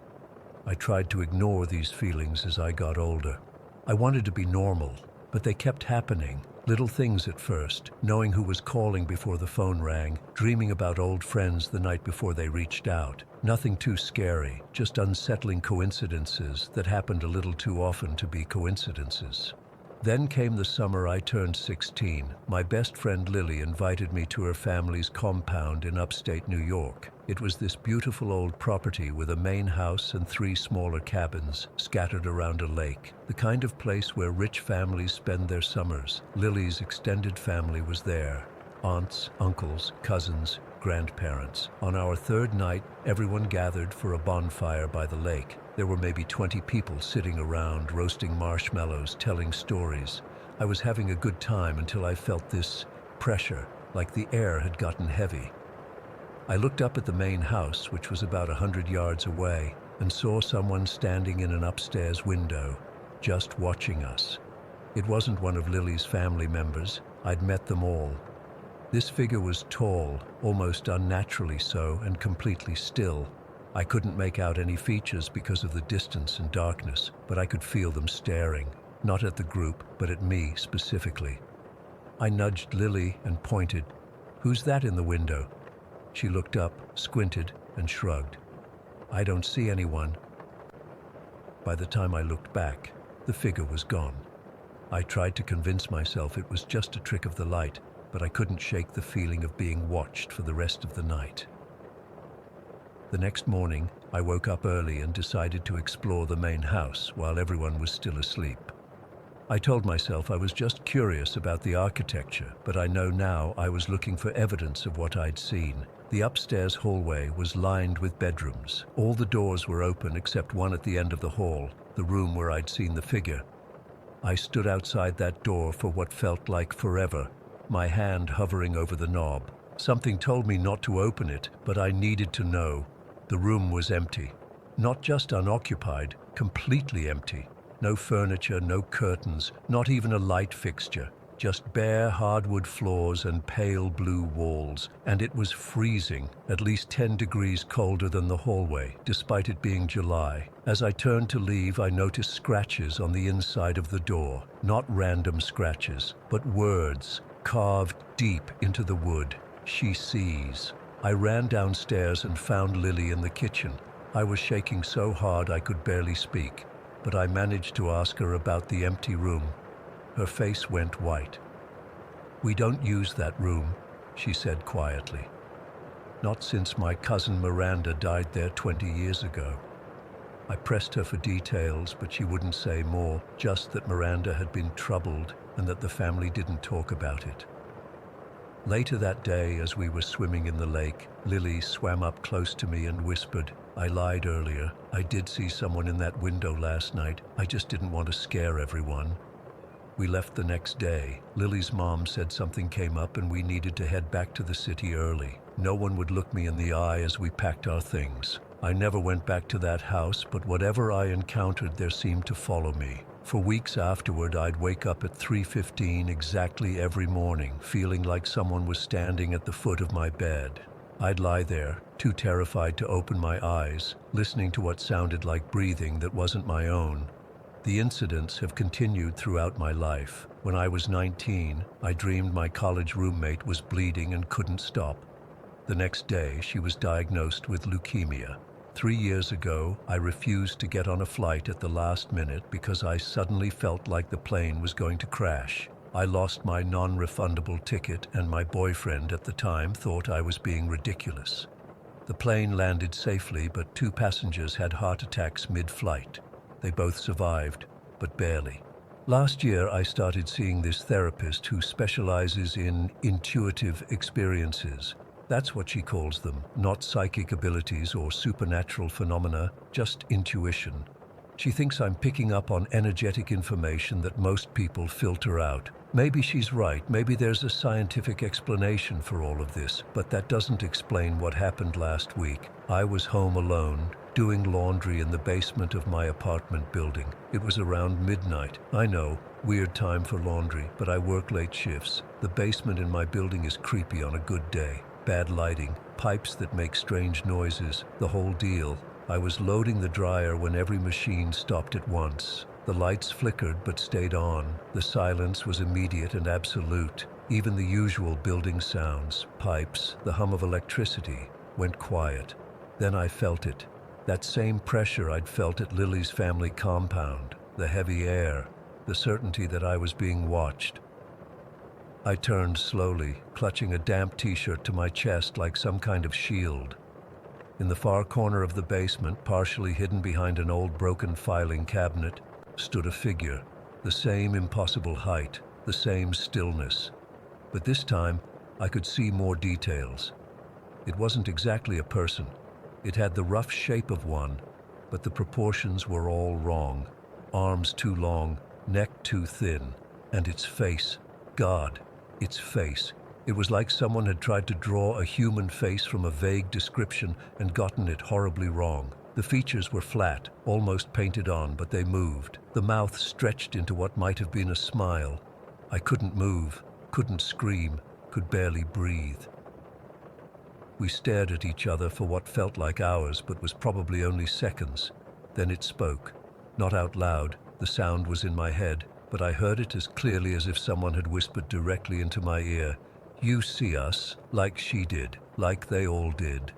Speaker 1: I tried to ignore these feelings as I got older. I wanted to be normal, but they kept happening. Little things at first, knowing who was calling before the phone rang, dreaming about old friends the night before they reached out. Nothing too scary, just unsettling coincidences that happened a little too often to be coincidences. Then came the summer I turned 16. My best friend Lily invited me to her family's compound in upstate New York. It was this beautiful old property with a main house and 3 smaller cabins scattered around a lake, the kind of place where rich families spend their summers. Lily's extended family was there. Aunts, uncles, cousins, grandparents. On our 3rd night, everyone gathered for a bonfire by the lake. There were maybe 20 people sitting around, roasting marshmallows, telling stories. I was having a good time until I felt this pressure, like the air had gotten heavy. I looked up at the main house, which was about 100 yards away, and saw someone standing in an upstairs window, just watching us. It wasn't one of Lily's family members. I'd met them all. This figure was tall, almost unnaturally so, and completely still. I couldn't make out any features because of the distance and darkness, but I could feel them staring, not at the group, but at me specifically. I nudged Lily and pointed. "Who's that in the window?" She looked up, squinted, and shrugged. "I don't see anyone." By the time I looked back, the figure was gone. I tried to convince myself it was just a trick of the light, but I couldn't shake the feeling of being watched for the rest of the night. The next morning, I woke up early and decided to explore the main house while everyone was still asleep. I told myself I was just curious about the architecture, but I know now I was looking for evidence of what I'd seen. The upstairs hallway was lined with bedrooms. All the doors were open except one at the end of the hall, the room where I'd seen the figure. I stood outside that door for what felt like forever, my hand hovering over the knob. Something told me not to open it, but I needed to know. The room was empty. Not just unoccupied, completely empty. No furniture, no curtains, not even a light fixture. Just bare hardwood floors and pale blue walls. And it was freezing, at least 10 degrees colder than the hallway, despite it being July. As I turned to leave, I noticed scratches on the inside of the door. Not random scratches, but words carved deep into the wood. "She sees." I ran downstairs and found Lily in the kitchen. I was shaking so hard I could barely speak, but I managed to ask her about the empty room. Her face went white. "We don't use that room," she said quietly. "Not since my cousin Miranda died there 20 years ago." I pressed her for details, but she wouldn't say more, just that Miranda had been troubled and that the family didn't talk about it. Later that day, as we were swimming in the lake, Lily swam up close to me and whispered, "I lied earlier. I did see someone in that window last night. I just didn't want to scare everyone." We left the next day. Lily's mom said something came up and we needed to head back to the city early. No one would look me in the eye as we packed our things. I never went back to that house, but whatever I encountered there seemed to follow me. For weeks afterward, I'd wake up at 3:15 exactly every morning, feeling like someone was standing at the foot of my bed. I'd lie there, too terrified to open my eyes, listening to what sounded like breathing that wasn't my own. The incidents have continued throughout my life. When I was 19, I dreamed my college roommate was bleeding and couldn't stop. The next day, she was diagnosed with leukemia. 3 years ago, I refused to get on a flight at the last minute because I suddenly felt like the plane was going to crash. I lost my non-refundable ticket, and my boyfriend at the time thought I was being ridiculous. The plane landed safely, but 2 passengers had heart attacks mid-flight. They both survived, but barely. Last year, I started seeing this therapist who specializes in intuitive experiences. That's what she calls them, not psychic abilities or supernatural phenomena, just intuition. She thinks I'm picking up on energetic information that most people filter out. Maybe she's right, maybe there's a scientific explanation for all of this, but that doesn't explain what happened last week. I was home alone, doing laundry in the basement of my apartment building. It was around midnight. I know, weird time for laundry, but I work late shifts. The basement in my building is creepy on a good day. Bad lighting, pipes that make strange noises, the whole deal. I was loading the dryer when every machine stopped at once. The lights flickered but stayed on. The silence was immediate and absolute. Even the usual building sounds, pipes, the hum of electricity, went quiet. Then I felt it. That same pressure I'd felt at Lily's family compound. The heavy air. The certainty that I was being watched. I turned slowly, clutching a damp t-shirt to my chest like some kind of shield. In the far corner of the basement, partially hidden behind an old broken filing cabinet, stood a figure. The same impossible height, the same stillness. But this time, I could see more details. It wasn't exactly a person. It had the rough shape of one, but the proportions were all wrong. Arms too long, neck too thin, and its face. God, its face. It was like someone had tried to draw a human face from a vague description and gotten it horribly wrong. The features were flat, almost painted on, but they moved. The mouth stretched into what might have been a smile. I couldn't move, couldn't scream, could barely breathe. We stared at each other for what felt like hours, but was probably only seconds. Then it spoke. Not out loud, the sound was in my head, but I heard it as clearly as if someone had whispered directly into my ear. You see us, like she did, like they all did.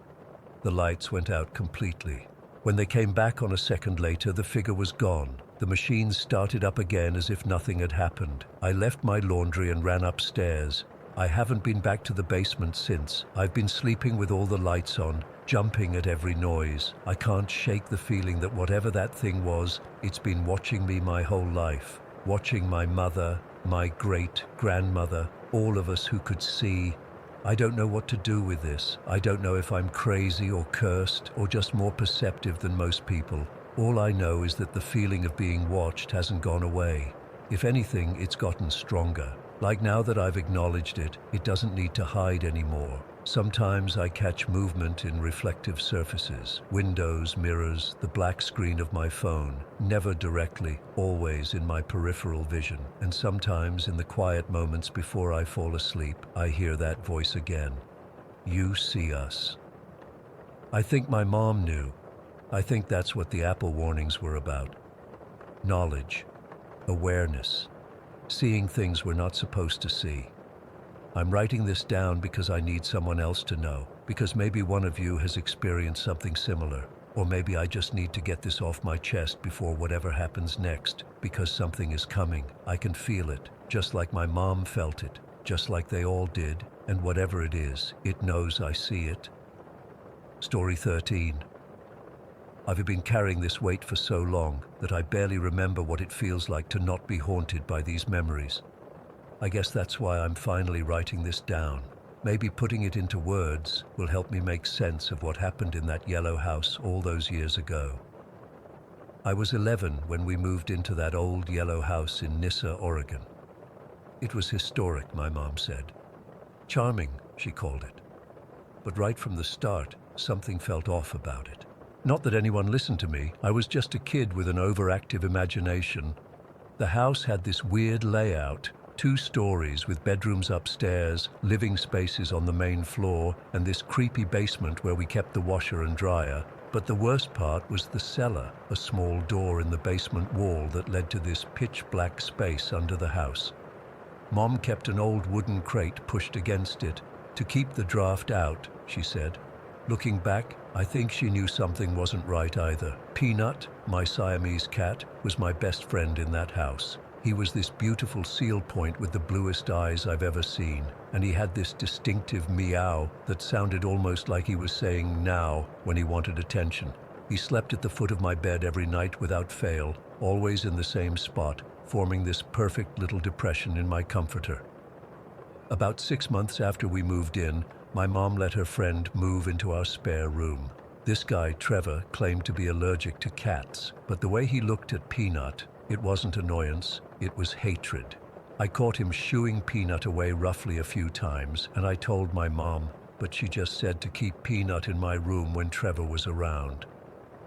Speaker 1: The lights went out completely. When they came back on a second later, the figure was gone. The machines started up again as if nothing had happened. I left my laundry and ran upstairs. I haven't been back to the basement since. I've been sleeping with all the lights on, jumping at every noise. I can't shake the feeling that whatever that thing was, it's been watching me my whole life. Watching my mother, my great-grandmother, all of us who could see. I don't know what to do with this. I don't know if I'm crazy or cursed or just more perceptive than most people. All I know is that the feeling of being watched hasn't gone away. If anything, it's gotten stronger. Like now that I've acknowledged it, it doesn't need to hide anymore. Sometimes I catch movement in reflective surfaces, windows, mirrors, the black screen of my phone, never directly, always in my peripheral vision. And sometimes in the quiet moments before I fall asleep, I hear that voice again. You see us. I think my mom knew. I think that's what the Apple warnings were about. Knowledge, awareness, seeing things we're not supposed to see. I'm writing this down because I need someone else to know, because maybe one of you has experienced something similar, or maybe I just need to get this off my chest before whatever happens next, because something is coming. I can feel it, just like my mom felt it, just like they all did, and whatever it is, it knows I see it. Story 13. I've been carrying this weight for so long that I barely remember what it feels like to not be haunted by these memories. I guess that's why I'm finally writing this down. Maybe putting it into words will help me make sense of what happened in that yellow house all those years ago. I was 11 when we moved into that old yellow house in Nyssa, Oregon. It was historic, my mom said. Charming, she called it. But right from the start, something felt off about it. Not that anyone listened to me, I was just a kid with an overactive imagination. The house had this weird layout, 2 stories with bedrooms upstairs, living spaces on the main floor, and this creepy basement where we kept the washer and dryer. But the worst part was the cellar, a small door in the basement wall that led to this pitch-black space under the house. Mom kept an old wooden crate pushed against it to keep the draft out, she said. Looking back, I think she knew something wasn't right either. Peanut, my Siamese cat, was my best friend in that house. He was this beautiful seal point with the bluest eyes I've ever seen, and he had this distinctive meow that sounded almost like he was saying now when he wanted attention. He slept at the foot of my bed every night without fail, always in the same spot, forming this perfect little depression in my comforter. About 6 months after we moved in, my mom let her friend move into our spare room. This guy, Trevor, claimed to be allergic to cats, but the way he looked at Peanut, it wasn't annoyance, it was hatred. I caught him shooing Peanut away roughly a few times, and I told my mom, but she just said to keep Peanut in my room when Trevor was around.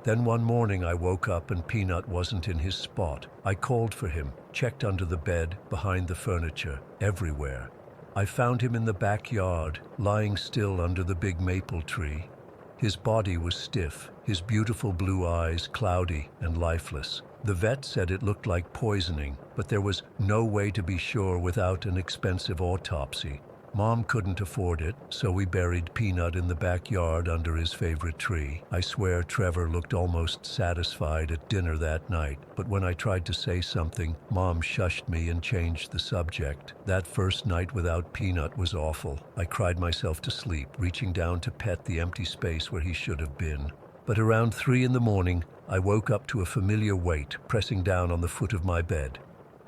Speaker 1: Then one morning I woke up and Peanut wasn't in his spot. I called for him, checked under the bed, behind the furniture, everywhere. I found him in the backyard, lying still under the big maple tree. His body was stiff, his beautiful blue eyes cloudy and lifeless. The vet said it looked like poisoning, but there was no way to be sure without an expensive autopsy. Mom couldn't afford it, so we buried Peanut in the backyard under his favorite tree. I swear Trevor looked almost satisfied at dinner that night, but when I tried to say something, Mom shushed me and changed the subject. That first night without Peanut was awful. I cried myself to sleep, reaching down to pet the empty space where he should have been. But around 3 in the morning, I woke up to a familiar weight pressing down on the foot of my bed.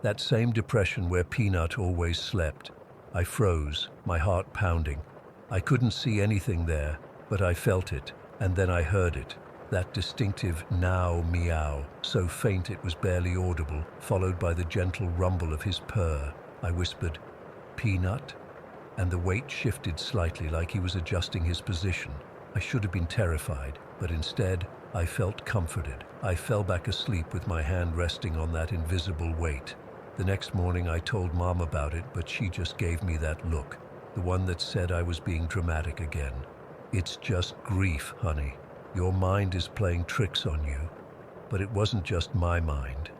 Speaker 1: That same depression where Peanut always slept. I froze, my heart pounding. I couldn't see anything there, but I felt it, and then I heard it. That distinctive now meow, so faint it was barely audible, followed by the gentle rumble of his purr. I whispered, "Peanut?" And the weight shifted slightly like he was adjusting his position. I should have been terrified, but instead, I felt comforted. I fell back asleep with my hand resting on that invisible weight. The next morning I told Mom about it, but she just gave me that look, the one that said I was being dramatic again. "It's just grief, honey. Your mind is playing tricks on you." But it wasn't just my mind.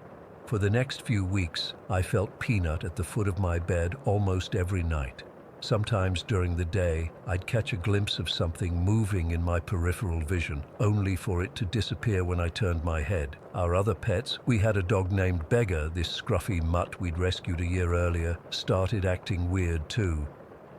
Speaker 1: For the next few weeks, I felt Peanut at the foot of my bed almost every night. Sometimes during the day, I'd catch a glimpse of something moving in my peripheral vision, only for it to disappear when I turned my head. Our other pets, we had a dog named Beggar, this scruffy mutt we'd rescued a year earlier, started acting weird too.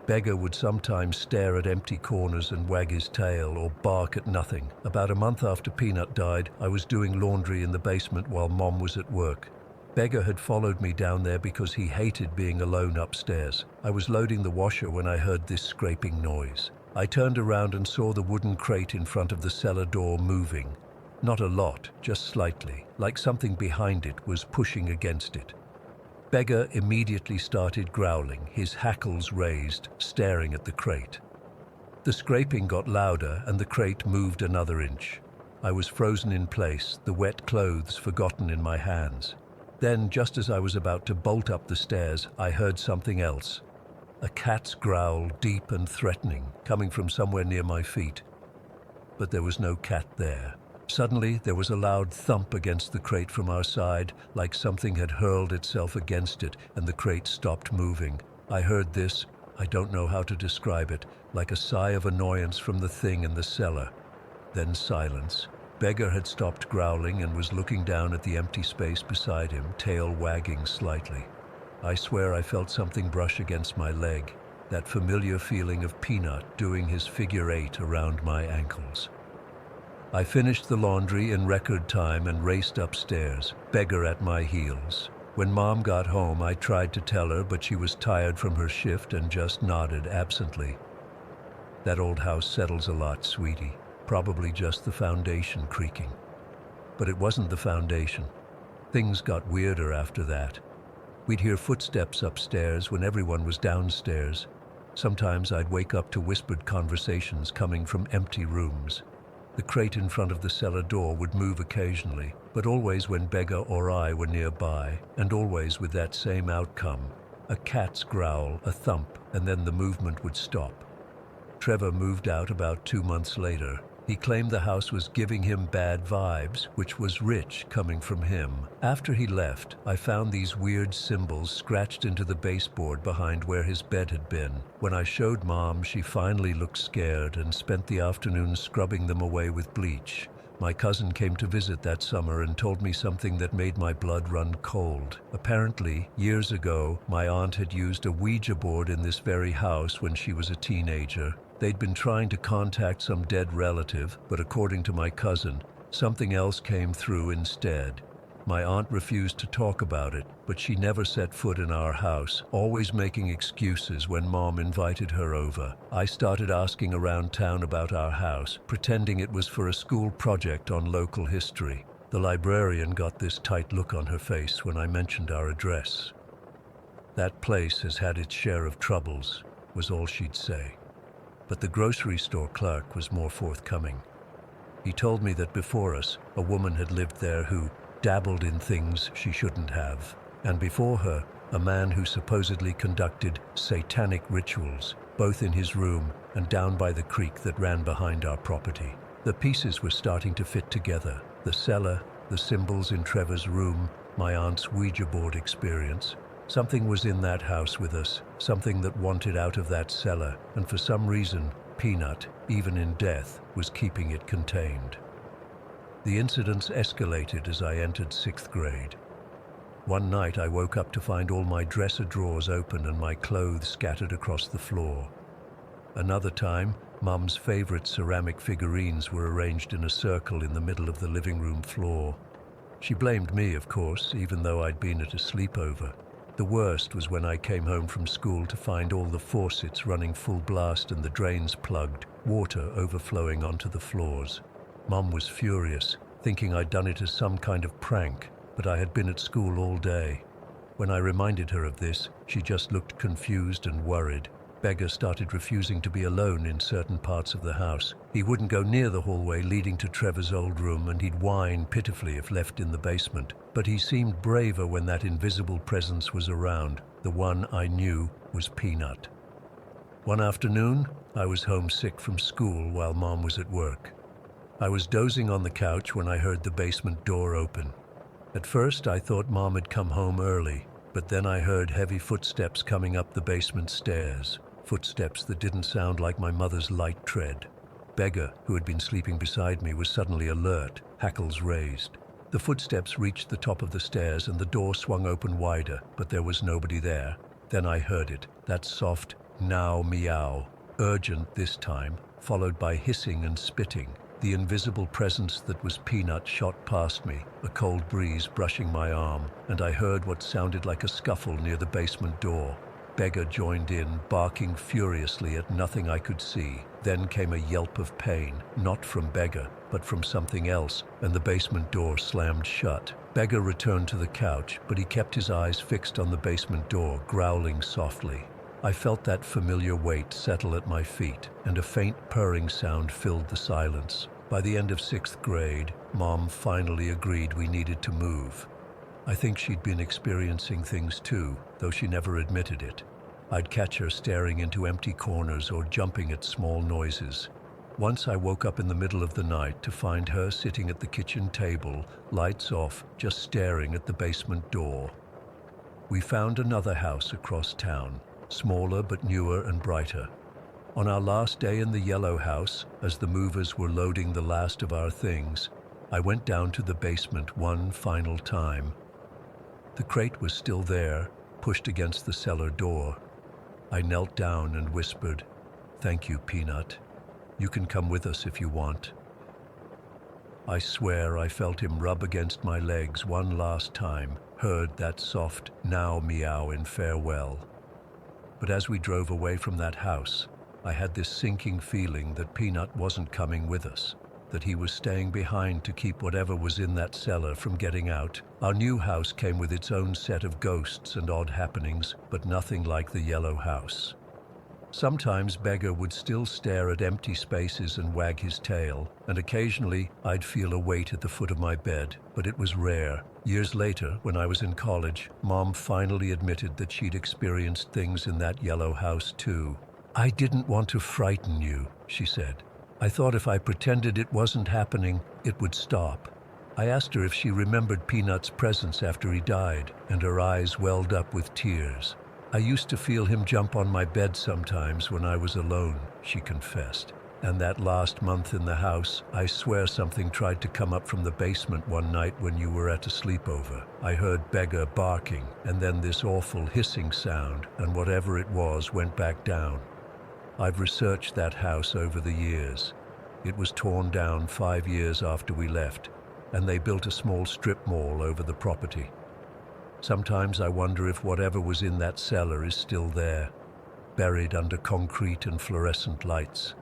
Speaker 1: Beggar would sometimes stare at empty corners and wag his tail or bark at nothing. About a month after Peanut died, I was doing laundry in the basement while Mom was at work. Beggar had followed me down there because he hated being alone upstairs. I was loading the washer when I heard this scraping noise. I turned around and saw the wooden crate in front of the cellar door moving. Not a lot, just slightly, like something behind it was pushing against it. Beggar immediately started growling, his hackles raised, staring at the crate. The scraping got louder and the crate moved another inch. I was frozen in place, the wet clothes forgotten in my hands. Then, just as I was about to bolt up the stairs, I heard something else. A cat's growl, deep and threatening, coming from somewhere near my feet. But there was no cat there. Suddenly, there was a loud thump against the crate from our side, like something had hurled itself against it, and the crate stopped moving. I heard this, I don't know how to describe it, like a sigh of annoyance from the thing in the cellar. Then silence. Beggar had stopped growling and was looking down at the empty space beside him, tail wagging slightly. I swear I felt something brush against my leg, that familiar feeling of Peanut doing his figure 8 around my ankles. I finished the laundry in record time and raced upstairs, Beggar at my heels. When Mom got home, I tried to tell her, but she was tired from her shift and just nodded absently. "That old house settles a lot, sweetie. Probably just the foundation creaking." But it wasn't the foundation. Things got weirder after that. We'd hear footsteps upstairs when everyone was downstairs. Sometimes I'd wake up to whispered conversations coming from empty rooms. The crate in front of the cellar door would move occasionally, but always when Beggar or I were nearby, and always with that same outcome. A cat's growl, a thump, and then the movement would stop. Trevor moved out about 2 months later. He claimed the house was giving him bad vibes, which was rich coming from him. After he left, I found these weird symbols scratched into the baseboard behind where his bed had been. When I showed Mom, she finally looked scared and spent the afternoon scrubbing them away with bleach. My cousin came to visit that summer and told me something that made my blood run cold. Apparently, years ago, my aunt had used a Ouija board in this very house when she was a teenager. They'd been trying to contact some dead relative, but according to my cousin, something else came through instead. My aunt refused to talk about it, but she never set foot in our house, always making excuses when Mom invited her over. I started asking around town about our house, pretending it was for a school project on local history. The librarian got this tight look on her face when I mentioned our address. "That place has had its share of troubles," was all she'd say. But the grocery store clerk was more forthcoming. He told me that before us, a woman had lived there who dabbled in things she shouldn't have, and before her, a man who supposedly conducted satanic rituals. both in his room and down by the creek that ran behind our property. The pieces were starting to fit together. The cellar, the symbols in Trevor's room, my aunt's Ouija board experience. Something was in that house with us, something that wanted out of that cellar, and for some reason, Peanut, even in death, was keeping it contained. The incidents escalated as I entered 6th grade. One night I woke up to find all my dresser drawers open and my clothes scattered across the floor. Another time, Mum's favorite ceramic figurines were arranged in a circle in the middle of the living room floor. She blamed me, of course, even though I'd been at a sleepover. The worst was when I came home from school to find all the faucets running full blast and the drains plugged, water overflowing onto the floors. Mum was furious, thinking I'd done it as some kind of prank, but I had been at school all day. When I reminded her of this, she just looked confused and worried. Beggar started refusing to be alone in certain parts of the house. He wouldn't go near the hallway leading to Trevor's old room, and he'd whine pitifully if left in the basement. But he seemed braver when that invisible presence was around. The one I knew was Peanut. One afternoon, I was homesick from school while Mom was at work. I was dozing on the couch when I heard the basement door open. At first, I thought Mom had come home early, but then I heard heavy footsteps coming up the basement stairs. Footsteps that didn't sound like my mother's light tread. Beggar, who had been sleeping beside me, was suddenly alert, hackles raised. The footsteps reached the top of the stairs and the door swung open wider, but there was nobody there. Then I heard it, that soft, now meow, urgent this time, followed by hissing and spitting. The invisible presence that was Peanut shot past me, a cold breeze brushing my arm, and I heard what sounded like a scuffle near the basement door. Beggar joined in, barking furiously at nothing I could see. Then came a yelp of pain, not from Beggar, but from something else, and the basement door slammed shut. Beggar returned to the couch, but he kept his eyes fixed on the basement door, growling softly. I felt that familiar weight settle at my feet, and a faint purring sound filled the silence. By the end of 6th grade, Mom finally agreed we needed to move. I think she'd been experiencing things too, though she never admitted it. I'd catch her staring into empty corners or jumping at small noises. Once I woke up in the middle of the night to find her sitting at the kitchen table, lights off, just staring at the basement door. We found another house across town, smaller but newer and brighter. On our last day in the yellow house, as the movers were loading the last of our things, I went down to the basement one final time. The crate was still there, pushed against the cellar door. I knelt down and whispered, "Thank you, Peanut. You can come with us if you want." I swear I felt him rub against my legs one last time, heard that soft now meow in farewell. But as we drove away from that house, I had this sinking feeling that Peanut wasn't coming with us, that he was staying behind to keep whatever was in that cellar from getting out. Our new house came with its own set of ghosts and odd happenings, but nothing like the yellow house. Sometimes Beggar would still stare at empty spaces and wag his tail, and occasionally I'd feel a weight at the foot of my bed, but it was rare. Years later, when I was in college, Mom finally admitted that she'd experienced things in that yellow house too. "I didn't want to frighten you," she said. "I thought if I pretended it wasn't happening, it would stop." I asked her if she remembered Peanut's presence after he died, and her eyes welled up with tears. "I used to feel him jump on my bed sometimes when I was alone," she confessed. "And that last month in the house, I swear something tried to come up from the basement one night when you were at a sleepover. I heard Beggar barking, and then this awful hissing sound, and whatever it was went back down." I've researched that house over the years. It was torn down 5 years after we left, and they built a small strip mall over the property. Sometimes I wonder if whatever was in that cellar is still there, buried under concrete and fluorescent lights.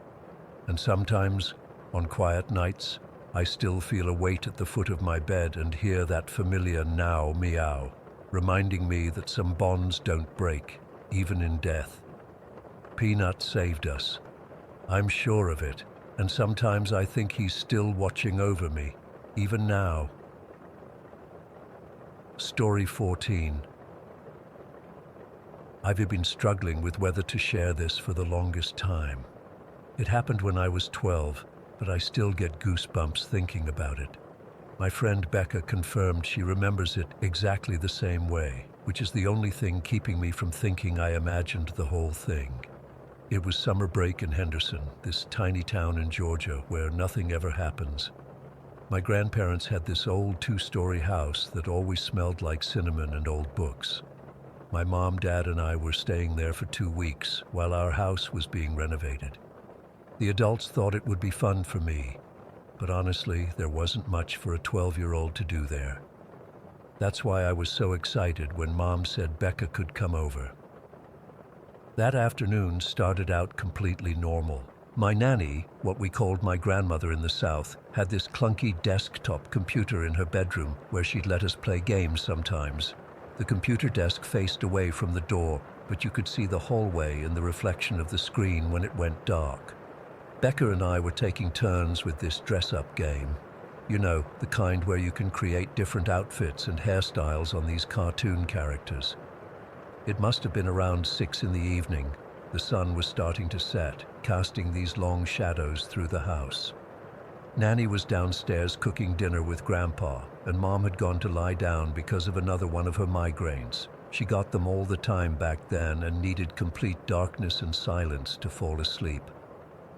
Speaker 1: And sometimes, on quiet nights, I still feel a weight at the foot of my bed and hear that familiar now meow, reminding me that some bonds don't break, even in death. Peanut saved us. I'm sure of it, and sometimes I think he's still watching over me, even now. Story 14. I've been struggling with whether to share this for the longest time. It happened when I was 12, but I still get goosebumps thinking about it. My friend Becca confirmed she remembers it exactly the same way, which is the only thing keeping me from thinking I imagined the whole thing. It was summer break in Henderson, this tiny town in Georgia where nothing ever happens. My grandparents had this old 2-story house that always smelled like cinnamon and old books. My mom, dad, and I were staying there for 2 weeks while our house was being renovated. The adults thought it would be fun for me, but honestly, there wasn't much for a 12-year-old to do there. That's why I was so excited when Mom said Becca could come over. That afternoon started out completely normal. My nanny, what we called my grandmother in the South, had this clunky desktop computer in her bedroom where she'd let us play games sometimes. The computer desk faced away from the door, but you could see the hallway in the reflection of the screen when it went dark. Becca and I were taking turns with this dress-up game. You know, the kind where you can create different outfits and hairstyles on these cartoon characters. It must have been around 6 in the evening. The sun was starting to set, casting these long shadows through the house. Nanny was downstairs cooking dinner with Grandpa, and Mom had gone to lie down because of another one of her migraines. She got them all the time back then and needed complete darkness and silence to fall asleep.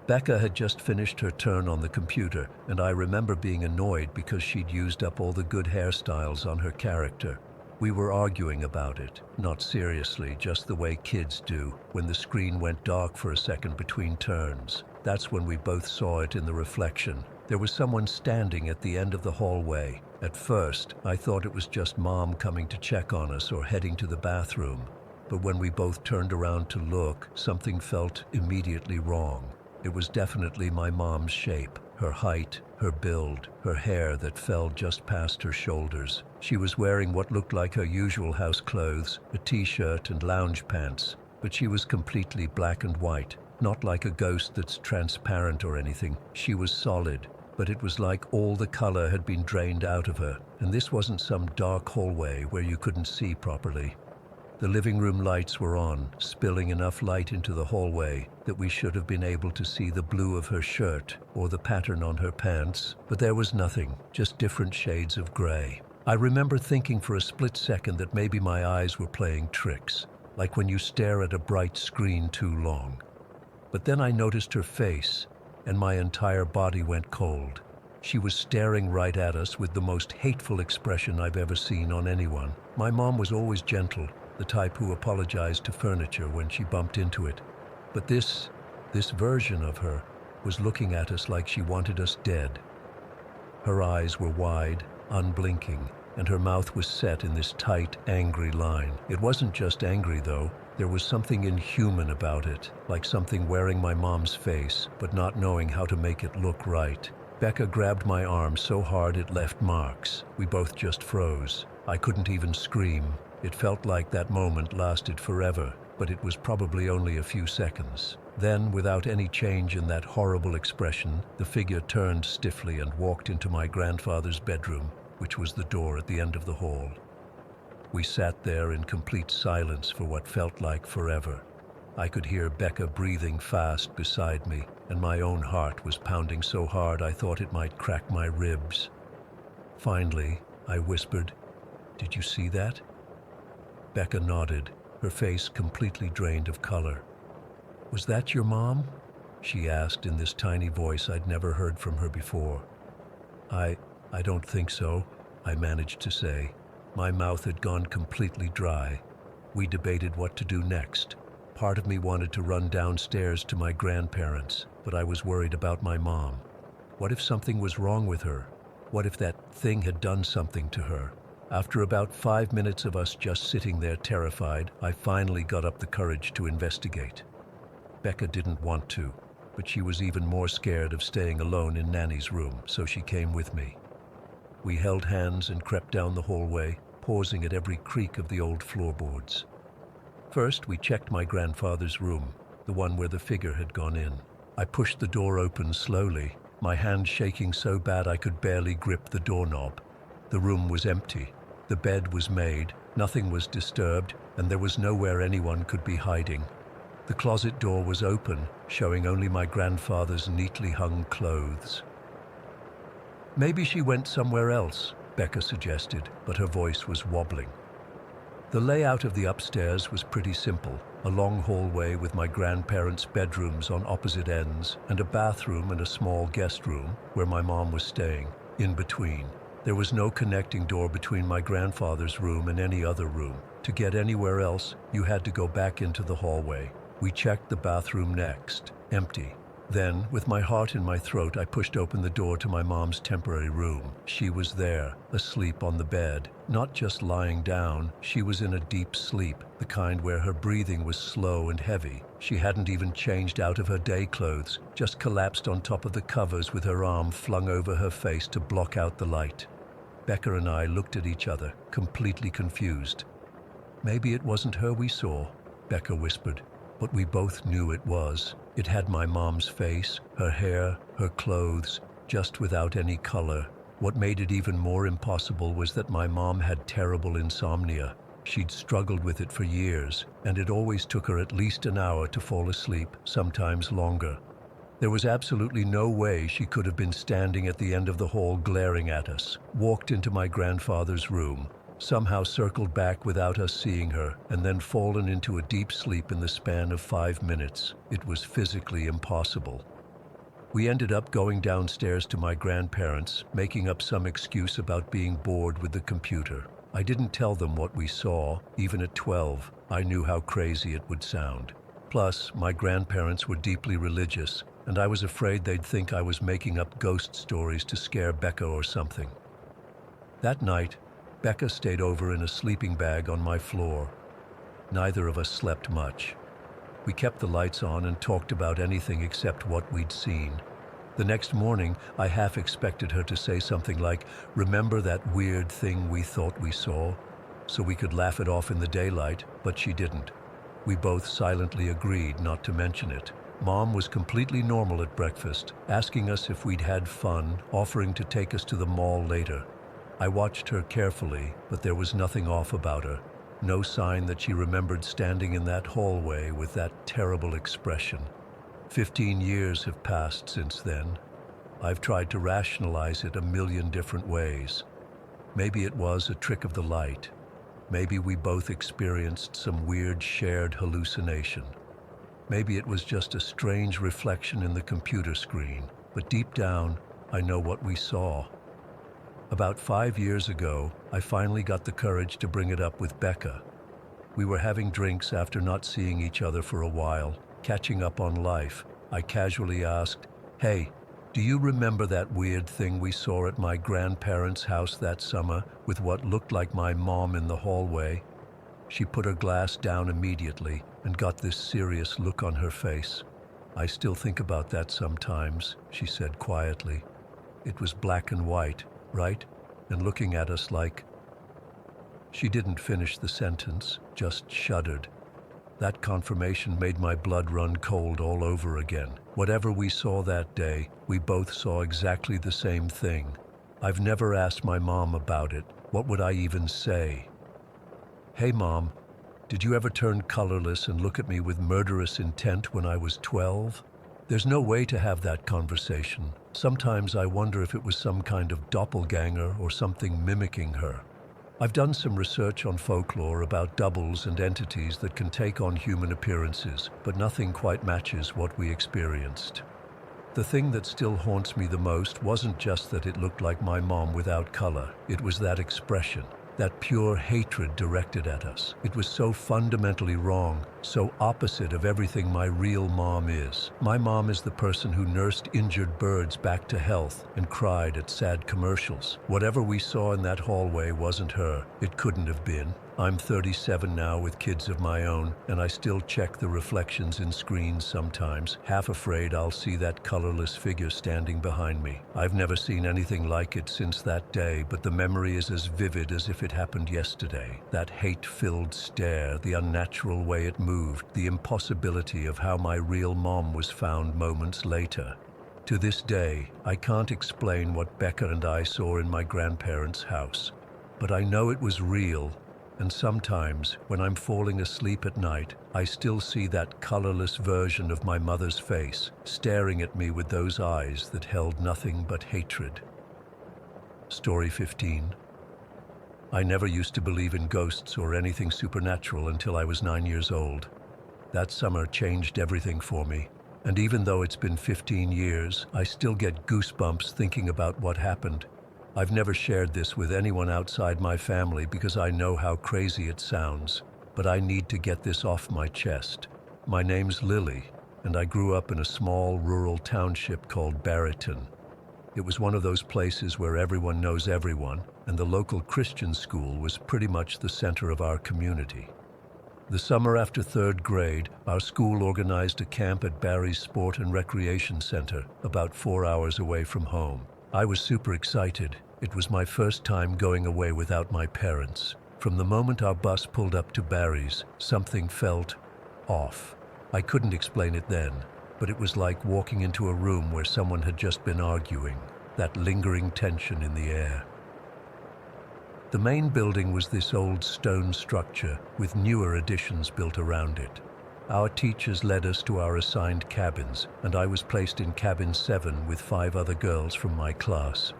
Speaker 1: Becca had just finished her turn on the computer, and I remember being annoyed because she'd used up all the good hairstyles on her character. We were arguing about it, not seriously, just the way kids do, when the screen went dark for a second between turns. That's when we both saw it in the reflection. There was someone standing at the end of the hallway. At first, I thought it was just Mom coming to check on us or heading to the bathroom. But when we both turned around to look, something felt immediately wrong. It was definitely my mom's shape, her height, her build, her hair that fell just past her shoulders. She was wearing what looked like her usual house clothes, a t-shirt and lounge pants, but she was completely black and white, not like a ghost that's transparent or anything. She was solid, but it was like all the color had been drained out of her, and this wasn't some dark hallway where you couldn't see properly. The living room lights were on, spilling enough light into the hallway that we should have been able to see the blue of her shirt or the pattern on her pants, but there was nothing, just different shades of gray. I remember thinking for a split second that maybe my eyes were playing tricks, like when you stare at a bright screen too long. But then I noticed her face, and my entire body went cold. She was staring right at us with the most hateful expression I've ever seen on anyone. My mom was always gentle, the type who apologized to furniture when she bumped into it. But this version of her was looking at us like she wanted us dead. Her eyes were wide, unblinking, and her mouth was set in this tight, angry line. It wasn't just angry, though. There was something inhuman about it, like something wearing my mom's face, but not knowing how to make it look right. Becca grabbed my arm so hard it left marks. We both just froze. I couldn't even scream. It felt like that moment lasted forever, but it was probably only a few seconds. Then, without any change in that horrible expression, the figure turned stiffly and walked into my grandfather's bedroom, which was the door at the end of the hall. We sat there in complete silence for what felt like forever. I could hear Becca breathing fast beside me, and my own heart was pounding so hard I thought it might crack my ribs. Finally, I whispered, "Did you see that?" Becca nodded, her face completely drained of color. "Was that your mom?" she asked in this tiny voice I'd never heard from her before. I don't think so," I managed to say. My mouth had gone completely dry. We debated what to do next. Part of me wanted to run downstairs to my grandparents, but I was worried about my mom. What if something was wrong with her? What if that thing had done something to her? After about 5 minutes of us just sitting there terrified, I finally got up the courage to investigate. Becca didn't want to, but she was even more scared of staying alone in Nanny's room, so she came with me. We held hands and crept down the hallway, pausing at every creak of the old floorboards. First, we checked my grandfather's room, the one where the figure had gone in. I pushed the door open slowly, my hand shaking so bad I could barely grip the doorknob. The room was empty. The bed was made, Nothing was disturbed, and there was nowhere anyone could be hiding. The closet door was open, showing only my grandfather's neatly hung clothes. Maybe she went somewhere else, Becca suggested, but her voice was wobbling. The layout of the upstairs was pretty simple, a long hallway with my grandparents' bedrooms on opposite ends, and a bathroom and a small guest room where my mom was staying, in between. There was no connecting door between my grandfather's room and any other room. To get anywhere else, you had to go back into the hallway. We checked the bathroom next, empty. Then, with my heart in my throat, I pushed open the door to my mom's temporary room. She was there, asleep on the bed. Not just lying down, she was in a deep sleep, the kind where her breathing was slow and heavy. She hadn't even changed out of her day clothes, just collapsed on top of the covers with her arm flung over her face to block out the light. Becca and I looked at each other, completely confused. "Maybe it wasn't her we saw," Becca whispered, but we both knew it was. It had my mom's face, her hair, her clothes, just without any color. What made it even more impossible was that my mom had terrible insomnia. She'd struggled with it for years, and it always took her at least an hour to fall asleep, sometimes longer. There was absolutely no way she could have been standing at the end of the hall glaring at us, walked into my grandfather's room, somehow circled back without us seeing her, and then fallen into a deep sleep in the span of 5 minutes. It was physically impossible. We ended up going downstairs to my grandparents, making up some excuse about being bored with the computer. I didn't tell them what we saw. Even at 12, I knew how crazy it would sound. Plus, my grandparents were deeply religious, and I was afraid they'd think I was making up ghost stories to scare Becca or something. That night, Becca stayed over in a sleeping bag on my floor. Neither of us slept much. We kept the lights on and talked about anything except what we'd seen. The next morning, I half expected her to say something like, "Remember that weird thing we thought we saw?" so we could laugh it off in the daylight, but she didn't. We both silently agreed not to mention it. Mom was completely normal at breakfast, asking us if we'd had fun, offering to take us to the mall later. I watched her carefully, but there was nothing off about her. No sign that she remembered standing in that hallway with that terrible expression. 15 years have passed since then. I've tried to rationalize it a million different ways. Maybe it was a trick of the light. Maybe we both experienced some weird shared hallucination. Maybe it was just a strange reflection in the computer screen. But deep down, I know what we saw. About 5 years ago, I finally got the courage to bring it up with Becca. We were having drinks after not seeing each other for a while, catching up on life. I casually asked, "Hey, do you remember that weird thing we saw at my grandparents' house that summer with what looked like my mom in the hallway?" She put her glass down immediately and got this serious look on her face. "I still think about that sometimes," she said quietly. "It was black and white, right? And looking at us like..." She didn't finish the sentence, just shuddered. That confirmation made my blood run cold all over again. Whatever we saw that day, we both saw exactly the same thing. I've never asked my mom about it. What would I even say? "Hey Mom, did you ever turn colorless and look at me with murderous intent when I was 12? There's no way to have that conversation. Sometimes I wonder if it was some kind of doppelganger or something mimicking her." I've done some research on folklore about doubles and entities that can take on human appearances, but nothing quite matches what we experienced. The thing that still haunts me the most wasn't just that it looked like my mom without color. It was that expression. That pure hatred directed at us. It was so fundamentally wrong, so opposite of everything my real mom is. My mom is the person who nursed injured birds back to health and cried at sad commercials. Whatever we saw in that hallway wasn't her. It couldn't have been. I'm 37 now with kids of my own, and I still check the reflections in screens sometimes, half afraid I'll see that colorless figure standing behind me. I've never seen anything like it since that day, but the memory is as vivid as if it happened yesterday. That hate-filled stare, the unnatural way it moved, the impossibility of how my real mom was found moments later. To this day, I can't explain what Becca and I saw in my grandparents' house, but I know it was real. And sometimes, when I'm falling asleep at night, I still see that colorless version of my mother's face, staring at me with those eyes that held nothing but hatred. Story 15. I never used to believe in ghosts or anything supernatural until I was 9 years old. That summer changed everything for me. And even though it's been 15 years, I still get goosebumps thinking about what happened. I've never shared this with anyone outside my family because I know how crazy it sounds, but I need to get this off my chest. My name's Lily, and I grew up in a small rural township called Barryton. It was one of those places where everyone knows everyone, and the local Christian school was pretty much the center of our community. The summer after 3rd grade, our school organized a camp at Barry's Sport and Recreation Center, about 4 hours away from home. I was super excited. It was my first time going away without my parents. From the moment our bus pulled up to Barry's, something felt off. I couldn't explain it then, but it was like walking into a room where someone had just been arguing, that lingering tension in the air. The main building was this old stone structure with newer additions built around it. Our teachers led us to our assigned cabins, and I was placed in cabin 7 with 5 other girls from my class.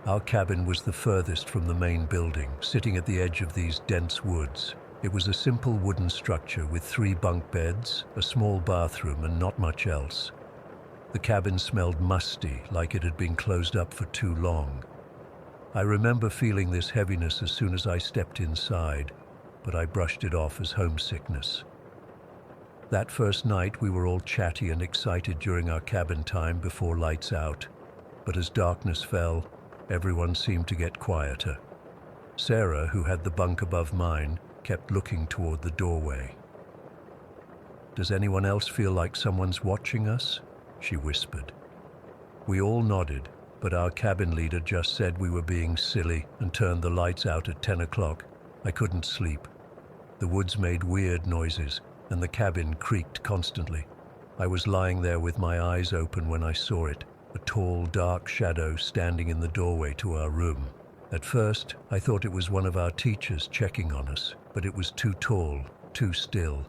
Speaker 1: Our cabin was the furthest from the main building, sitting at the edge of these dense woods. It was a simple wooden structure with 3 bunk beds, a small bathroom, and not much else. The cabin smelled musty, like it had been closed up for too long. I remember feeling this heaviness as soon as I stepped inside, but I brushed it off as homesickness. That first night we were all chatty and excited during our cabin time before lights out, but as darkness fell, everyone seemed to get quieter. Sarah, who had the bunk above mine, kept looking toward the doorway. "Does anyone else feel like someone's watching us?" she whispered. We all nodded, but our cabin leader just said we were being silly and turned the lights out at 10 o'clock. I couldn't sleep. The woods made weird noises, and the cabin creaked constantly. I was lying there with my eyes open when I saw it, a tall, dark shadow standing in the doorway to our room. At first, I thought it was one of our teachers checking on us, but it was too tall, too still.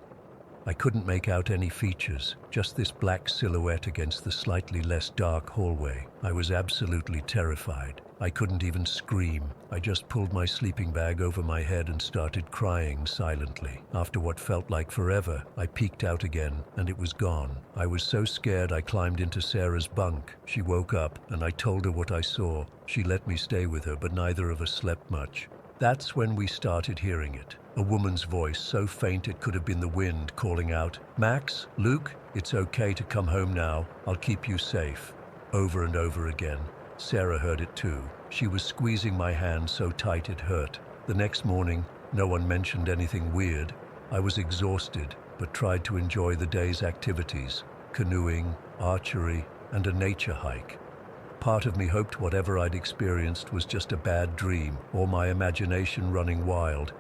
Speaker 1: I couldn't make out any features, just this black silhouette against the slightly less dark hallway. I was absolutely terrified. I couldn't even scream. I just pulled my sleeping bag over my head and started crying silently. After what felt like forever, I peeked out again, and it was gone. I was so scared I climbed into Sarah's bunk. She woke up, and I told her what I saw. She let me stay with her, but neither of us slept much. That's when we started hearing it. A woman's voice, so faint it could have been the wind, calling out, "Max, Luke, it's okay to come home now. I'll keep you safe." Over and over again. Sarah heard it too. She was squeezing my hand so tight it hurt. The next morning, no one mentioned anything weird. I was exhausted, but tried to enjoy the day's activities: canoeing, archery, and a nature hike. Part of me hoped whatever I'd experienced was just a bad dream or my imagination running wild.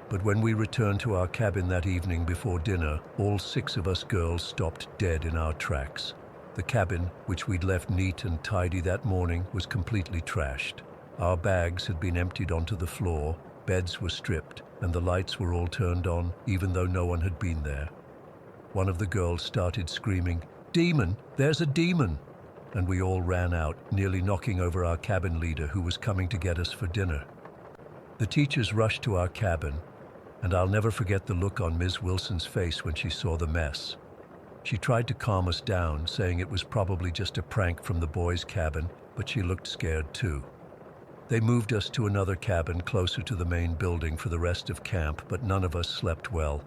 Speaker 1: But when we returned to our cabin that evening before dinner, all 6 of us girls stopped dead in our tracks. The cabin, which we'd left neat and tidy that morning, was completely trashed. Our bags had been emptied onto the floor, beds were stripped, and the lights were all turned on, even though no one had been there. One of the girls started screaming, "Demon! There's a demon!" And we all ran out, nearly knocking over our cabin leader who was coming to get us for dinner. The teachers rushed to our cabin, and I'll never forget the look on Ms. Wilson's face when she saw the mess. She tried to calm us down, saying it was probably just a prank from the boys' cabin, but she looked scared too. They moved us to another cabin closer to the main building for the rest of camp, but none of us slept well.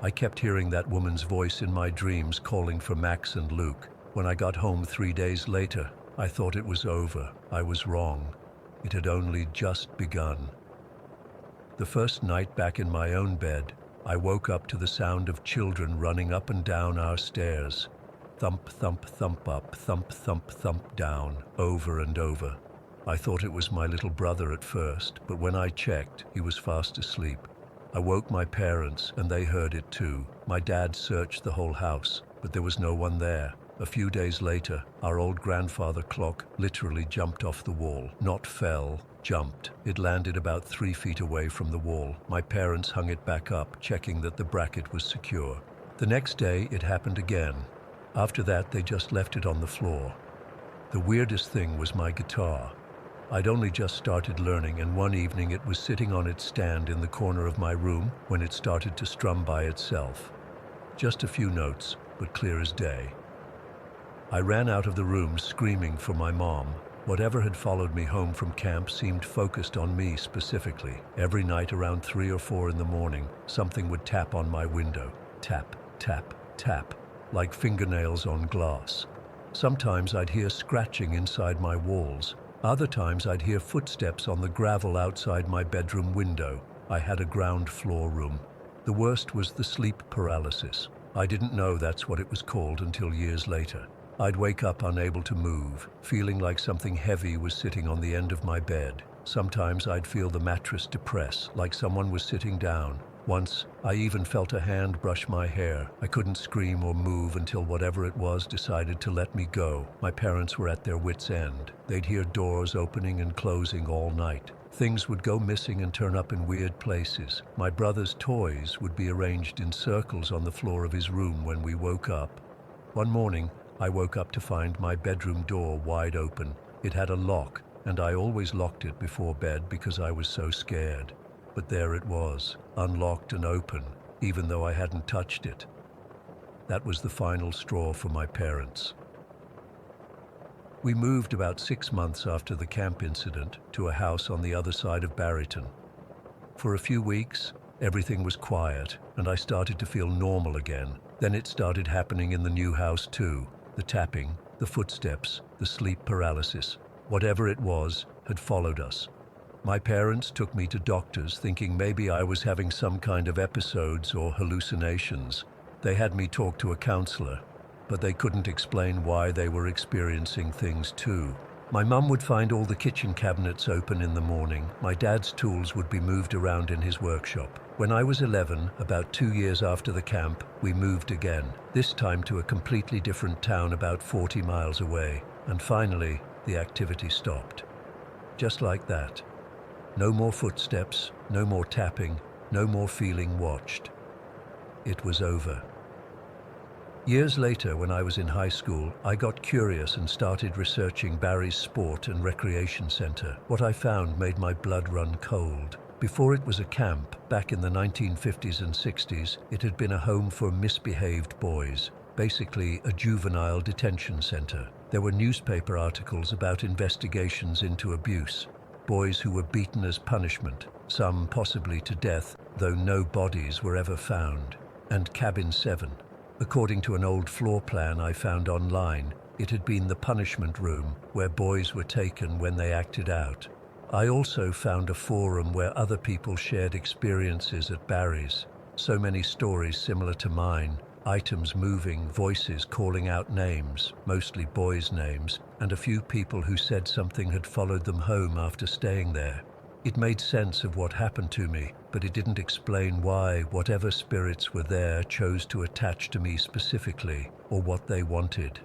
Speaker 1: I kept hearing that woman's voice in my dreams calling for Max and Luke. When I got home 3 days later, I thought it was over. I was wrong. It had only just begun. The first night back in my own bed, I woke up to the sound of children running up and down our stairs. Thump, thump, thump up, thump, thump, thump down, over and over. I thought it was my little brother at first, but when I checked, he was fast asleep. I woke my parents, and they heard it too. My dad searched the whole house, but there was no one there. A few days later, our old grandfather clock literally jumped off the wall. Not fell, jumped. It landed about 3 feet away from the wall. My parents hung it back up, checking that the bracket was secure. The next day, it happened again. After that, they just left it on the floor. The weirdest thing was my guitar. I'd only just started learning, and one evening it was sitting on its stand in the corner of my room when it started to strum by itself. Just a few notes, but clear as day. I ran out of the room screaming for my mom. Whatever had followed me home from camp seemed focused on me specifically. Every night around 3 or 4 in the morning, something would tap on my window. Tap, tap, tap, like fingernails on glass. Sometimes I'd hear scratching inside my walls. Other times I'd hear footsteps on the gravel outside my bedroom window. I had a ground floor room. The worst was the sleep paralysis. I didn't know that's what it was called until years later. I'd wake up unable to move, feeling like something heavy was sitting on the end of my bed. Sometimes I'd feel the mattress depress, like someone was sitting down. Once, I even felt a hand brush my hair. I couldn't scream or move until whatever it was decided to let me go. My parents were at their wits' end. They'd hear doors opening and closing all night. Things would go missing and turn up in weird places. My brother's toys would be arranged in circles on the floor of his room when we woke up. One morning, I woke up to find my bedroom door wide open. It had a lock, and I always locked it before bed because I was so scared. But there it was, unlocked and open, even though I hadn't touched it. That was the final straw for my parents. We moved about 6 months after the camp incident to a house on the other side of Barryton. For a few weeks, everything was quiet, and I started to feel normal again. Then it started happening in the new house too. The tapping, the footsteps, the sleep paralysis. Whatever it was, had followed us. My parents took me to doctors thinking maybe I was having some kind of episodes or hallucinations. They had me talk to a counselor, but they couldn't explain why they were experiencing things too. My mum would find all the kitchen cabinets open in the morning. My dad's tools would be moved around in his workshop. When I was 11, about 2 years after the camp, we moved again, this time to a completely different town about 40 miles away. And finally, the activity stopped. Just like that. No more footsteps, no more tapping, no more feeling watched. It was over. Years later, when I was in high school, I got curious and started researching Barry's Sport and Recreation Center. What I found made my blood run cold. Before it was a camp, back in the 1950s and 60s, it had been a home for misbehaved boys, basically a juvenile detention center. There were newspaper articles about investigations into abuse, boys who were beaten as punishment, some possibly to death, though no bodies were ever found. And Cabin 7. According to an old floor plan I found online, it had been the punishment room where boys were taken when they acted out. I also found a forum where other people shared experiences at Barry's. So many stories similar to mine, items moving, voices calling out names, mostly boys' names, and a few people who said something had followed them home after staying there. It made sense of what happened to me, but it didn't explain why whatever spirits were there chose to attach to me specifically, or what they wanted.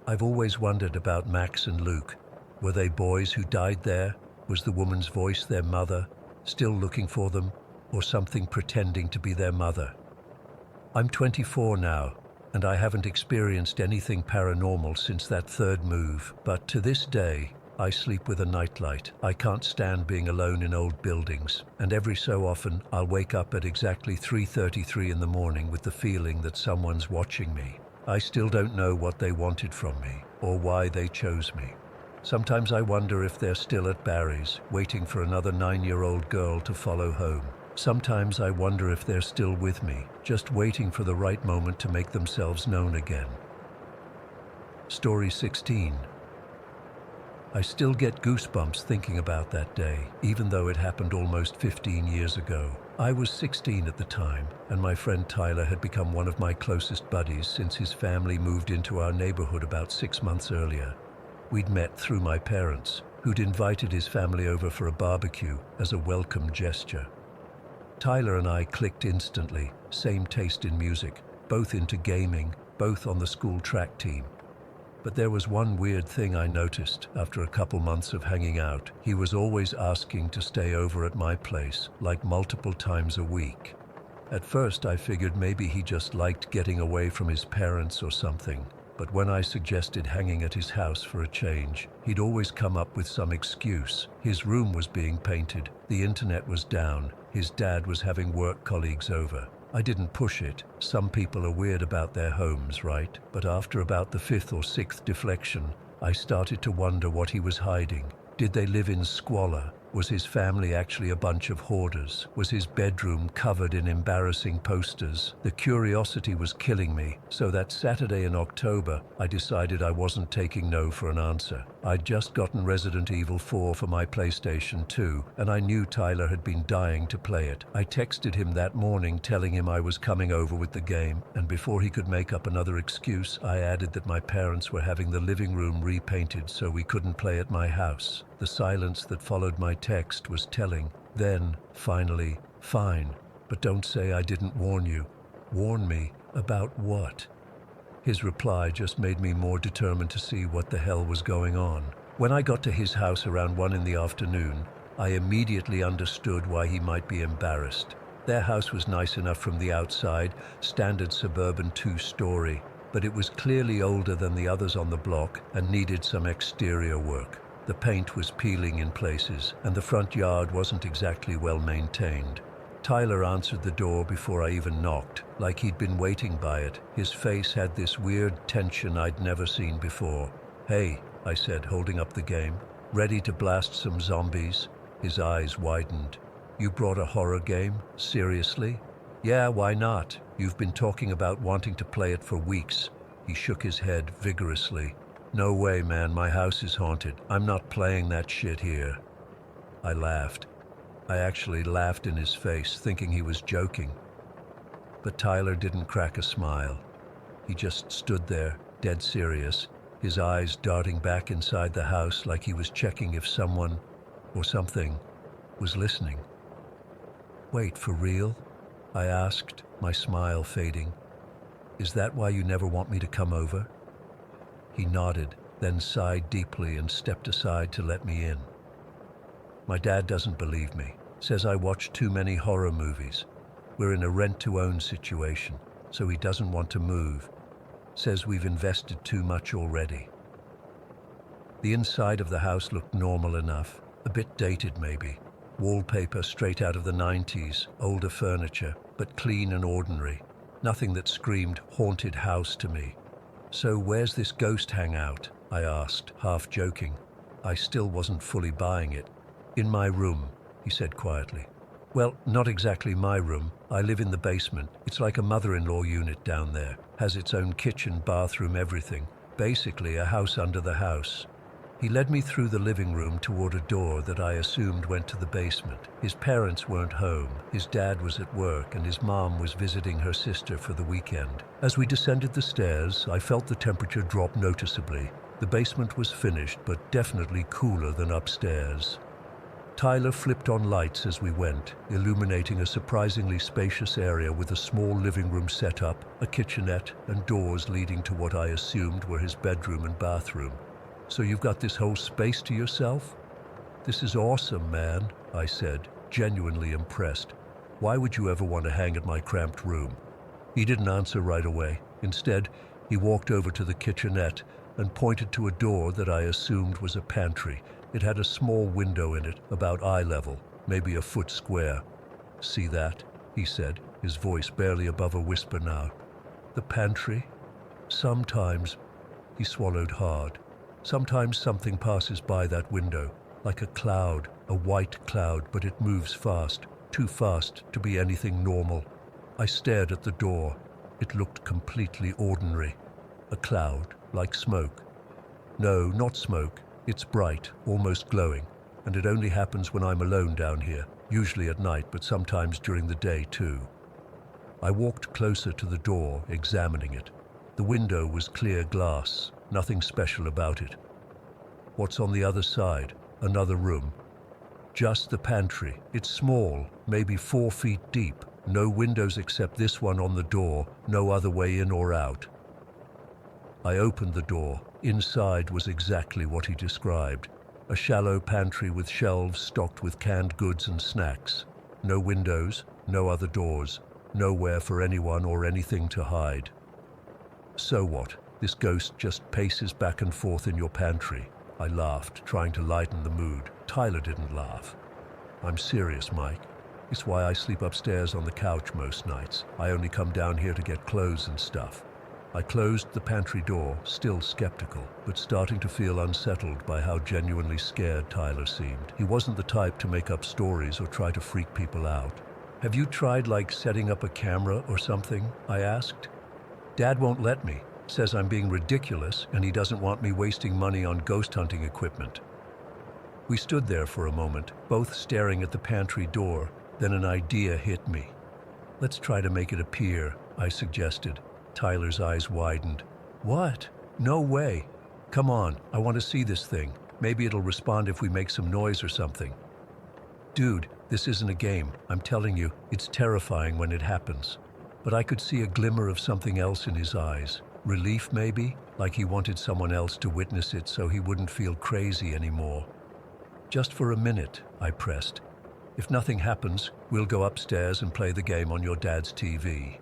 Speaker 1: I've always wondered about Max and Luke. Were they boys who died there? Was the woman's voice their mother, still looking for them, or something pretending to be their mother? I'm 24 now, and I haven't experienced anything paranormal since that third move, but to this day, I sleep with a nightlight. I can't stand being alone in old buildings, and every so often I'll wake up at exactly 3:33 in the morning with the feeling that someone's watching me. I still don't know what they wanted from me, or why they chose me. Sometimes I wonder if they're still at Barry's, waiting for another 9-year-old girl to follow home. Sometimes I wonder if they're still with me, just waiting for the right moment to make themselves known again. Story 16. I still get goosebumps thinking about that day, even though it happened almost 15 years ago. I was 16 at the time, and my friend Tyler had become one of my closest buddies since his family moved into our neighborhood about 6 months earlier. We'd met through my parents, who'd invited his family over for a barbecue as a welcome gesture. Tyler and I clicked instantly, same taste in music, both into gaming, both on the school track team. But there was one weird thing I noticed after a couple months of hanging out. He was always asking to stay over at my place, like multiple times a week. At first I figured maybe he just liked getting away from his parents or something. But when I suggested hanging at his house for a change, he'd always come up with some excuse. His room was being painted, the internet was down, his dad was having work colleagues over. I didn't push it. Some people are weird about their homes, right? But after about the fifth or sixth deflection, I started to wonder what he was hiding. Did they live in squalor? Was his family actually a bunch of hoarders? Was his bedroom covered in embarrassing posters? The curiosity was killing me, so that Saturday in October, I decided I wasn't taking no for an answer. I'd just gotten Resident Evil 4 for my PlayStation 2, and I knew Tyler had been dying to play it. I texted him that morning telling him I was coming over with the game, and before he could make up another excuse, I added that my parents were having the living room repainted so we couldn't play at my house. The silence that followed my text was telling. Then, finally, fine, but don't say I didn't warn you. Warn me about what? His reply just made me more determined to see what the hell was going on. When I got to his house around 1 in the afternoon, I immediately understood why he might be embarrassed. Their house was nice enough from the outside, standard suburban 2-story, but it was clearly older than the others on the block and needed some exterior work. The paint was peeling in places, and the front yard wasn't exactly well maintained. Tyler answered the door before I even knocked, like he'd been waiting by it. His face had this weird tension I'd never seen before. "Hey," I said, holding up the game. "Ready to blast some zombies?" His eyes widened. "You brought a horror game? Seriously?" "Yeah, why not? You've been talking about wanting to play it for weeks." He shook his head vigorously. "No way, man, my house is haunted. I'm not playing that shit here." I laughed. I actually laughed in his face, thinking he was joking. But Tyler didn't crack a smile. He just stood there, dead serious, his eyes darting back inside the house like he was checking if someone, or something, was listening. "Wait, for real?" I asked, my smile fading. "Is that why you never want me to come over?" He nodded, then sighed deeply and stepped aside to let me in. "My dad doesn't believe me. Says I watch too many horror movies. We're in a rent-to-own situation, so he doesn't want to move. Says we've invested too much already." The inside of the house looked normal enough, a bit dated maybe. Wallpaper straight out of the 90s, older furniture, but clean and ordinary. Nothing that screamed haunted house to me. "So where's this ghost hangout?" I asked, half joking. I still wasn't fully buying it. "In my room," he said quietly. "Well, not exactly my room. I live in the basement. It's like a mother-in-law unit down there. Has its own kitchen, bathroom, everything. Basically a house under the house." He led me through the living room toward a door that I assumed went to the basement. His parents weren't home. His dad was at work and his mom was visiting her sister for the weekend. As we descended the stairs, I felt the temperature drop noticeably. The basement was finished, but definitely cooler than upstairs. Tyler flipped on lights as we went, illuminating a surprisingly spacious area with a small living room setup, a kitchenette, and doors leading to what I assumed were his bedroom and bathroom. "So you've got this whole space to yourself?" "This is awesome, man," I said, genuinely impressed. "Why would you ever want to hang at my cramped room?" He didn't answer right away. Instead, he walked over to the kitchenette and pointed to a door that I assumed was a pantry. It had a small window in it, about eye level, maybe a foot square. "See that?" he said, his voice barely above a whisper now. "The pantry? Sometimes," he swallowed hard, "sometimes something passes by that window, like a cloud, a white cloud, but it moves fast, too fast to be anything normal." I stared at the door. It looked completely ordinary. A cloud, like smoke. "No, not smoke. It's bright, almost glowing, and it only happens when I'm alone down here, usually at night, but sometimes during the day too." I walked closer to the door, examining it. The window was clear glass, nothing special about it. "What's on the other side?" "Another room." "Just the pantry. It's small, maybe 4 feet deep. No windows except this one on the door, no other way in or out." I opened the door. Inside was exactly what he described. A shallow pantry with shelves stocked with canned goods and snacks. No windows, no other doors, nowhere for anyone or anything to hide. So what? This ghost just paces back and forth in your pantry. I laughed, trying to lighten the mood. Tyler didn't laugh. I'm serious, Mike. It's why I sleep upstairs on the couch most nights. I only come down here to get clothes and stuff. I closed the pantry door, still skeptical, but starting to feel unsettled by how genuinely scared Tyler seemed. He wasn't the type to make up stories or try to freak people out. Have you tried, setting up a camera or something? I asked. Dad won't let me. Says I'm being ridiculous and he doesn't want me wasting money on ghost hunting equipment. We stood there for a moment, both staring at the pantry door. Then an idea hit me. Let's try to make it appear, I suggested. Tyler's eyes widened. What? No way. Come on, I want to see this thing. Maybe it'll respond if we make some noise or something. Dude, this isn't a game. I'm telling you, it's terrifying when it happens. But I could see a glimmer of something else in his eyes. Relief, maybe? Like he wanted someone else to witness it so he wouldn't feel crazy anymore. Just for a minute, I pressed. If nothing happens, we'll go upstairs and play the game on your dad's TV.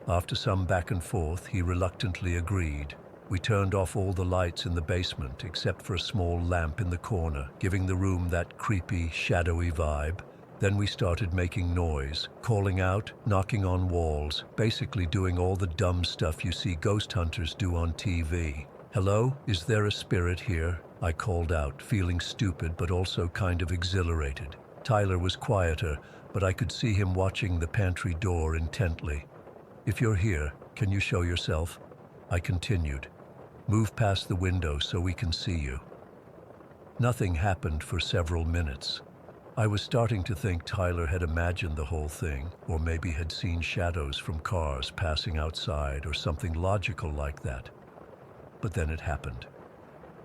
Speaker 1: After some back and forth, he reluctantly agreed. We turned off all the lights in the basement except for a small lamp in the corner, giving the room that creepy, shadowy vibe. Then we started making noise, calling out, knocking on walls, basically doing all the dumb stuff you see ghost hunters do on TV. Hello? Is there a spirit here? I called out, feeling stupid but also kind of exhilarated. Tyler was quieter, but I could see him watching the pantry door intently. If you're here, can you show yourself? I continued. Move past the window so we can see you. Nothing happened for several minutes. I was starting to think Tyler had imagined the whole thing, or maybe had seen shadows from cars passing outside or something logical like that. But then it happened.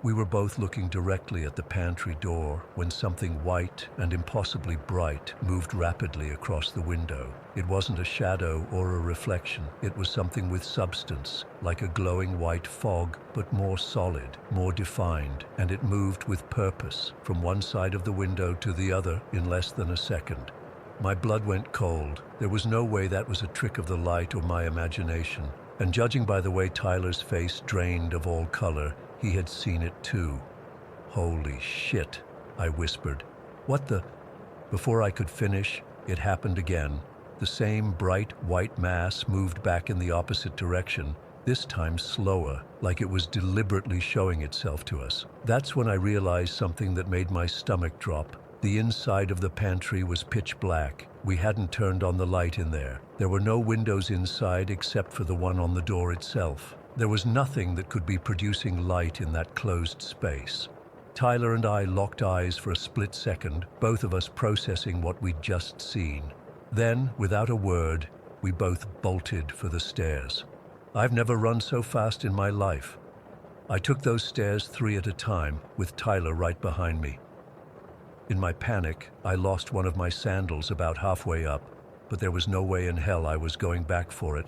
Speaker 1: We were both looking directly at the pantry door when something white and impossibly bright moved rapidly across the window. It wasn't a shadow or a reflection. It was something with substance, like a glowing white fog, but more solid, more defined, and it moved with purpose from one side of the window to the other in less than a second. My blood went cold. There was no way that was a trick of the light or my imagination. And judging by the way Tyler's face drained of all color, he had seen it too. Holy shit, I whispered. What the? Before I could finish, it happened again. The same bright white mass moved back in the opposite direction, this time slower, like it was deliberately showing itself to us. That's when I realized something that made my stomach drop. The inside of the pantry was pitch black. We hadn't turned on the light in there. There were no windows inside except for the one on the door itself. There was nothing that could be producing light in that closed space. Tyler and I locked eyes for a split second, both of us processing what we'd just seen. Then, without a word, we both bolted for the stairs. I've never run so fast in my life. I took those stairs 3 at a time, with Tyler right behind me. In my panic, I lost one of my sandals about halfway up, but there was no way in hell I was going back for it.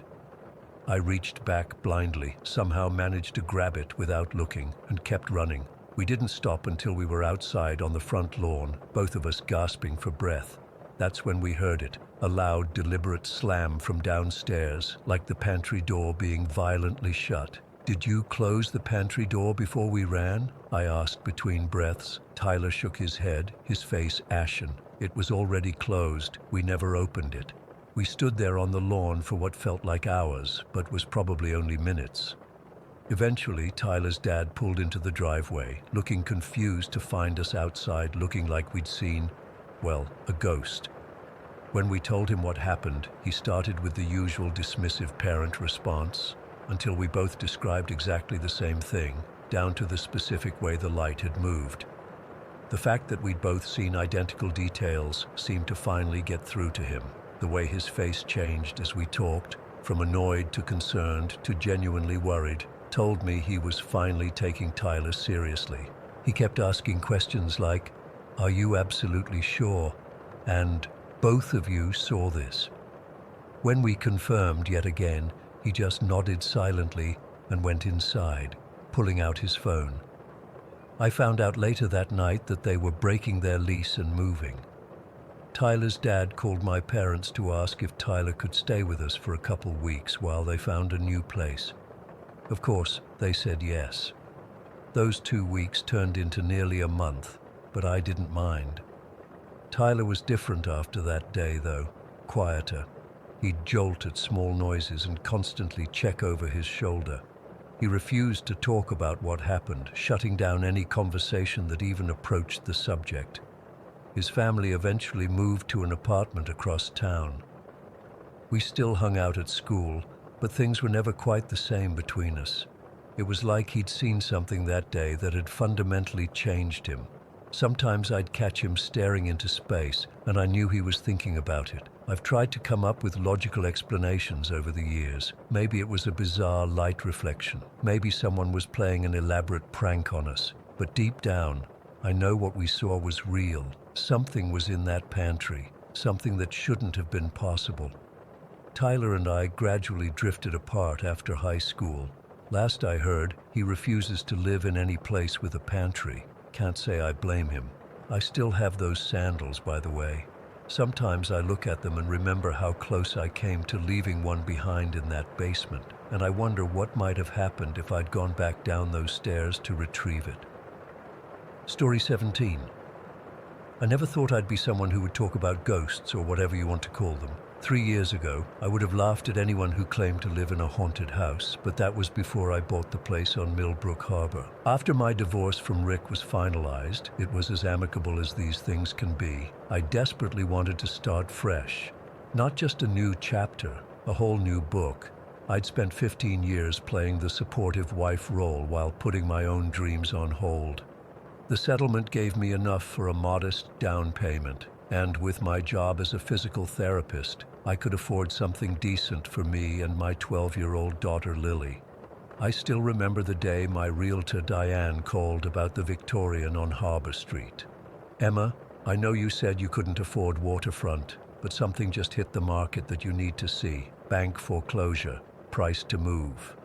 Speaker 1: I reached back blindly, somehow managed to grab it without looking, and kept running. We didn't stop until we were outside on the front lawn, both of us gasping for breath. That's when we heard it, a loud, deliberate slam from downstairs, like the pantry door being violently shut. Did you close the pantry door before we ran? I asked between breaths. Tyler shook his head, his face ashen. It was already closed. We never opened it. We stood there on the lawn for what felt like hours, but was probably only minutes. Eventually, Tyler's dad pulled into the driveway, looking confused to find us outside, looking like we'd seen, well, a ghost. When we told him what happened, he started with the usual dismissive parent response, until we both described exactly the same thing, down to the specific way the light had moved. The fact that we'd both seen identical details seemed to finally get through to him. The way his face changed as we talked, from annoyed to concerned to genuinely worried, told me he was finally taking Tyler seriously. He kept asking questions like, "Are you absolutely sure?" and "Both of you saw this?" When we confirmed yet again, he just nodded silently and went inside, pulling out his phone. I found out later that night that they were breaking their lease and moving. Tyler's dad called my parents to ask if Tyler could stay with us for a couple weeks while they found a new place. Of course, they said yes. Those 2 weeks turned into nearly a month, but I didn't mind. Tyler was different after that day, though, quieter. He'd jolt at small noises and constantly check over his shoulder. He refused to talk about what happened, shutting down any conversation that even approached the subject. His family eventually moved to an apartment across town. We still hung out at school, but things were never quite the same between us. It was like he'd seen something that day that had fundamentally changed him. Sometimes I'd catch him staring into space, and I knew he was thinking about it. I've tried to come up with logical explanations over the years. Maybe it was a bizarre light reflection. Maybe someone was playing an elaborate prank on us. But deep down, I know what we saw was real. Something was in that pantry, something that shouldn't have been possible. Tyler and I gradually drifted apart after high school. Last I heard, he refuses to live in any place with a pantry. Can't say I blame him. I still have those sandals, by the way. Sometimes I look at them and remember how close I came to leaving one behind in that basement, and I wonder what might have happened if I'd gone back down those stairs to retrieve it. Story 17. I never thought I'd be someone who would talk about ghosts or whatever you want to call them. 3 years ago, I would have laughed at anyone who claimed to live in a haunted house, but that was before I bought the place on Millbrook Harbor. After my divorce from Rick was finalized, it was as amicable as these things can be. I desperately wanted to start fresh. Not just a new chapter, a whole new book. I'd spent 15 years playing the supportive wife role while putting my own dreams on hold. The settlement gave me enough for a modest down payment, and with my job as a physical therapist, I could afford something decent for me and my 12-year-old daughter Lily. I still remember the day my realtor Diane called about the Victorian on Harbor Street. "Emma, I know you said you couldn't afford waterfront, but something just hit the market that you need to see. Bank foreclosure, price to move."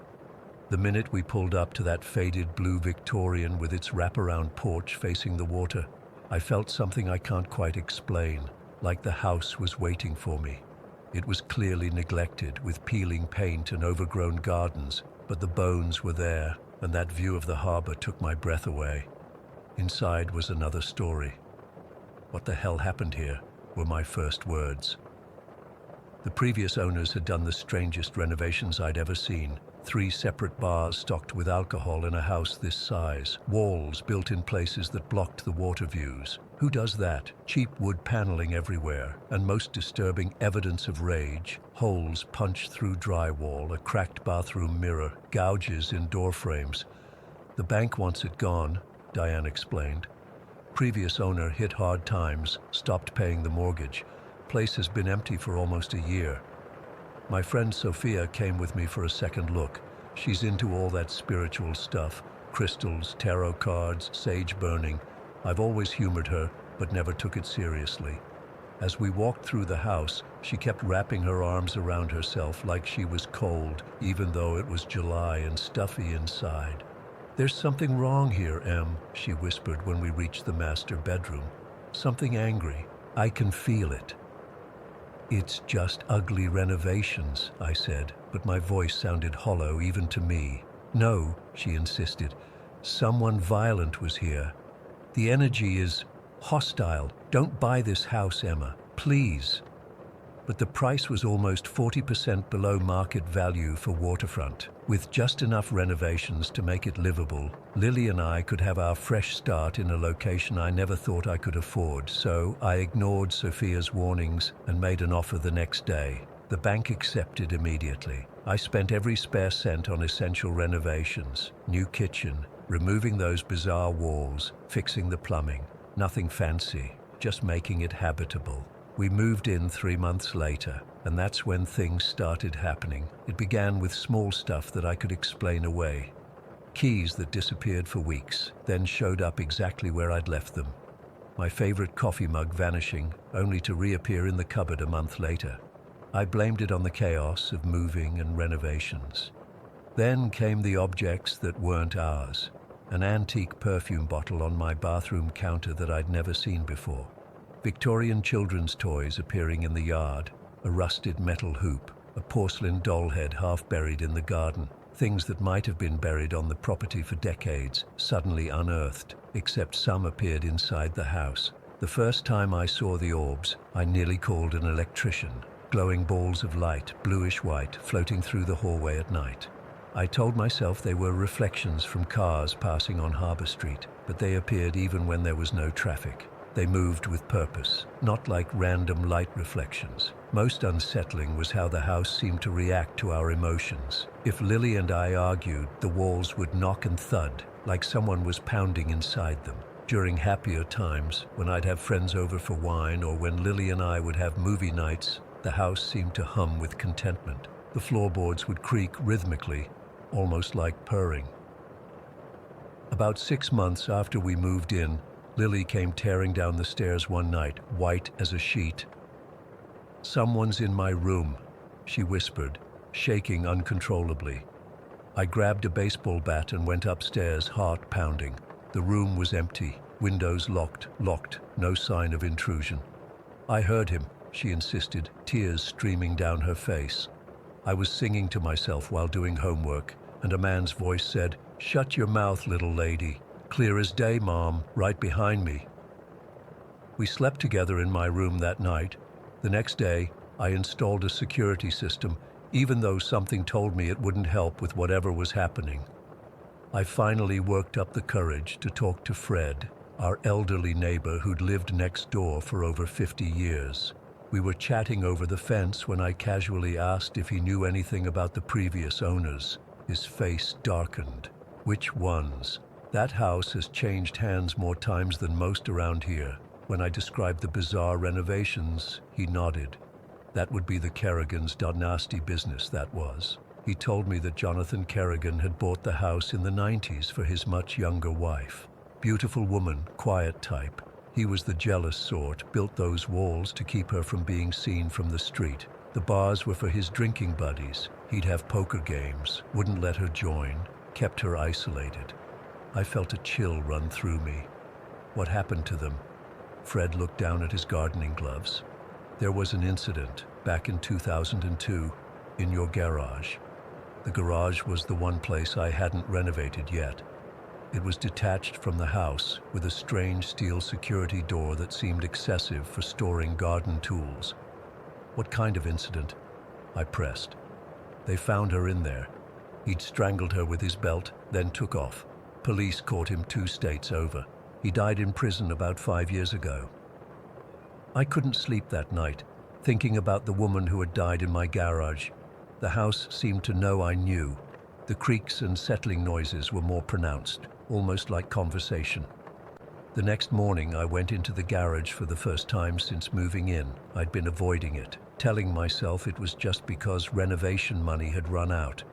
Speaker 1: The minute we pulled up to that faded blue Victorian with its wraparound porch facing the water, I felt something I can't quite explain, like the house was waiting for me. It was clearly neglected, with peeling paint and overgrown gardens, but the bones were there, and that view of the harbor took my breath away. Inside was another story. "What the hell happened here?" were my first words. The previous owners had done the strangest renovations I'd ever seen. 3 separate bars stocked with alcohol in a house this size. Walls built in places that blocked the water views. Who does that? Cheap wood paneling everywhere. And most disturbing evidence of rage. Holes punched through drywall, a cracked bathroom mirror, gouges in door frames. "The bank wants it gone," Diane explained. "Previous owner hit hard times, stopped paying the mortgage. Place has been empty for almost a year." My friend Sophia came with me for a second look. She's into all that spiritual stuff, crystals, tarot cards, sage burning. I've always humored her, but never took it seriously. As we walked through the house, she kept wrapping her arms around herself like she was cold, even though it was July and stuffy inside. "There's something wrong here, Em," she whispered when we reached the master bedroom. "Something angry. I can feel it." "It's just ugly renovations," I said, but my voice sounded hollow even to me. "No," she insisted. "Someone violent was here. The energy is hostile. Don't buy this house, Emma. Please." But the price was almost 40% below market value for waterfront. With just enough renovations to make it livable, Lily and I could have our fresh start in a location I never thought I could afford, so I ignored Sophia's warnings and made an offer the next day. The bank accepted immediately. I spent every spare cent on essential renovations, new kitchen, removing those bizarre walls, fixing the plumbing. Nothing fancy, just making it habitable. We moved in 3 months later, and that's when things started happening. It began with small stuff that I could explain away. Keys that disappeared for weeks, then showed up exactly where I'd left them. My favorite coffee mug vanishing, only to reappear in the cupboard a month later. I blamed it on the chaos of moving and renovations. Then came the objects that weren't ours. An antique perfume bottle on my bathroom counter that I'd never seen before. Victorian children's toys appearing in the yard, a rusted metal hoop, a porcelain doll head half buried in the garden. Things that might have been buried on the property for decades, suddenly unearthed, except some appeared inside the house. The first time I saw the orbs, I nearly called an electrician. Glowing balls of light, bluish-white, floating through the hallway at night. I told myself they were reflections from cars passing on Harbour Street, but they appeared even when there was no traffic. They moved with purpose, not like random light reflections. Most unsettling was how the house seemed to react to our emotions. If Lily and I argued, the walls would knock and thud, like someone was pounding inside them. During happier times, when I'd have friends over for wine or when Lily and I would have movie nights, the house seemed to hum with contentment. The floorboards would creak rhythmically, almost like purring. About 6 months after we moved in, Lily came tearing down the stairs one night, white as a sheet. "Someone's in my room," she whispered, shaking uncontrollably. I grabbed a baseball bat and went upstairs, heart pounding. The room was empty, windows locked, no sign of intrusion. "I heard him," she insisted, tears streaming down her face. I was singing to myself while doing homework, and a man's voice said, "Shut your mouth, little lady. Clear as day, Mom, right behind me." We slept together in my room that night. The next day, I installed a security system, even though something told me it wouldn't help with whatever was happening. I finally worked up the courage to talk to Fred, our elderly neighbor who'd lived next door for over 50 years. We were chatting over the fence when I casually asked if he knew anything about the previous owners. His face darkened. "Which ones?" "That house has changed hands more times than most around here." When I described the bizarre renovations, he nodded. That would be the Kerrigans' nasty business, that was. He told me that Jonathan Kerrigan had bought the house in the 90s for his much younger wife. Beautiful woman, quiet type. He was the jealous sort, built those walls to keep her from being seen from the street. The bars were for his drinking buddies. He'd have poker games, wouldn't let her join, kept her isolated. I felt a chill run through me. What happened to them? Fred looked down at his gardening gloves. "There was an incident back in 2002 in your garage." The garage was the one place I hadn't renovated yet. It was detached from the house with a strange steel security door that seemed excessive for storing garden tools. "What kind of incident?" I pressed. "They found her in there. He'd strangled her with his belt, then took off. Police caught him 2 states over. He died in prison about 5 years ago." I couldn't sleep that night, thinking about the woman who had died in my garage. The house seemed to know I knew. The creaks and settling noises were more pronounced, almost like conversation. The next morning, I went into the garage for the first time since moving in. I'd been avoiding it, telling myself it was just because renovation money had run out.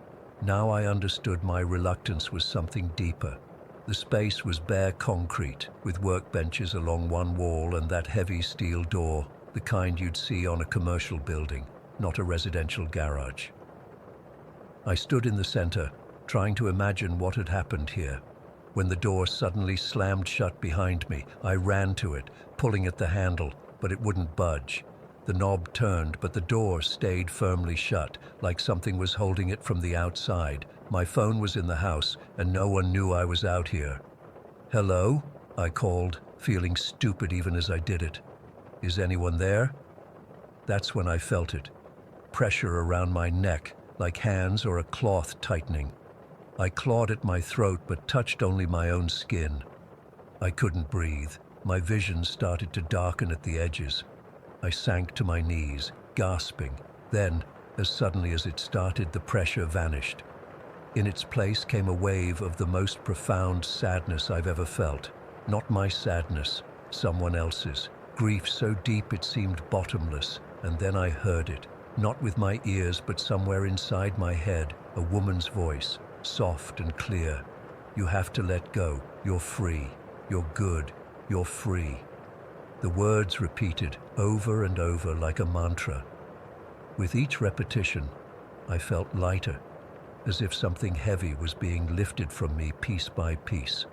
Speaker 1: Now I understood my reluctance was something deeper. The space was bare concrete, with workbenches along one wall and that heavy steel door, the kind you'd see on a commercial building, not a residential garage. I stood in the center, trying to imagine what had happened here. When the door suddenly slammed shut behind me, I ran to it, pulling at the handle, but it wouldn't budge. The knob turned, but the door stayed firmly shut, like something was holding it from the outside. My phone was in the house, and no one knew I was out here. "Hello?" I called, feeling stupid even as I did it. "Is anyone there?" That's when I felt it. Pressure around my neck, like hands or a cloth tightening. I clawed at my throat but touched only my own skin. I couldn't breathe. My vision started to darken at the edges. I sank to my knees, gasping. Then, as suddenly as it started, the pressure vanished. In its place came a wave of the most profound sadness I've ever felt. Not my sadness, someone else's. Grief so deep it seemed bottomless. And then I heard it, not with my ears but somewhere inside my head, a woman's voice, soft and clear. "You have to let go. You're free. You're good. You're free." The words repeated over and over like a mantra. With each repetition, I felt lighter. as if something heavy was being lifted from me piece by piece.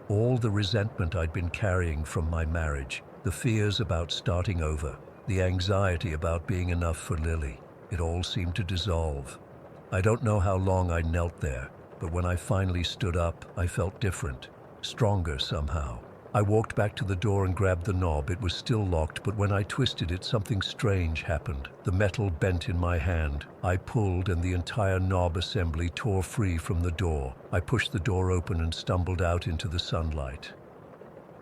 Speaker 1: All the resentment I'd been carrying from my marriage, the fears about starting over, the anxiety about being enough for Lily, it all seemed to dissolve. I don't know how long I knelt there, but when I finally stood up, I felt different, stronger somehow. I walked back to the door and grabbed the knob. It was still locked, but when I twisted it, something strange happened. The metal bent in my hand. I pulled, and the entire knob assembly tore free from the door. I pushed the door open and stumbled out into the sunlight.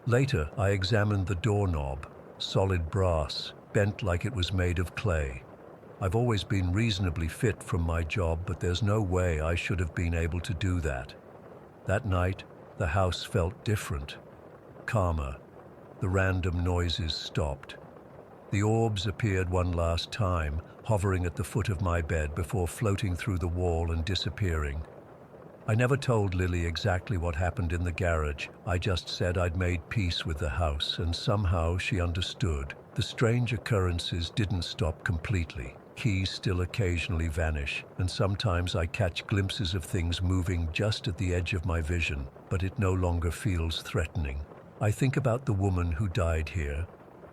Speaker 1: Later, I examined the doorknob. Solid brass, bent like it was made of clay. I've always been reasonably fit from my job, but there's no way I should have been able to do that. That night, the house felt different. Calmer. The random noises stopped. The orbs appeared one last time, hovering at the foot of my bed before floating through the wall and disappearing. I never told Lily exactly what happened in the garage. I just said I'd made peace with the house, and somehow she understood. The strange occurrences didn't stop completely. Keys still occasionally vanish, and sometimes I catch glimpses of things moving just at the edge of my vision, but it no longer feels threatening. I think about the woman who died here,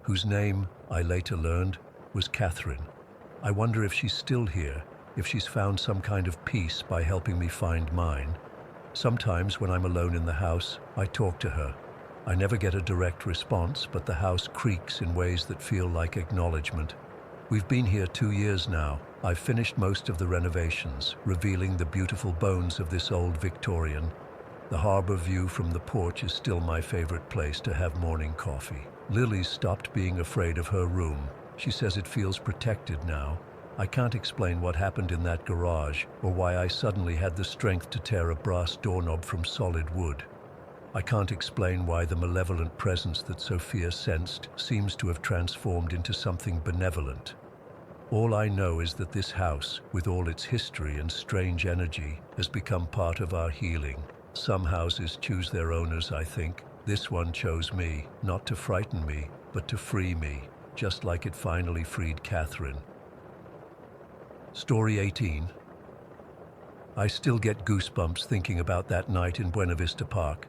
Speaker 1: whose name, I later learned, was Catherine. I wonder if she's still here, if she's found some kind of peace by helping me find mine. Sometimes when I'm alone in the house, I talk to her. I never get a direct response, but the house creaks in ways that feel like acknowledgement. We've been here 2 years now. I've finished most of the renovations, revealing the beautiful bones of this old Victorian. The harbor view from the porch is still my favorite place to have morning coffee. Lily's stopped being afraid of her room. She says it feels protected now. I can't explain what happened in that garage or why I suddenly had the strength to tear a brass doorknob from solid wood. I can't explain why the malevolent presence that Sophia sensed seems to have transformed into something benevolent. All I know is that this house, with all its history and strange energy, has become part of our healing. Some houses choose their owners, I think. This one chose me, not to frighten me, but to free me, just like it finally freed Catherine. Story 18. I still get goosebumps thinking about that night in Buena Vista Park.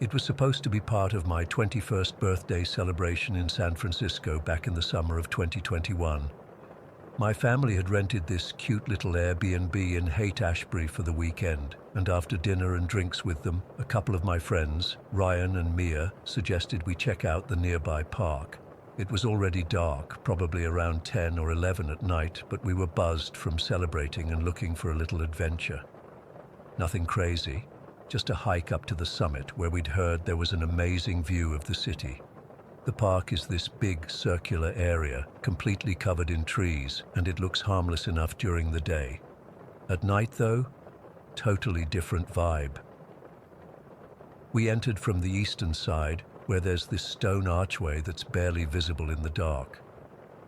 Speaker 1: It was supposed to be part of my 21st birthday celebration in San Francisco back in the summer of 2021. My family had rented this cute little Airbnb in Haight-Ashbury for the weekend, and after dinner and drinks with them, a couple of my friends, Ryan and Mia, suggested we check out the nearby park. It was already dark, probably around 10 or 11 at night, but we were buzzed from celebrating and looking for a little adventure. Nothing crazy, just a hike up to the summit where we'd heard there was an amazing view of the city. The park is this big circular area, completely covered in trees, and it looks harmless enough during the day. At night, though, totally different vibe. We entered from the eastern side, where there's this stone archway that's barely visible in the dark.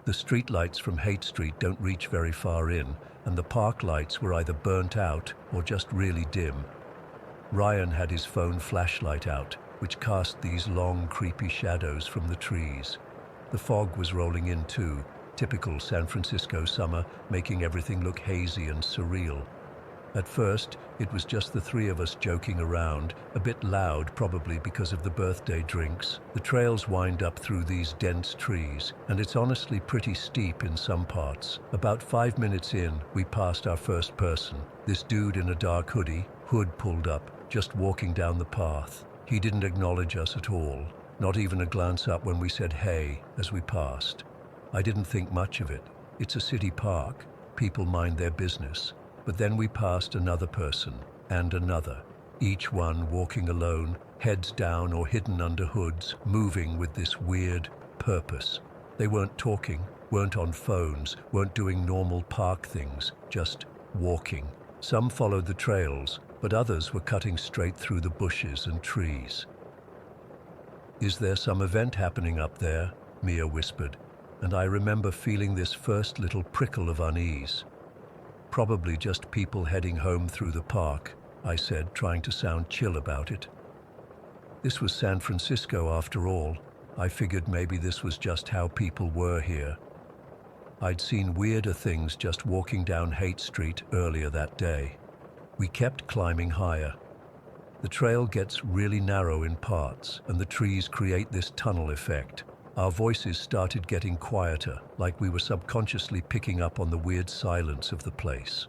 Speaker 1: The streetlights from Haight Street don't reach very far in, and the park lights were either burnt out or just really dim. Ryan had his phone flashlight out, which cast these long, creepy shadows from the trees. The fog was rolling in too, typical San Francisco summer, making everything look hazy and surreal. At first, it was just the three of us joking around, a bit loud probably because of the birthday drinks. The trails wind up through these dense trees, and it's honestly pretty steep in some parts. About 5 minutes in, we passed our first person. This dude in a dark hoodie, hood pulled up, just walking down the path. He didn't acknowledge us at all, not even a glance up when we said hey as we passed. I didn't think much of it. It's a city park. People mind their business. But then we passed another person, and another, each one walking alone, heads down or hidden under hoods, moving with this weird purpose. They weren't talking, weren't on phones, weren't doing normal park things, just walking. Some followed the trails, but others were cutting straight through the bushes and trees. "Is there some event happening up there?" Mia whispered, and I remember feeling this first little prickle of unease. "Probably just people heading home through the park," I said, trying to sound chill about it. This was San Francisco after all. I figured maybe this was just how people were here. I'd seen weirder things just walking down Haight Street earlier that day. We kept climbing higher. The trail gets really narrow in parts, and the trees create this tunnel effect. Our voices started getting quieter, like we were subconsciously picking up on the weird silence of the place.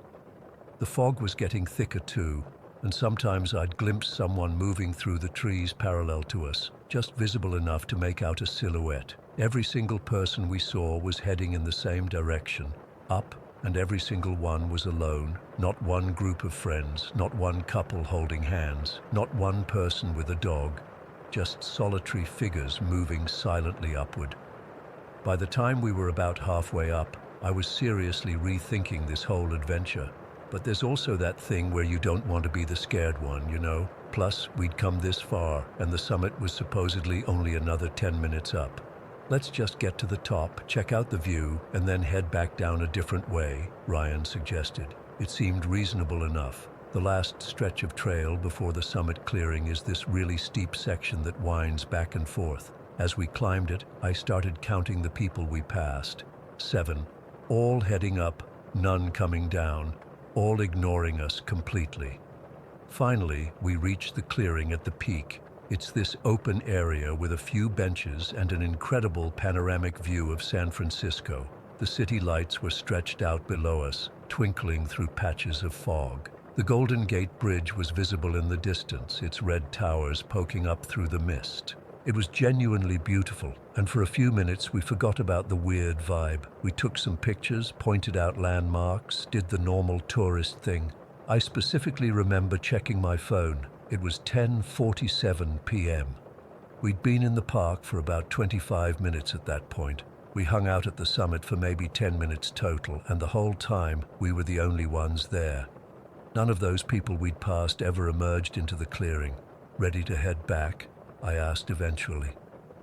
Speaker 1: The fog was getting thicker too, and sometimes I'd glimpse someone moving through the trees parallel to us, just visible enough to make out a silhouette. Every single person we saw was heading in the same direction, up, and every single one was alone. Not one group of friends, not one couple holding hands, not one person with a dog, just solitary figures moving silently upward. By the time we were about halfway up, I was seriously rethinking this whole adventure. But there's also that thing where you don't want to be the scared one, you know? Plus, we'd come this far, and the summit was supposedly only another 10 minutes up. Let's just get to the top, check out the view, and then head back down a different way, Ryan suggested. It seemed reasonable enough. The last stretch of trail before the summit clearing is this really steep section that winds back and forth. As we climbed it, I started counting the people we passed. 7. All heading up, none coming down, all ignoring us completely. Finally, we reached the clearing at the peak. It's this open area with a few benches and an incredible panoramic view of San Francisco. The city lights were stretched out below us, twinkling through patches of fog. The Golden Gate Bridge was visible in the distance, its red towers poking up through the mist. It was genuinely beautiful, and for a few minutes we forgot about the weird vibe. We took some pictures, pointed out landmarks, did the normal tourist thing. I specifically remember checking my phone. It was 10:47 p.m. We'd been in the park for about 25 minutes at that point. We hung out at the summit for maybe 10 minutes total, and the whole time we were the only ones there. None of those people we'd passed ever emerged into the clearing. Ready to head back? I asked eventually.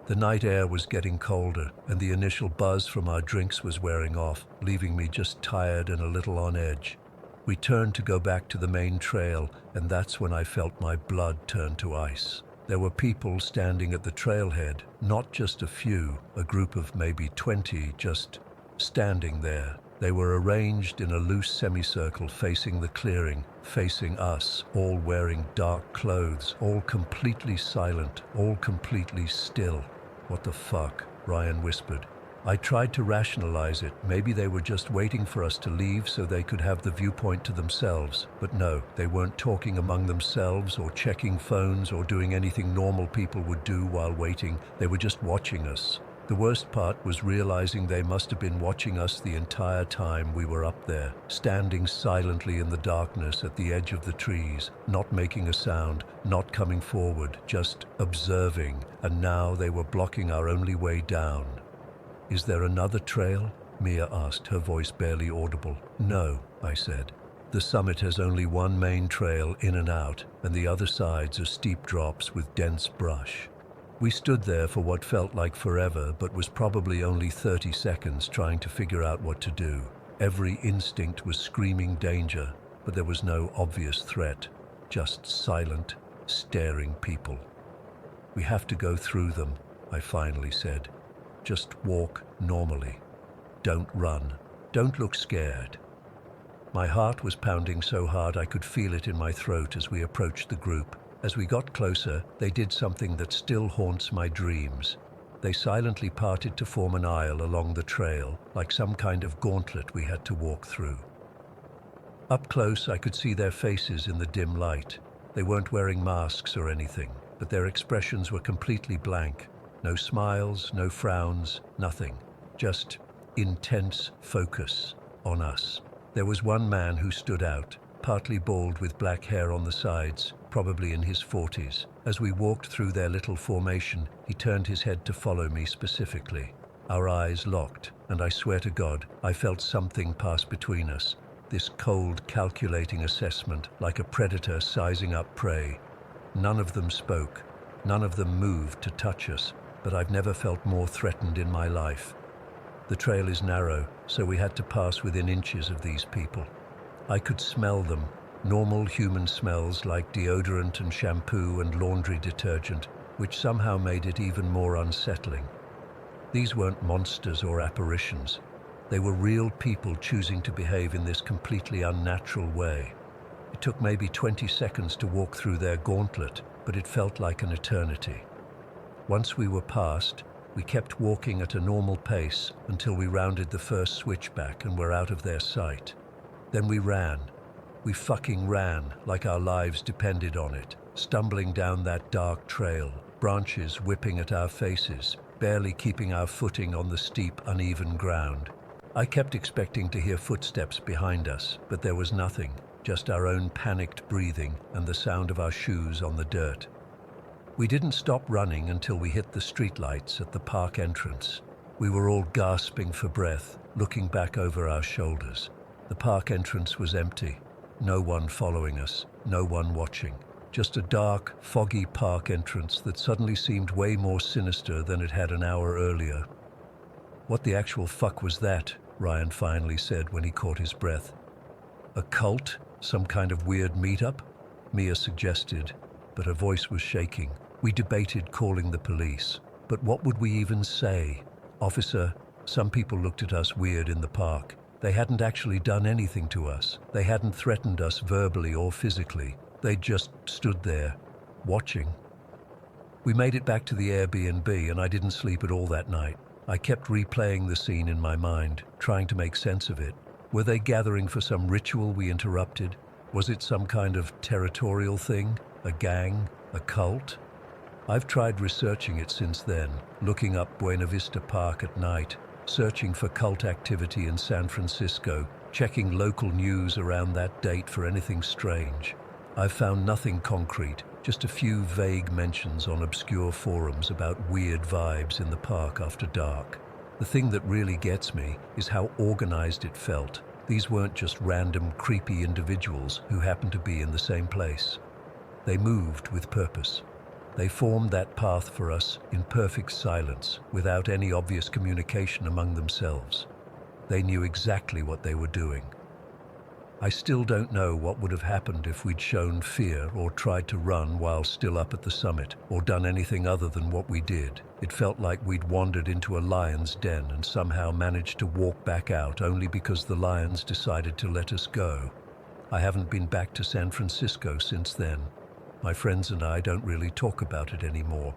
Speaker 1: The night air was getting colder, and the initial buzz from our drinks was wearing off, leaving me just tired and a little on edge. We turned to go back to the main trail, and that's when I felt my blood turn to ice. There were people standing at the trailhead, not just a few, a group of maybe 20, just standing there. They were arranged in a loose semicircle facing the clearing, facing us, all wearing dark clothes, all completely silent, all completely still. "What the fuck?" Ryan whispered. I tried to rationalize it. Maybe they were just waiting for us to leave so they could have the viewpoint to themselves. But no, they weren't talking among themselves or checking phones or doing anything normal people would do while waiting. They were just watching us. The worst part was realizing they must have been watching us the entire time we were up there, standing silently in the darkness at the edge of the trees, not making a sound, not coming forward, just observing, and now they were blocking our only way down. "Is there another trail?" Mia asked, her voice barely audible. "No," I said. "The summit has only one main trail in and out, and the other sides are steep drops with dense brush." We stood there for what felt like forever, but was probably only 30 seconds trying to figure out what to do. Every instinct was screaming danger, but there was no obvious threat, just silent, staring people. "We have to go through them," I finally said. "Just walk normally. Don't run. Don't look scared." My heart was pounding so hard I could feel it in my throat as we approached the group. As we got closer, they did something that still haunts my dreams. They silently parted to form an aisle along the trail, like some kind of gauntlet we had to walk through. Up close, I could see their faces in the dim light. They weren't wearing masks or anything, but their expressions were completely blank. No smiles, no frowns, nothing. Just intense focus on us. There was one man who stood out, partly bald with black hair on the sides, probably in his 40s. As we walked through their little formation, he turned his head to follow me specifically. Our eyes locked, and I swear to God, I felt something pass between us. This cold, calculating assessment, like a predator sizing up prey. None of them spoke. None of them moved to touch us, but I've never felt more threatened in my life. The trail is narrow, so we had to pass within inches of these people. I could smell them, normal human smells like deodorant and shampoo and laundry detergent, which somehow made it even more unsettling. These weren't monsters or apparitions. They were real people choosing to behave in this completely unnatural way. It took maybe 20 seconds to walk through their gauntlet, but it felt like an eternity. Once we were past, we kept walking at a normal pace until we rounded the first switchback and were out of their sight. Then we ran. We fucking ran like our lives depended on it, stumbling down that dark trail, branches whipping at our faces, barely keeping our footing on the steep, uneven ground. I kept expecting to hear footsteps behind us, but there was nothing, just our own panicked breathing and the sound of our shoes on the dirt. We didn't stop running until we hit the streetlights at the park entrance. We were all gasping for breath, looking back over our shoulders. The park entrance was empty. No one following us, no one watching. Just a dark, foggy park entrance that suddenly seemed way more sinister than it had an hour earlier. "What the actual fuck was that?" Ryan finally said when he caught his breath. "A cult? Some kind of weird meetup?" Mia suggested, but her voice was shaking. We debated calling the police, but what would we even say? "Officer, some people looked at us weird in the park. They hadn't actually done anything to us. They hadn't threatened us verbally or physically. They just stood there, watching." We made it back to the Airbnb and I didn't sleep at all that night. I kept replaying the scene in my mind, trying to make sense of it. Were they gathering for some ritual we interrupted? Was it some kind of territorial thing? A gang? A cult? I've tried researching it since then, looking up Buena Vista Park at night, searching for cult activity in San Francisco, checking local news around that date for anything strange. I've found nothing concrete, just a few vague mentions on obscure forums about weird vibes in the park after dark. The thing that really gets me is how organized it felt. These weren't just random, creepy individuals who happened to be in the same place. They moved with purpose. They formed that path for us in perfect silence, without any obvious communication among themselves. They knew exactly what they were doing. I still don't know what would have happened if we'd shown fear or tried to run while still up at the summit, or done anything other than what we did. It felt like we'd wandered into a lion's den and somehow managed to walk back out only because the lions decided to let us go. I haven't been back to San Francisco since then. My friends and I don't really talk about it anymore,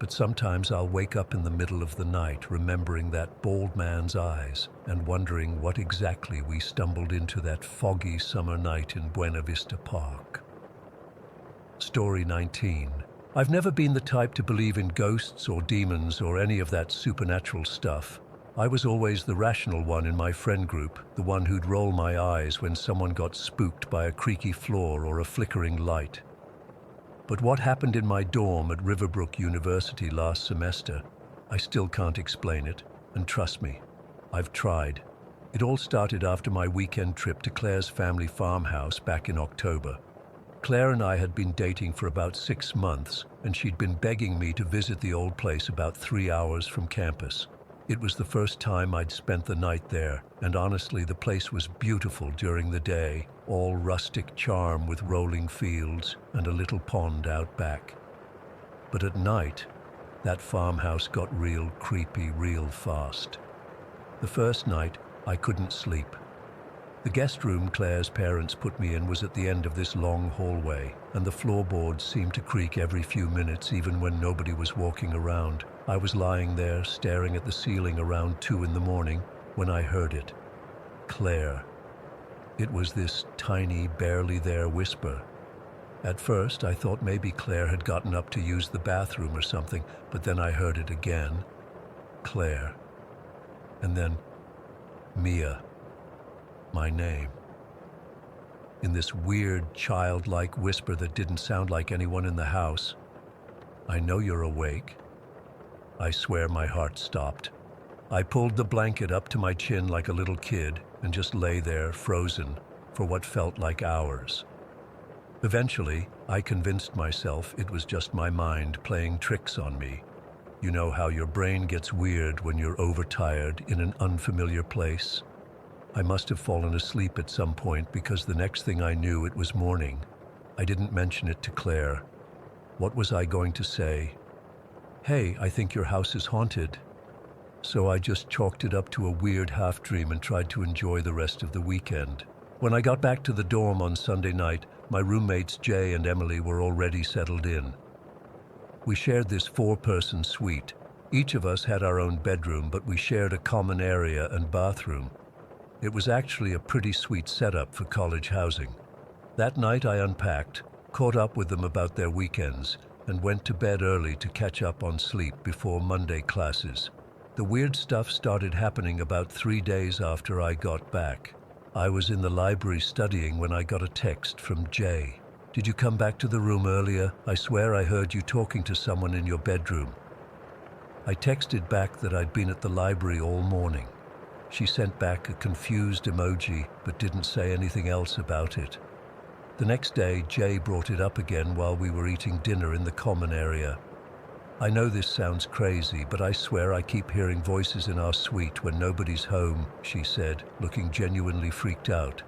Speaker 1: but sometimes I'll wake up in the middle of the night remembering that bald man's eyes and wondering what exactly we stumbled into that foggy summer night in Buena Vista Park. Story 19. I've never been the type to believe in ghosts or demons or any of that supernatural stuff. I was always the rational one in my friend group, the one who'd roll my eyes when someone got spooked by a creaky floor or a flickering light. But what happened in my dorm at Riverbrook University last semester, I still can't explain it, and trust me, I've tried. It all started after my weekend trip to Claire's family farmhouse back in October. Claire and I had been dating for about 6 months, and she'd been begging me to visit the old place about 3 hours from campus. It was the first time I'd spent the night there, and honestly, the place was beautiful during the day, all rustic charm with rolling fields and a little pond out back. But at night, that farmhouse got real creepy real fast. The first night, I couldn't sleep. The guest room Claire's parents put me in was at the end of this long hallway, and the floorboards seemed to creak every few minutes even when nobody was walking around. I was lying there, staring at the ceiling around 2 in the morning, when I heard it. Claire. It was this tiny, barely there whisper. At first, I thought maybe Claire had gotten up to use the bathroom or something, but then I heard it again. Claire. And then, Mia. My name. In this weird, childlike whisper that didn't sound like anyone in the house. "I know you're awake." I swear my heart stopped. I pulled the blanket up to my chin like a little kid and just lay there, frozen, for what felt like hours. Eventually, I convinced myself it was just my mind playing tricks on me. You know how your brain gets weird when you're overtired in an unfamiliar place? I must have fallen asleep at some point because the next thing I knew, it was morning. I didn't mention it to Claire. What was I going to say? "Hey, I think your house is haunted." so I just chalked it up to a weird half-dream and tried to enjoy the rest of the weekend. When I got back to the dorm on Sunday night, my roommates Jay and Emily were already settled in. We shared this 4-person suite. Each of us had our own bedroom, but we shared a common area and bathroom. It was actually a pretty sweet setup for college housing. That night I unpacked, caught up with them about their weekends, and went to bed early to catch up on sleep before Monday classes. The weird stuff started happening about 3 days after I got back. I was in the library studying when I got a text from Jay. "Did you come back to the room earlier? I swear I heard you talking to someone in your bedroom." I texted back that I'd been at the library all morning. She sent back a confused emoji, but didn't say anything else about it. The next day, Jay brought it up again while we were eating dinner in the common area. "I know this sounds crazy, but I swear I keep hearing voices in our suite when nobody's home," she said, looking genuinely freaked out.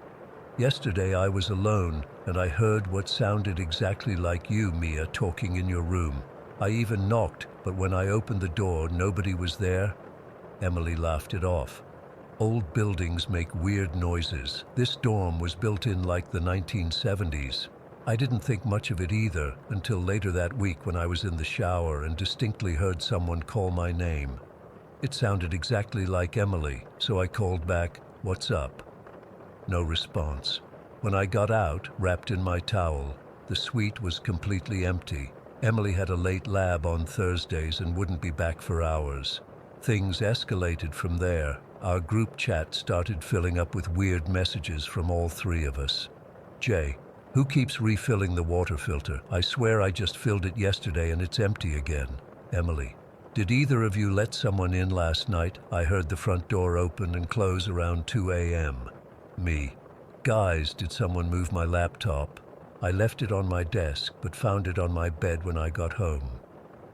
Speaker 1: "Yesterday I was alone, and I heard what sounded exactly like you, Mia, talking in your room. I even knocked, but when I opened the door, nobody was there." Emily laughed it off. "Old buildings make weird noises. This dorm was built in like the 1970s. I didn't think much of it either until later that week when I was in the shower and distinctly heard someone call my name. It sounded exactly like Emily, so I called back, 'What's up?' No response. When I got out, wrapped in my towel, the suite was completely empty. Emily had a late lab on Thursdays and wouldn't be back for hours. Things escalated from there. Our group chat started filling up with weird messages from all 3 of us. Jay: "Who keeps refilling the water filter? I swear I just filled it yesterday and it's empty again." Emily: "Did either of you let someone in last night? I heard the front door open and close around 2 a.m. Me: "Guys, did someone move my laptop? I left it on my desk, but found it on my bed when I got home."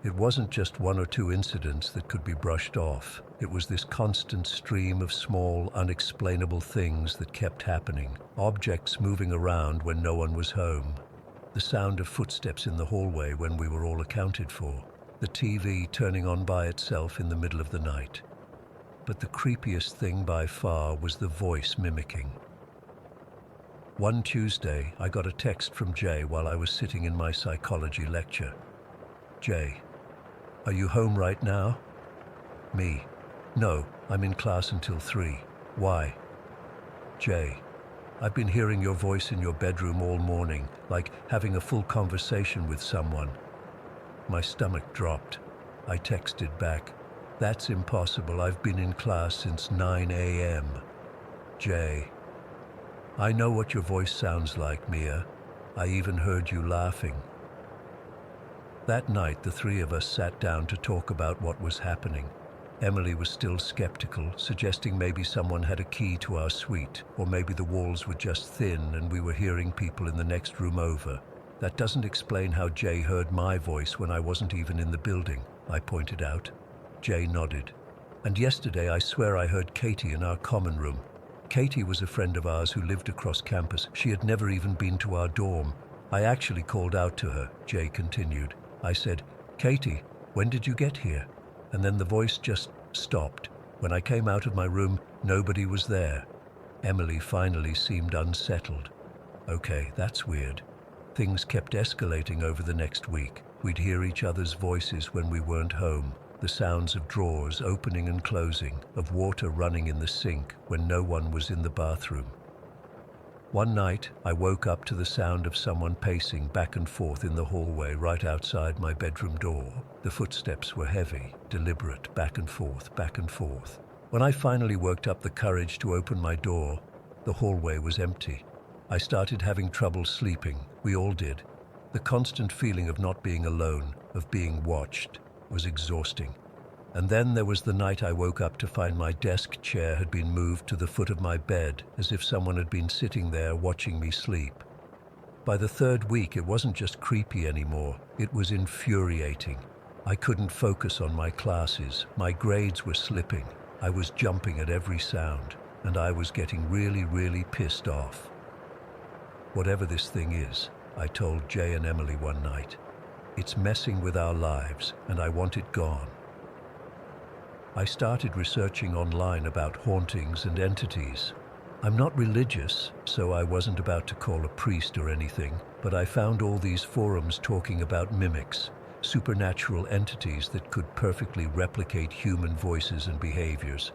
Speaker 1: It wasn't just 1 or 2 incidents that could be brushed off. It was this constant stream of small, unexplainable things that kept happening. Objects moving around when no one was home. The sound of footsteps in the hallway when we were all accounted for. The TV turning on by itself in the middle of the night. But the creepiest thing by far was the voice mimicking. One Tuesday, I got a text from Jay while I was sitting in my psychology lecture. Jay: "Are you home right now?" Me: "No, I'm in class until 3. Why?" Jay: "I've been hearing your voice in your bedroom all morning, like having a full conversation with someone." My stomach dropped. I texted back, "That's impossible. I've been in class since 9 a.m. Jay: "I know what your voice sounds like, Mia. I even heard you laughing." That night, the 3 of us sat down to talk about what was happening. Emily was still skeptical, suggesting maybe someone had a key to our suite, or maybe the walls were just thin and we were hearing people in the next room over. "That doesn't explain how Jay heard my voice when I wasn't even in the building," I pointed out. Jay nodded. "And yesterday I swear I heard Katie in our common room." Katie was a friend of ours who lived across campus. She had never even been to our dorm. "I actually called out to her," Jay continued. I said, "Katie, when did you get here?" And then the voice just stopped. When I came out of my room, nobody was there. Emily finally seemed unsettled. "Okay, that's weird." Things kept escalating over the next week. We'd hear each other's voices when we weren't home. The sounds of drawers opening and closing, of water running in the sink when no one was in the bathroom. One night, I woke up to the sound of someone pacing back and forth in the hallway right outside my bedroom door. The footsteps were heavy, deliberate, back and forth, back and forth. When I finally worked up the courage to open my door, the hallway was empty. I started having trouble sleeping. We all did. The constant feeling of not being alone, of being watched, was exhausting. And then there was the night I woke up to find my desk chair had been moved to the foot of my bed, as if someone had been sitting there watching me sleep. By the 3rd week, it wasn't just creepy anymore, it was infuriating. I couldn't focus on my classes, my grades were slipping, I was jumping at every sound, and I was getting really pissed off. "Whatever this thing is," I told Jay and Emily one night, "it's messing with our lives, and I want it gone." I started researching online about hauntings and entities. I'm not religious, so I wasn't about to call a priest or anything, but I found all these forums talking about mimics, supernatural entities that could perfectly replicate human voices and behaviors.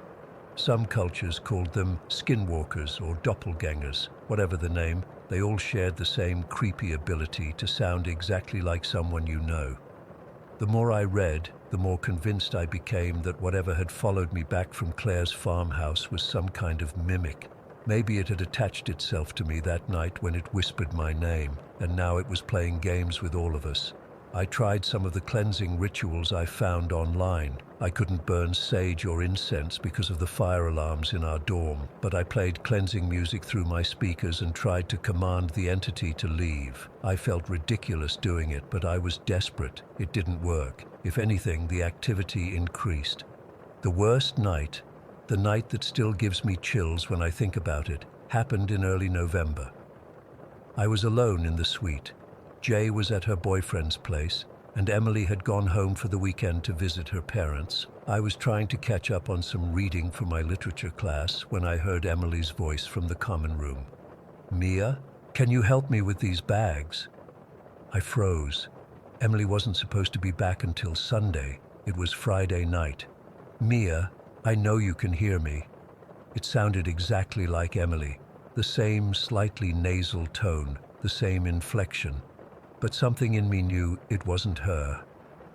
Speaker 1: Some cultures called them skinwalkers or doppelgangers. Whatever the name, they all shared the same creepy ability to sound exactly like someone you know. The more I read, the more convinced I became that whatever had followed me back from Claire's farmhouse was some kind of mimic. Maybe it had attached itself to me that night when it whispered my name, and now it was playing games with all of us. I tried some of the cleansing rituals I found online. I couldn't burn sage or incense because of the fire alarms in our dorm, but I played cleansing music through my speakers and tried to command the entity to leave. I felt ridiculous doing it, but I was desperate. It didn't work. If anything, the activity increased. The worst night, the night that still gives me chills when I think about it, happened in early November. I was alone in the suite. Jay was at her boyfriend's place, and Emily had gone home for the weekend to visit her parents. I was trying to catch up on some reading for my literature class when I heard Emily's voice from the common room. "Mia, can you help me with these bags?" I froze. Emily wasn't supposed to be back until Sunday. It was Friday night. "Mia, I know you can hear me." It sounded exactly like Emily, the same slightly nasal tone, the same inflection. But something in me knew it wasn't her.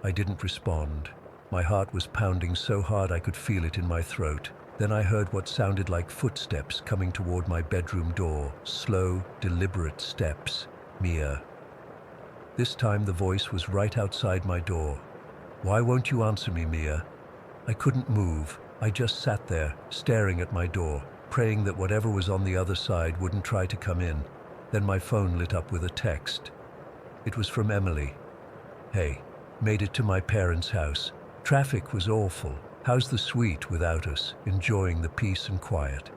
Speaker 1: I didn't respond. My heart was pounding so hard I could feel it in my throat. Then I heard what sounded like footsteps coming toward my bedroom door. Slow, deliberate steps. "Mia." This time the voice was right outside my door. "Why won't you answer me, Mia?" I couldn't move. I just sat there, staring at my door, praying that whatever was on the other side wouldn't try to come in. Then my phone lit up with a text. It was from Emily. "Hey, made it to my parents' house. Traffic was awful. How's the suite without us, enjoying the peace and quiet?"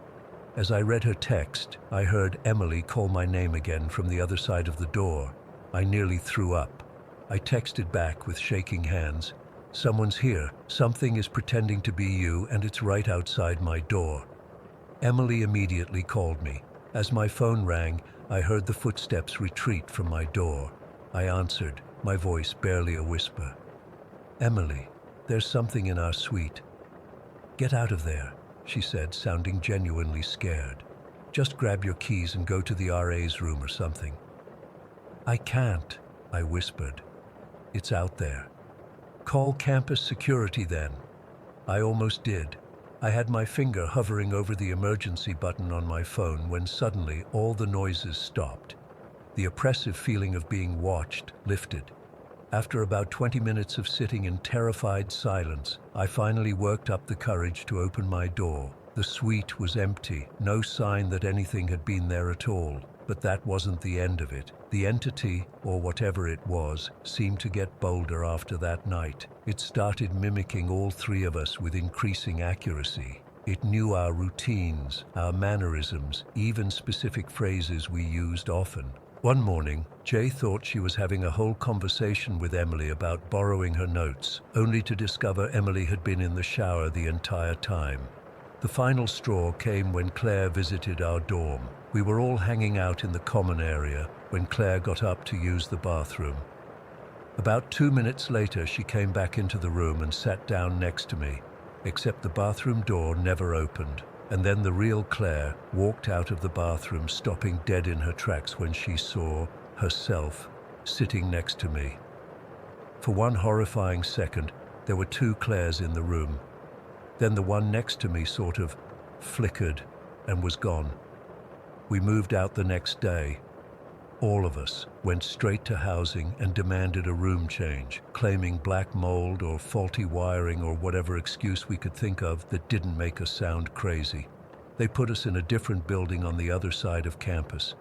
Speaker 1: As I read her text, I heard Emily call my name again from the other side of the door. I nearly threw up. I texted back with shaking hands. "Someone's here. Something is pretending to be you, and it's right outside my door." Emily immediately called me. As my phone rang, I heard the footsteps retreat from my door. I answered, my voice barely a whisper. "Emily, there's something in our suite." "Get out of there," she said, sounding genuinely scared. "Just grab your keys and go to the RA's room or something." "I can't," I whispered. "It's out there." "Call campus security then." I almost did. I had my finger hovering over the emergency button on my phone when suddenly all the noises stopped. The oppressive feeling of being watched lifted. After about 20 minutes of sitting in terrified silence, I finally worked up the courage to open my door. The suite was empty, no sign that anything had been there at all. But that wasn't the end of it. The entity, or whatever it was, seemed to get bolder after that night. It started mimicking all three of us with increasing accuracy. It knew our routines, our mannerisms, even specific phrases we used often. One morning, Jay thought she was having a whole conversation with Emily about borrowing her notes, only to discover Emily had been in the shower the entire time. The final straw came when Claire visited our dorm. We were all hanging out in the common area when Claire got up to use the bathroom. About 2 minutes later, she came back into the room and sat down next to me, except the bathroom door never opened. And then the real Claire walked out of the bathroom, stopping dead in her tracks when she saw herself sitting next to me. For one horrifying second, there were two Claires in the room. Then the one next to me sort of flickered and was gone. We moved out the next day. All of us went straight to housing and demanded a room change, claiming black mold or faulty wiring or whatever excuse we could think of that didn't make us sound crazy. They put us in a different building on the other side of campus.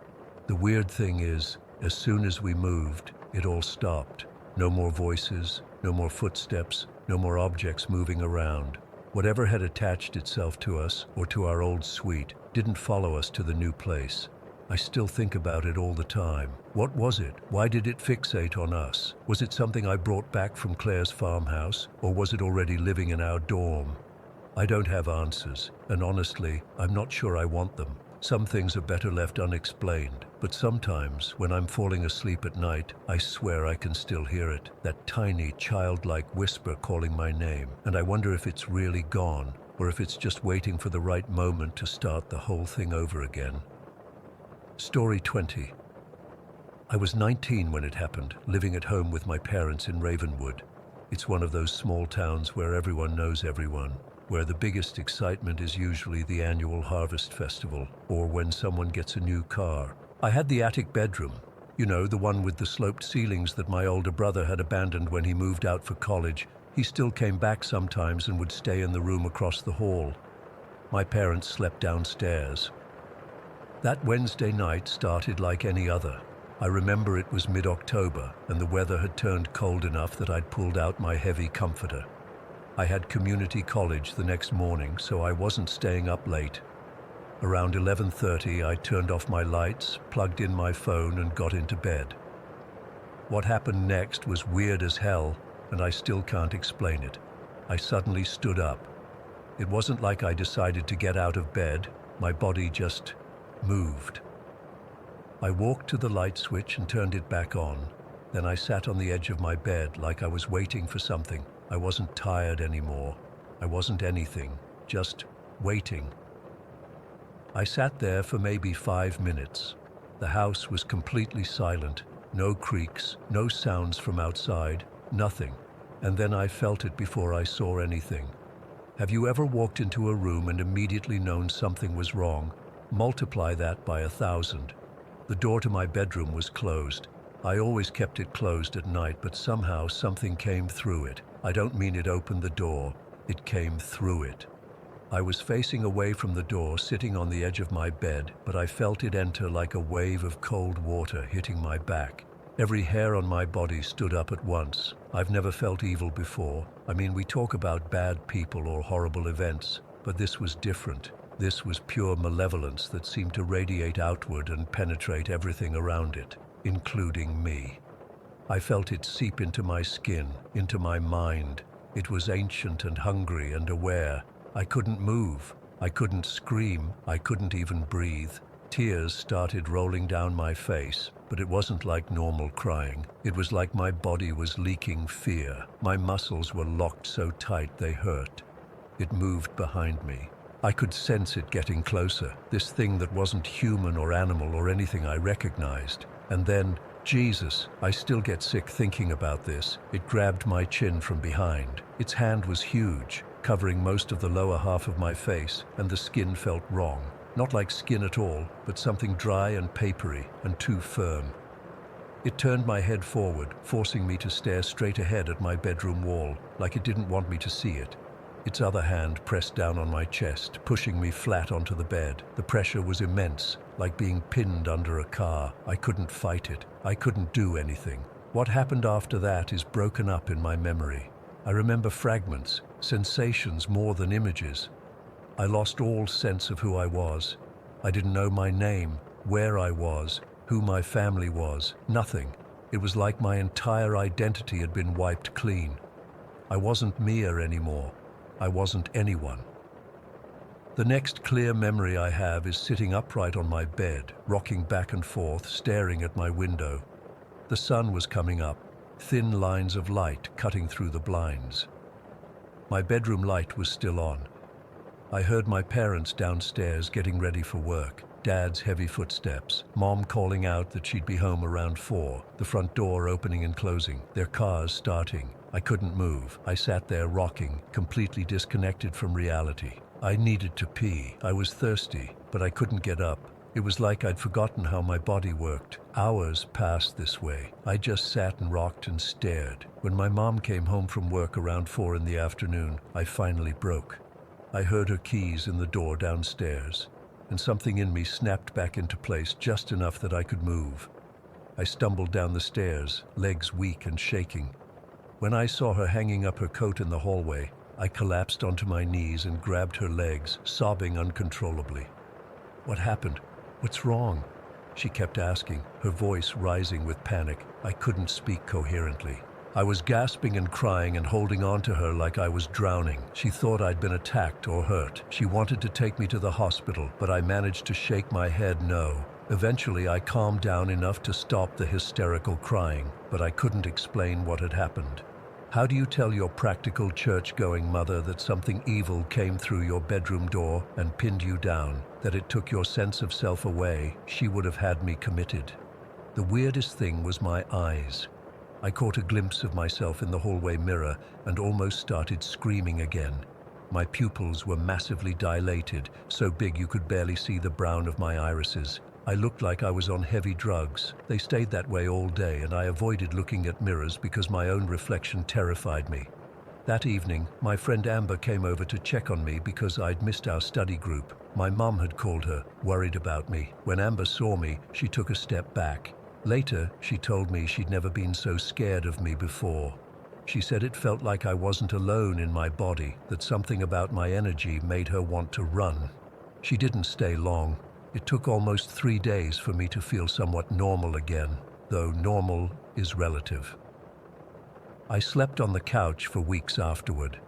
Speaker 1: The weird thing is, as soon as we moved, it all stopped. No more voices, no more footsteps, no more objects moving around. Whatever had attached itself to us or to our old suite didn't follow us to the new place. I still think about it all the time. What was it? Why did it fixate on us? Was it something I brought back from Claire's farmhouse, or was it already living in our dorm? I don't have answers, and honestly, I'm not sure I want them. Some things are better left unexplained, but sometimes, when I'm falling asleep at night, I swear I can still hear it, that tiny, childlike whisper calling my name, and I wonder if it's really gone, or if it's just waiting for the right moment to start the whole thing over again. Story 20. I was 19 when it happened, living at home with my parents in Ravenwood. It's one of those small towns where everyone knows everyone, where the biggest excitement is usually the annual harvest festival, or when someone gets a new car. I had the attic bedroom, you know, the one with the sloped ceilings that my older brother had abandoned when he moved out for college. He still came back sometimes and would stay in the room across the hall. My parents slept downstairs. That Wednesday night started like any other. I remember it was mid-October, and the weather had turned cold enough that I'd pulled out my heavy comforter. I had community college the next morning, so I wasn't staying up late. Around 11:30, I turned off my lights, plugged in my phone, and got into bed. What happened next was weird as hell, and I still can't explain it. I suddenly stood up. It wasn't like I decided to get out of bed. My body just moved. I walked to the light switch and turned it back on. Then I sat on the edge of my bed like I was waiting for something. I wasn't tired anymore. I wasn't anything, just waiting. I sat there for maybe 5 minutes. The house was completely silent. No creaks, no sounds from outside, nothing. And then I felt it before I saw anything. Have you ever walked into a room and immediately known something was wrong? Multiply that by 1,000. The door to my bedroom was closed. I always kept it closed at night, but somehow something came through it. I don't mean it opened the door, it came through it. I was facing away from the door, sitting on the edge of my bed, but I felt it enter like a wave of cold water hitting my back. Every hair on my body stood up at once. I've never felt evil before. I mean, we talk about bad people or horrible events, but this was different. This was pure malevolence that seemed to radiate outward and penetrate everything around it, including me. I felt it seep into my skin, into my mind. It was ancient and hungry and aware. I couldn't move. I couldn't scream. I couldn't even breathe. Tears started rolling down my face, but it wasn't like normal crying. It was like my body was leaking fear. My muscles were locked so tight they hurt. It moved behind me. I could sense it getting closer, this thing that wasn't human or animal or anything I recognized. And then, Jesus, I still get sick thinking about this. It grabbed my chin from behind. Its hand was huge, covering most of the lower half of my face, and the skin felt wrong. Not like skin at all, but something dry and papery and too firm. It turned my head forward, forcing me to stare straight ahead at my bedroom wall, like it didn't want me to see it. Its other hand pressed down on my chest, pushing me flat onto the bed. The pressure was immense, like being pinned under a car. I couldn't fight it. I couldn't do anything. What happened after that is broken up in my memory. I remember fragments, sensations more than images. I lost all sense of who I was. I didn't know my name, where I was, who my family was, nothing. It was like my entire identity had been wiped clean. I wasn't Mia anymore. I wasn't anyone. The next clear memory I have is sitting upright on my bed, rocking back and forth, staring at my window. The sun was coming up, thin lines of light cutting through the blinds. My bedroom light was still on. I heard my parents downstairs getting ready for work, Dad's heavy footsteps, Mom calling out that she'd be home around 4, the front door opening and closing, their cars starting. I couldn't move. I sat there rocking, completely disconnected from reality. I needed to pee. I was thirsty, but I couldn't get up. It was like I'd forgotten how my body worked. Hours passed this way. I just sat and rocked and stared. When my mom came home from work around 4 in the afternoon, I finally broke. I heard her keys in the door downstairs, and something in me snapped back into place just enough that I could move. I stumbled down the stairs, legs weak and shaking. When I saw her hanging up her coat in the hallway, I collapsed onto my knees and grabbed her legs, sobbing uncontrollably. "What happened? What's wrong?" she kept asking, her voice rising with panic. I couldn't speak coherently. I was gasping and crying and holding on to her like I was drowning. She thought I'd been attacked or hurt. She wanted to take me to the hospital, but I managed to shake my head no. Eventually, I calmed down enough to stop the hysterical crying, but I couldn't explain what had happened. How do you tell your practical church-going mother that something evil came through your bedroom door and pinned you down, that it took your sense of self away? She would have had me committed. The weirdest thing was my eyes. I caught a glimpse of myself in the hallway mirror and almost started screaming again. My pupils were massively dilated, so big you could barely see the brown of my irises. I looked like I was on heavy drugs. They stayed that way all day, and I avoided looking at mirrors because my own reflection terrified me. That evening, my friend Amber came over to check on me because I'd missed our study group. My mom had called her, worried about me. When Amber saw me, she took a step back. Later, she told me she'd never been so scared of me before. She said it felt like I wasn't alone in my body, that something about my energy made her want to run. She didn't stay long. It took almost 3 days for me to feel somewhat normal again, though normal is relative. I slept on the couch for weeks afterward.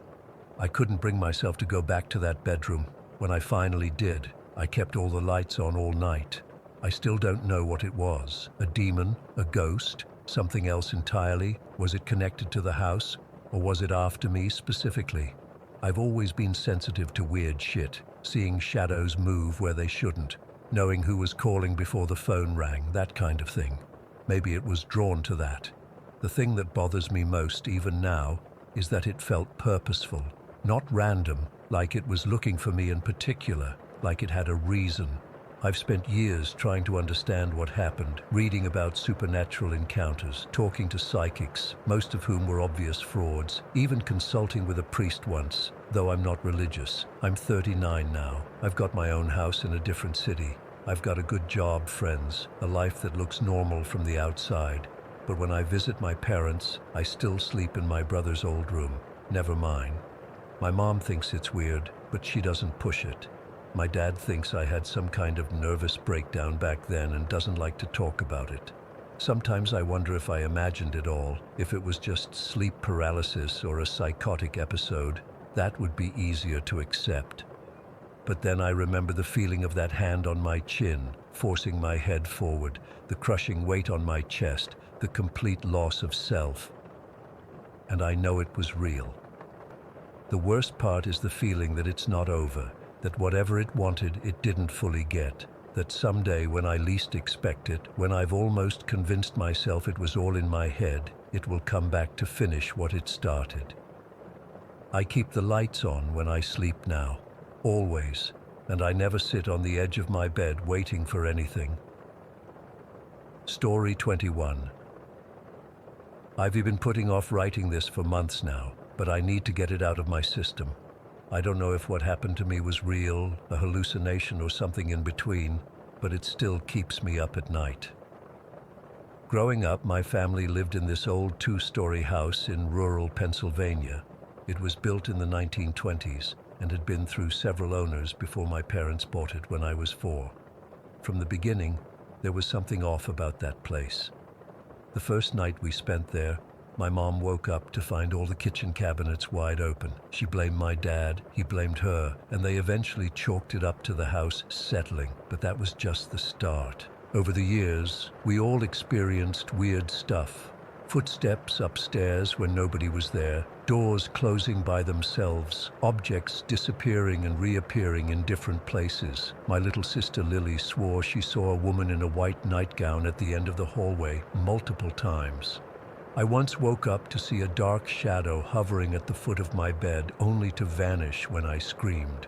Speaker 1: I couldn't bring myself to go back to that bedroom. When I finally did, I kept all the lights on all night. I still don't know what it was. A demon? A ghost? Something else entirely? Was it connected to the house? Or was it after me specifically? I've always been sensitive to weird shit, seeing shadows move where they shouldn't, knowing who was calling before the phone rang, that kind of thing. Maybe it was drawn to that. The thing that bothers me most, even now, is that it felt purposeful, not random, like it was looking for me in particular, like it had a reason. I've spent years trying to understand what happened, reading about supernatural encounters, talking to psychics, most of whom were obvious frauds, even consulting with a priest once, though I'm not religious. I'm 39 now. I've got my own house in a different city. I've got a good job, friends, a life that looks normal from the outside. But when I visit my parents, I still sleep in my brother's old room. Never mine. My mom thinks it's weird, but she doesn't push it. My dad thinks I had some kind of nervous breakdown back then and doesn't like to talk about it. Sometimes I wonder if I imagined it all, if it was just sleep paralysis or a psychotic episode. That would be easier to accept. But then I remember the feeling of that hand on my chin, forcing my head forward, the crushing weight on my chest, the complete loss of self. And I know it was real. The worst part is the feeling that it's not over, that whatever it wanted, it didn't fully get, that someday when I least expect it, when I've almost convinced myself it was all in my head, it will come back to finish what it started. I keep the lights on when I sleep now, always, and I never sit on the edge of my bed waiting for anything. Story 21. I've been putting off writing this for months now, but I need to get it out of my system. I don't know if what happened to me was real, a hallucination, or something in between, but it still keeps me up at night. Growing up, my family lived in this old 2-story house in rural Pennsylvania. It was built in the 1920s and had been through several owners before my parents bought it when I was 4. From the beginning, there was something off about that place. The first night we spent there, my mom woke up to find all the kitchen cabinets wide open. She blamed my dad, he blamed her, and they eventually chalked it up to the house settling, but that was just the start. Over the years, we all experienced weird stuff. Footsteps upstairs when nobody was there, doors closing by themselves, objects disappearing and reappearing in different places. My little sister Lily swore she saw a woman in a white nightgown at the end of the hallway multiple times. I once woke up to see a dark shadow hovering at the foot of my bed, only to vanish when I screamed.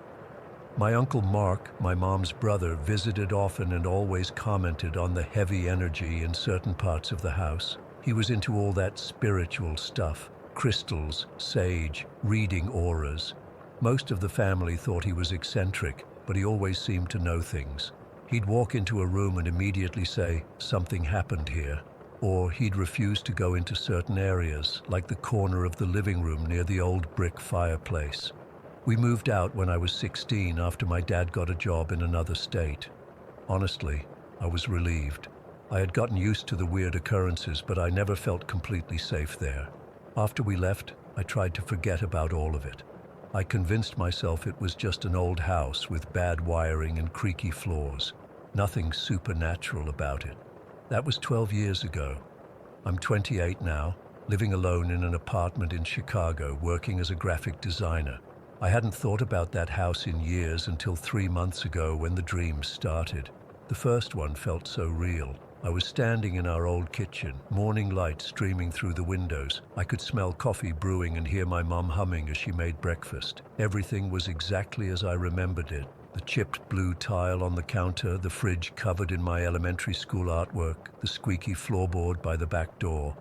Speaker 1: My Uncle Mark, my mom's brother, visited often and always commented on the heavy energy in certain parts of the house. He was into all that spiritual stuff, crystals, sage, reading auras. Most of the family thought he was eccentric, but he always seemed to know things. He'd walk into a room and immediately say, "Something happened here." Or he'd refuse to go into certain areas, like the corner of the living room near the old brick fireplace. We moved out when I was 16 after my dad got a job in another state. Honestly, I was relieved. I had gotten used to the weird occurrences, but I never felt completely safe there. After we left, I tried to forget about all of it. I convinced myself it was just an old house with bad wiring and creaky floors. Nothing supernatural about it. That was 12 years ago. I'm 28 now, living alone in an apartment in Chicago, working as a graphic designer. I hadn't thought about that house in years until 3 months ago when the dreams started. The first one felt so real. I was standing in our old kitchen, morning light streaming through the windows. I could smell coffee brewing and hear my mom humming as she made breakfast. Everything was exactly as I remembered it. The chipped blue tile on the counter, the fridge covered in my elementary school artwork, the squeaky floorboard by the back door.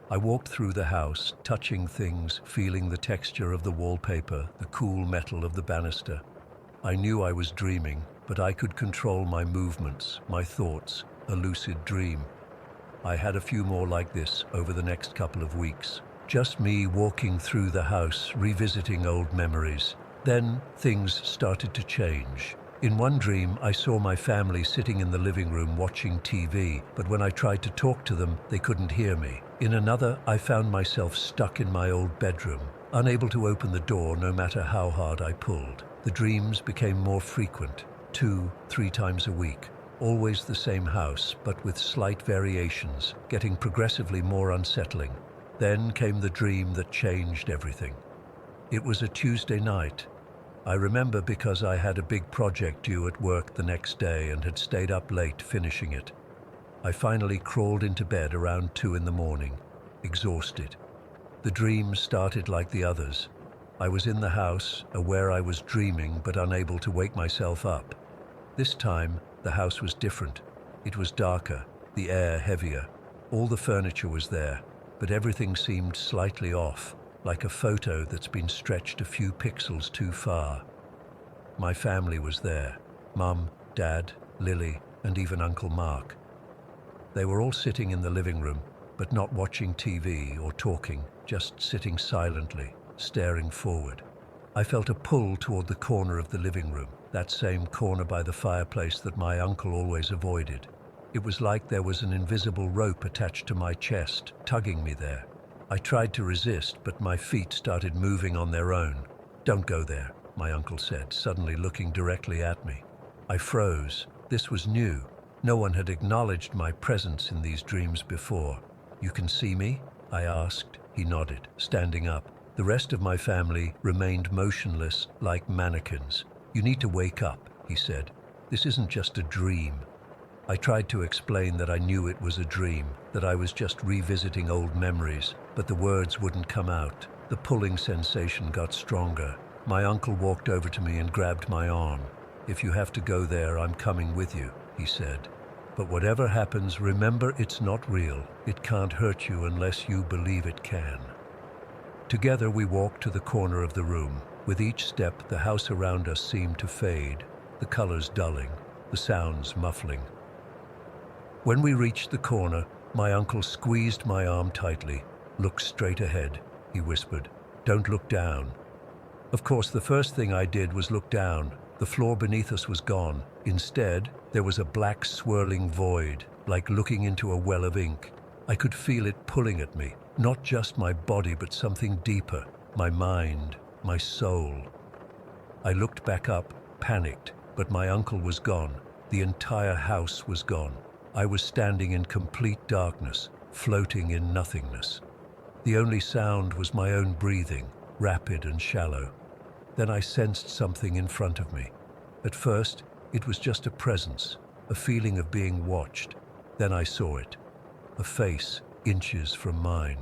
Speaker 1: I walked through the house, touching things, feeling the texture of the wallpaper, the cool metal of the banister. I knew I was dreaming, but I could control my movements, my thoughts, a lucid dream. I had a few more like this over the next couple of weeks. Just me walking through the house, revisiting old memories. Then things started to change. In one dream, I saw my family sitting in the living room watching TV, but when I tried to talk to them, they couldn't hear me. In another, I found myself stuck in my old bedroom, unable to open the door no matter how hard I pulled. The dreams became more frequent, 2-3 times a week. Always the same house, but with slight variations, getting progressively more unsettling. Then came the dream that changed everything. It was a Tuesday night. I remember because I had a big project due at work the next day and had stayed up late finishing it. I finally crawled into bed around 2 in the morning, exhausted. The dream started like the others. I was in the house, aware I was dreaming but unable to wake myself up. This time, the house was different. It was darker, the air heavier. All the furniture was there, but everything seemed slightly off, like a photo that's been stretched a few pixels too far. My family was there. Mum, Dad, Lily, and even Uncle Mark. They were all sitting in the living room, but not watching TV or talking, just sitting silently, staring forward. I felt a pull toward the corner of the living room, that same corner by the fireplace that my uncle always avoided. It was like there was an invisible rope attached to my chest, tugging me there. I tried to resist, but my feet started moving on their own. "Don't go there," my uncle said, suddenly looking directly at me. I froze. This was new. No one had acknowledged my presence in these dreams before. "You can see me?" I asked. He nodded, standing up. The rest of my family remained motionless, like mannequins. "You need to wake up," he said. "This isn't just a dream." I tried to explain that I knew it was a dream, that I was just revisiting old memories, but the words wouldn't come out. The pulling sensation got stronger. My uncle walked over to me and grabbed my arm. "If you have to go there, I'm coming with you," he said. "But whatever happens, remember it's not real. It can't hurt you unless you believe it can." Together we walked to the corner of the room. With each step, the house around us seemed to fade, the colors dulling, the sounds muffling. When we reached the corner, my uncle squeezed my arm tightly. "Look straight ahead," he whispered. "Don't look down." Of course, the first thing I did was look down. The floor beneath us was gone. Instead, there was a black swirling void, like looking into a well of ink. I could feel it pulling at me, not just my body, but something deeper, my mind, my soul. I looked back up, panicked, but my uncle was gone. The entire house was gone. I was standing in complete darkness, floating in nothingness. The only sound was my own breathing, rapid and shallow. Then I sensed something in front of me. At first, it was just a presence, a feeling of being watched. Then I saw it, a face inches from mine.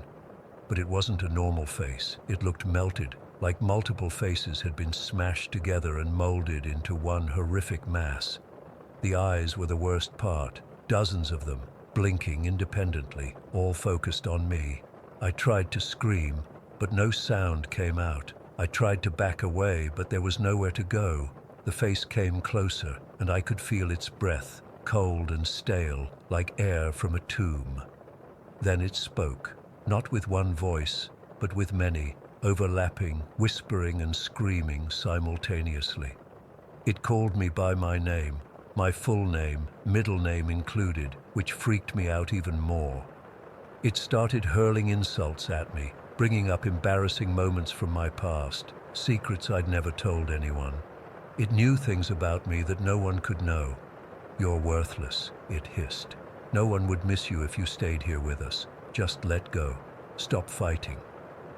Speaker 1: But it wasn't a normal face. It looked melted, like multiple faces had been smashed together and molded into one horrific mass. The eyes were the worst part, dozens of them, blinking independently, all focused on me. I tried to scream, but no sound came out. I tried to back away, but there was nowhere to go. The face came closer, and I could feel its breath, cold and stale, like air from a tomb. Then it spoke, not with one voice, but with many, overlapping, whispering and screaming simultaneously. It called me by my name, my full name, middle name included, which freaked me out even more. It started hurling insults at me, bringing up embarrassing moments from my past, secrets I'd never told anyone. It knew things about me that no one could know. "You're worthless," it hissed. "No one would miss you if you stayed here with us. Just let go. Stop fighting."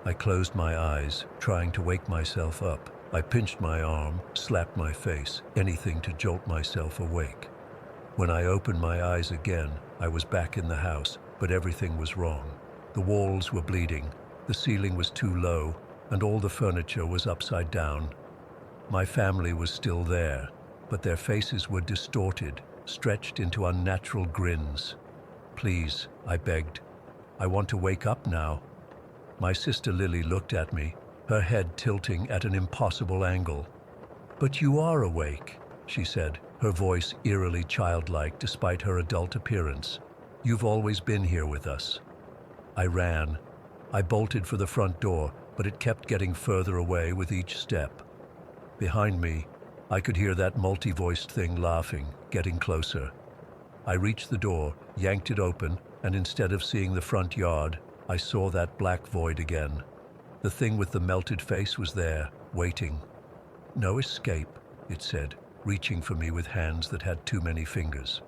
Speaker 1: I closed my eyes, trying to wake myself up. I pinched my arm, slapped my face, anything to jolt myself awake. When I opened my eyes again, I was back in the house, but everything was wrong. The walls were bleeding, the ceiling was too low, and all the furniture was upside down. My family was still there, but their faces were distorted, stretched into unnatural grins. "Please," I begged. "I want to wake up now." My sister Lily looked at me, her head tilting at an impossible angle. "But you are awake," she said, her voice eerily childlike despite her adult appearance. "You've always been here with us." I ran. I bolted for the front door, but it kept getting further away with each step. Behind me, I could hear that multi-voiced thing laughing, getting closer. I reached the door, yanked it open, and instead of seeing the front yard, I saw that black void again. The thing with the melted face was there, waiting. "No escape," it said, reaching for me with hands that had too many fingers.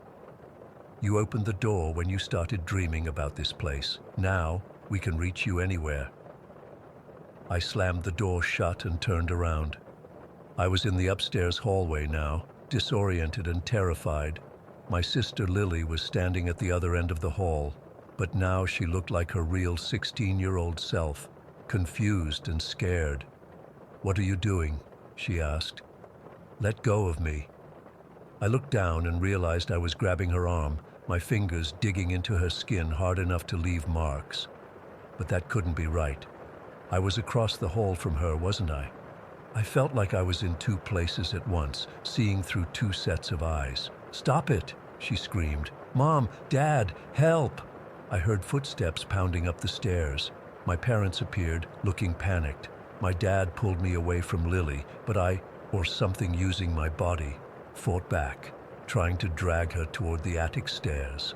Speaker 1: "You opened the door when you started dreaming about this place. Now, we can reach you anywhere." I slammed the door shut and turned around. I was in the upstairs hallway now, disoriented and terrified. My sister Lily was standing at the other end of the hall, but now she looked like her real 16-year-old self, confused and scared. "What are you doing?" she asked. "Let go of me." I looked down and realized I was grabbing her arm, my fingers digging into her skin hard enough to leave marks. But that couldn't be right. I was across the hall from her, wasn't I? I felt like I was in two places at once, seeing through two sets of eyes. "Stop it!" she screamed. "Mom! Dad! Help!" I heard footsteps pounding up the stairs. My parents appeared, looking panicked. My dad pulled me away from Lily, but I, or something using my body, fought back, trying to drag her toward the attic stairs.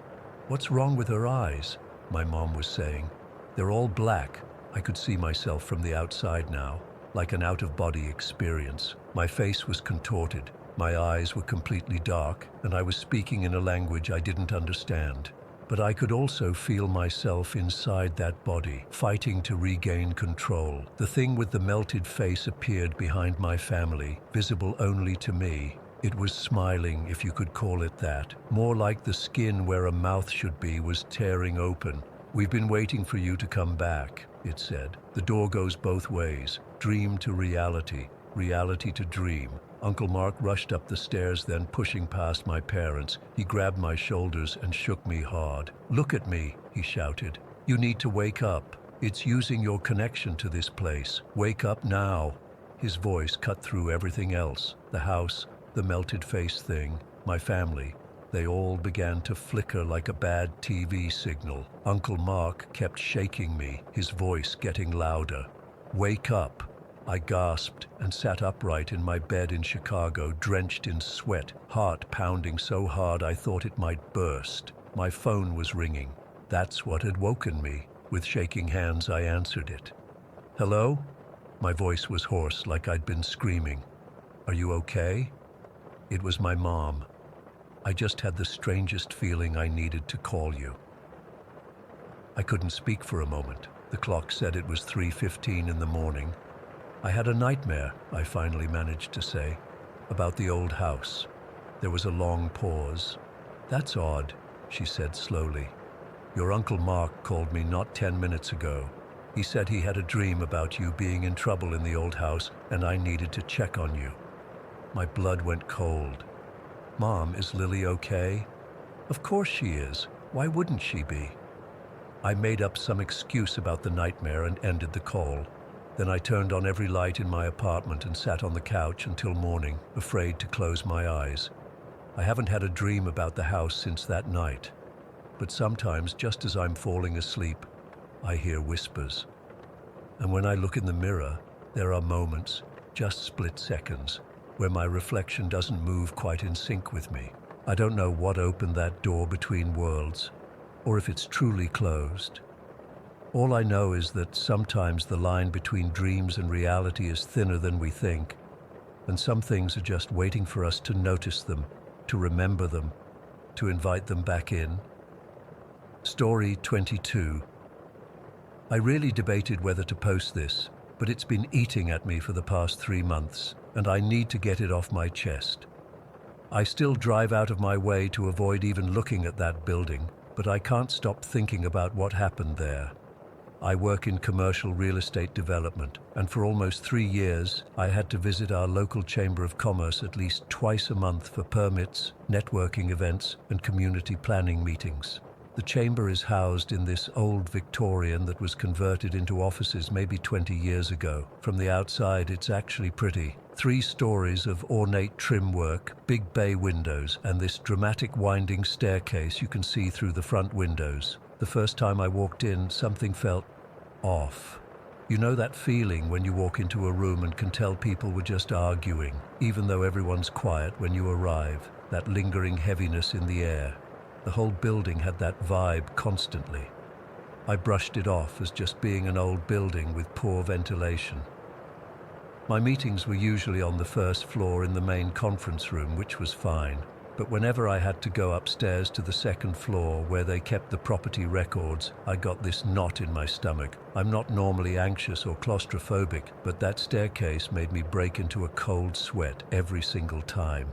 Speaker 1: "What's wrong with her eyes?" my mom was saying. "They're all black." I could see myself from the outside now, like an out-of-body experience. My face was contorted, my eyes were completely dark, and I was speaking in a language I didn't understand. But I could also feel myself inside that body, fighting to regain control. The thing with the melted face appeared behind my family, visible only to me. It was smiling, if you could call it that. More like the skin where a mouth should be was tearing open. "We've been waiting for you to come back," it said. "The door goes both ways. Dream to reality, reality to dream." Uncle Mark rushed up the stairs, then pushing past my parents. He grabbed my shoulders and shook me hard. "Look at me," he shouted. "You need to wake up. It's using your connection to this place. Wake up now." His voice cut through everything else. The house, the melted face thing, my family. They all began to flicker like a bad TV signal. Uncle Mark kept shaking me, his voice getting louder. "Wake up." I gasped and sat upright in my bed in Chicago, drenched in sweat, heart pounding so hard I thought it might burst. My phone was ringing. That's what had woken me. With shaking hands, I answered it. "Hello?" My voice was hoarse, like I'd been screaming. "Are you okay?" It was my mom. "I just had the strangest feeling I needed to call you." I couldn't speak for a moment. The clock said it was 3:15 in the morning. "I had a nightmare," I finally managed to say, "about the old house." There was a long pause. "That's odd," she said slowly. "Your Uncle Mark called me not 10 minutes ago. He said he had a dream about you being in trouble in the old house, and I needed to check on you." My blood went cold. "Mom, is Lily okay?" "Of course she is. Why wouldn't she be?" I made up some excuse about the nightmare and ended the call. Then I turned on every light in my apartment and sat on the couch until morning, afraid to close my eyes. I haven't had a dream about the house since that night. But sometimes, just as I'm falling asleep, I hear whispers. And when I look in the mirror, there are moments, just split seconds, where my reflection doesn't move quite in sync with me. I don't know what opened that door between worlds, or if it's truly closed. All I know is that sometimes the line between dreams and reality is thinner than we think, and some things are just waiting for us to notice them, to remember them, to invite them back in. Story 22. I really debated whether to post this, but it's been eating at me for the past 3 months, and I need to get it off my chest. I still drive out of my way to avoid even looking at that building, but I can't stop thinking about what happened there. I work in commercial real estate development, and for almost 3 years, I had to visit our local Chamber of Commerce at least twice a month for permits, networking events, and community planning meetings. The Chamber is housed in this old Victorian that was converted into offices maybe 20 years ago. From the outside, it's actually pretty. 3 stories of ornate trim work, big bay windows, and this dramatic winding staircase you can see through the front windows. The first time I walked in, something felt off. You know that feeling when you walk into a room and can tell people were just arguing, even though everyone's quiet when you arrive, that lingering heaviness in the air. The whole building had that vibe constantly. I brushed it off as just being an old building with poor ventilation. My meetings were usually on the first floor in the main conference room, which was fine. But whenever I had to go upstairs to the second floor where they kept the property records, I got this knot in my stomach. I'm not normally anxious or claustrophobic, but that staircase made me break into a cold sweat every single time.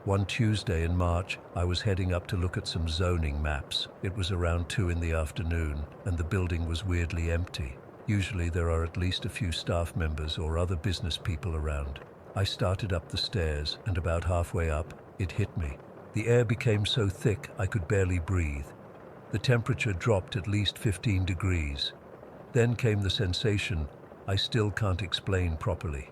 Speaker 1: One Tuesday in March, I was heading up to look at some zoning maps. It was around 2 in the afternoon, and the building was weirdly empty. Usually there are at least a few staff members or other business people around. I started up the stairs, and about halfway up, it hit me. The air became so thick I could barely breathe. The temperature dropped at least 15 degrees. Then came the sensation I still can't explain properly.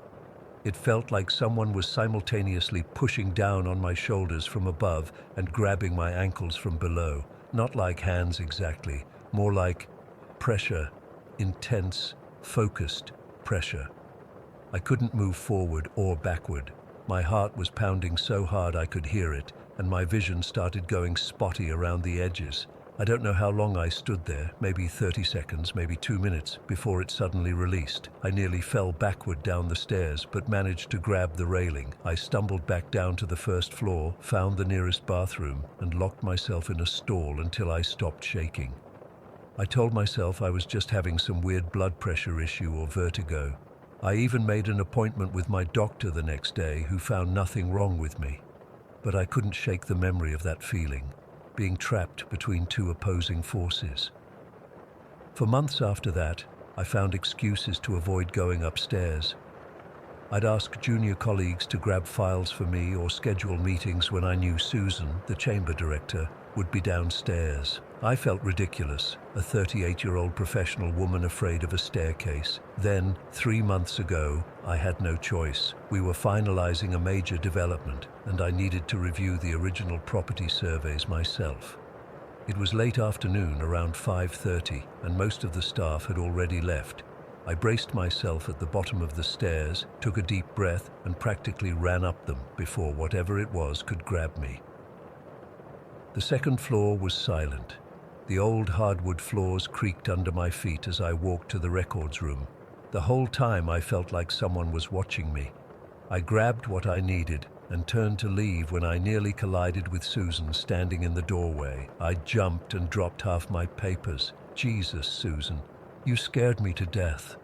Speaker 1: It felt like someone was simultaneously pushing down on my shoulders from above and grabbing my ankles from below. Not like hands exactly, more like pressure, intense, focused pressure. I couldn't move forward or backward. My heart was pounding so hard I could hear it, and my vision started going spotty around the edges. I don't know how long I stood there, maybe 30 seconds, maybe 2 minutes, before it suddenly released. I nearly fell backward down the stairs, but managed to grab the railing. I stumbled back down to the first floor, found the nearest bathroom, and locked myself in a stall until I stopped shaking. I told myself I was just having some weird blood pressure issue or vertigo. I even made an appointment with my doctor the next day, who found nothing wrong with me. But I couldn't shake the memory of that feeling, being trapped between 2 opposing forces. For months after that, I found excuses to avoid going upstairs. I'd ask junior colleagues to grab files for me or schedule meetings when I knew Susan, the chamber director, would be downstairs. I felt ridiculous, a 38-year-old professional woman afraid of a staircase. Then, 3 months ago, I had no choice. We were finalizing a major development, and I needed to review the original property surveys myself. It was late afternoon, around 5:30, and most of the staff had already left. I braced myself at the bottom of the stairs, took a deep breath, and practically ran up them before whatever it was could grab me. The second floor was silent. The old hardwood floors creaked under my feet as I walked to the records room. The whole time I felt like someone was watching me. I grabbed what I needed and turned to leave when I nearly collided with Susan standing in the doorway. I jumped and dropped half my papers. Jesus, Susan, you scared me to death.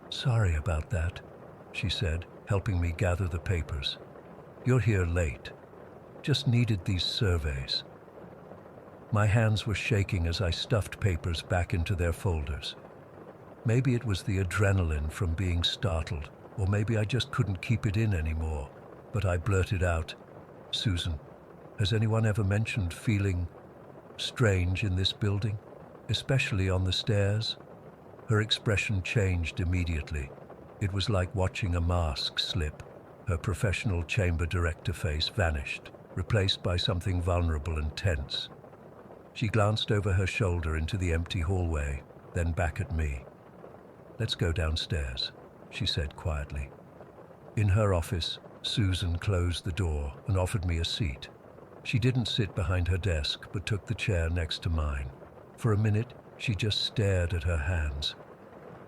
Speaker 1: Sorry about that, she said, helping me gather the papers. You're here late. Just needed these surveys. My hands were shaking as I stuffed papers back into their folders. Maybe it was the adrenaline from being startled, or maybe I just couldn't keep it in anymore. But I blurted out, Susan, has anyone ever mentioned feeling strange in this building, especially on the stairs? Her expression changed immediately. It was like watching a mask slip. Her professional chamber director face vanished, replaced by something vulnerable and tense. She glanced over her shoulder into the empty hallway, then back at me. Let's go downstairs, she said quietly. In her office, Susan closed the door and offered me a seat. She didn't sit behind her desk, but took the chair next to mine. For a minute, She just stared at her hands.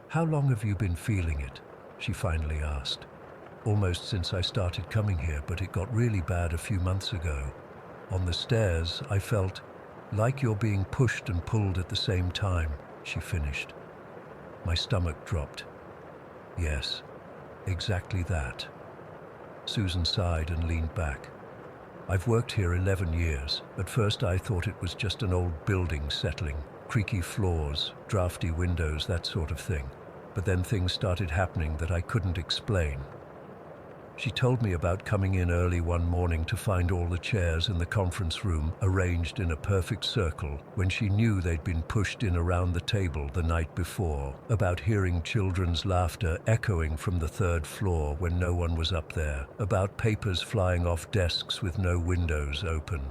Speaker 1: "How long have you been feeling it?" she finally asked. "Almost since I started coming here, but it got really bad a few months ago. On the stairs, I felt like you're being pushed and pulled at the same time," she finished. My stomach dropped. "Yes, exactly that." Susan sighed and leaned back. "I've worked here 11 years. At first I thought it was just an old building settling, creaky floors, drafty windows, that sort of thing. But then things started happening that I couldn't explain." She told me about coming in early one morning to find all the chairs in the conference room arranged in a perfect circle when she knew they'd been pushed in around the table the night before, about hearing children's laughter echoing from the third floor when no one was up there, about papers flying off desks with no windows open.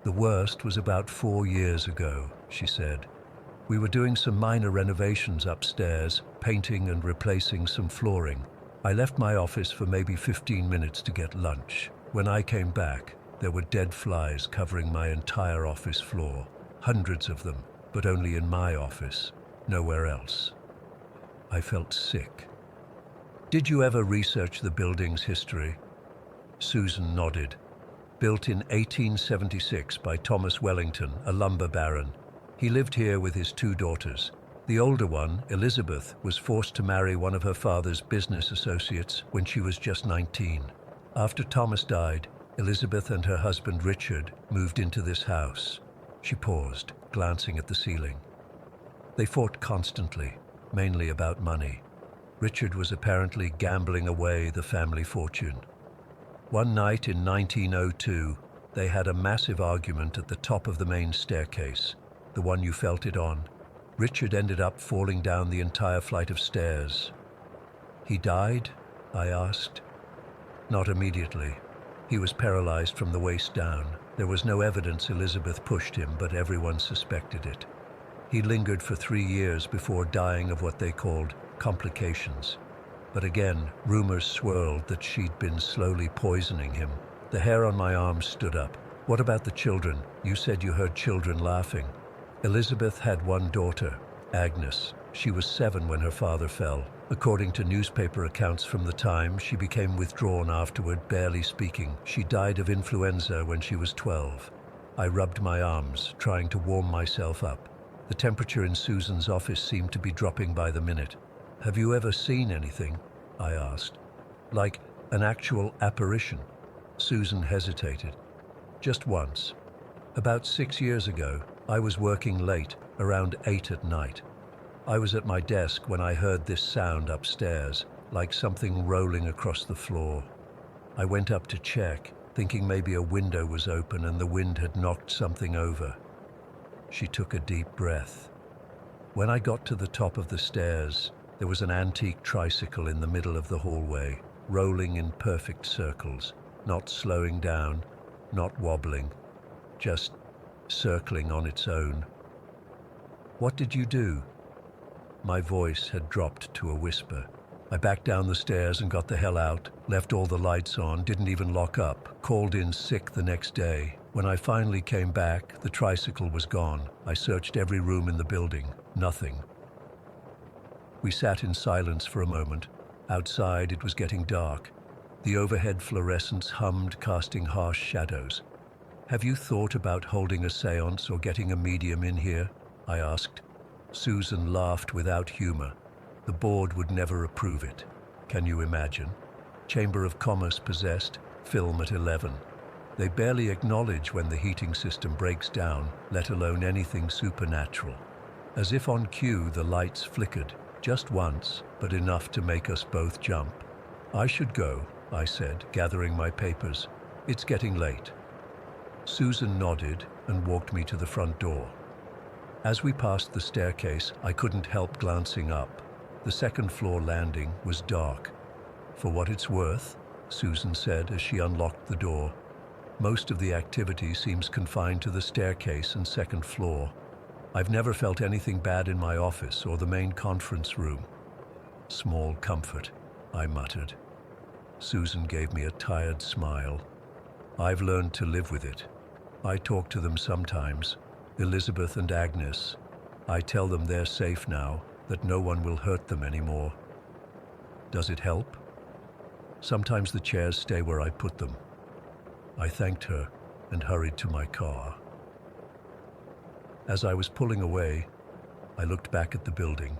Speaker 1: "The worst was about 4 years ago," she said. "We were doing some minor renovations upstairs, painting and replacing some flooring. I left my office for maybe 15 minutes to get lunch. When I came back, there were dead flies covering my entire office floor. Hundreds of them, but only in my office, nowhere else. I felt sick." "Did you ever research the building's history?" Susan nodded. "Built in 1876 by Thomas Wellington, a lumber baron. He lived here with his 2 daughters. The older one, Elizabeth, was forced to marry one of her father's business associates when she was just 19. After Thomas died, Elizabeth and her husband Richard moved into this house." She paused, glancing at the ceiling. "They fought constantly, mainly about money. Richard was apparently gambling away the family fortune. One night in 1902, they had a massive argument at the top of the main staircase, the one you felt it on. Richard ended up falling down the entire flight of stairs." "He died?" I asked. "Not immediately. He was paralyzed from the waist down. There was no evidence Elizabeth pushed him, but everyone suspected it. He lingered for 3 years before dying of what they called complications. But again, rumors swirled that she'd been slowly poisoning him." The hair on my arm stood up. "What about the children? You said you heard children laughing." "Elizabeth had one daughter, Agnes. She was 7 when her father fell. According to newspaper accounts from the time, she became withdrawn afterward, barely speaking. She died of influenza when she was 12. I rubbed my arms, trying to warm myself up. The temperature in Susan's office seemed to be dropping by the minute. "Have you ever seen anything?" I asked. "Like an actual apparition?" Susan hesitated. "Just once. About 6 years ago, I was working late, around 8 at night. I was at my desk when I heard this sound upstairs, like something rolling across the floor. I went up to check, thinking maybe a window was open and the wind had knocked something over." She took a deep breath. "When I got to the top of the stairs, there was an antique tricycle in the middle of the hallway, rolling in perfect circles, not slowing down, not wobbling, just circling on its own." "What did you do?" My voice had dropped to a whisper. "I backed down the stairs and got the hell out, left all the lights on, didn't even lock up, called in sick the next day. When I finally came back, the tricycle was gone. I searched every room in the building. Nothing." We sat in silence for a moment. Outside, it was getting dark. The overhead fluorescents hummed, casting harsh shadows. "Have you thought about holding a séance or getting a medium in here?" I asked. Susan laughed without humor. "The board would never approve it. Can you imagine? Chamber of Commerce possessed, film at 11. They barely acknowledge when the heating system breaks down, let alone anything supernatural." As if on cue, the lights flickered, just once, but enough to make us both jump. "I should go," I said, gathering my papers. "It's getting late." Susan nodded and walked me to the front door. As we passed the staircase, I couldn't help glancing up. The second-floor landing was dark. "For what it's worth," Susan said as she unlocked the door, "most of the activity seems confined to the staircase and second floor. I've never felt anything bad in my office or the main conference room." "Small comfort," I muttered. Susan gave me a tired smile. "I've learned to live with it. I talk to them sometimes, Elizabeth and Agnes. I tell them they're safe now, that no one will hurt them anymore. Does it help? Sometimes the chairs stay where I put them. I thanked her and hurried to my car. As I was pulling away, I looked back at the building.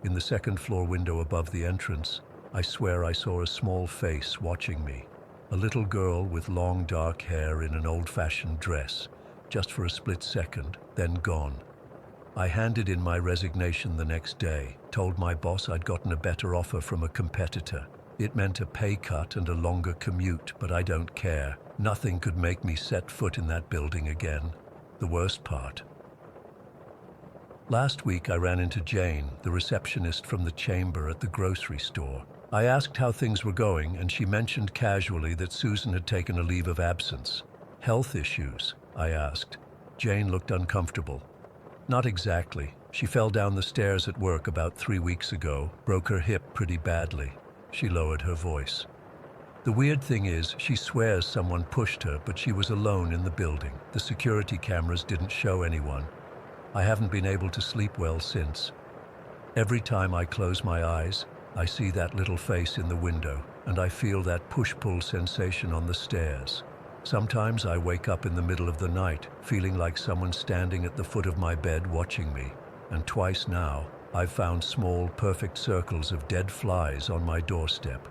Speaker 1: In the second-floor window above the entrance, I swear I saw a small face watching me. A little girl with long dark hair in an old-fashioned dress, just for a split second, then gone. I handed in my resignation the next day, told my boss I'd gotten a better offer from a competitor. It meant a pay cut and a longer commute, but I don't care. Nothing could make me set foot in that building again. The worst part. Last week I ran into Jane, the receptionist from the chamber at the grocery store. I asked how things were going, and she mentioned casually that Susan had taken a leave of absence. Health issues, I asked. Jane looked uncomfortable. Not exactly. She fell down the stairs at work about 3 weeks ago, broke her hip pretty badly. She lowered her voice. The weird thing is, she swears someone pushed her, but she was alone in the building. The security cameras didn't show anyone. I haven't been able to sleep well since. Every time I close my eyes, I see that little face in the window, and I feel that push-pull sensation on the stairs. Sometimes I wake up in the middle of the night, feeling like someone standing at the foot of my bed watching me. And twice now, I've found small, perfect circles of dead flies on my doorstep.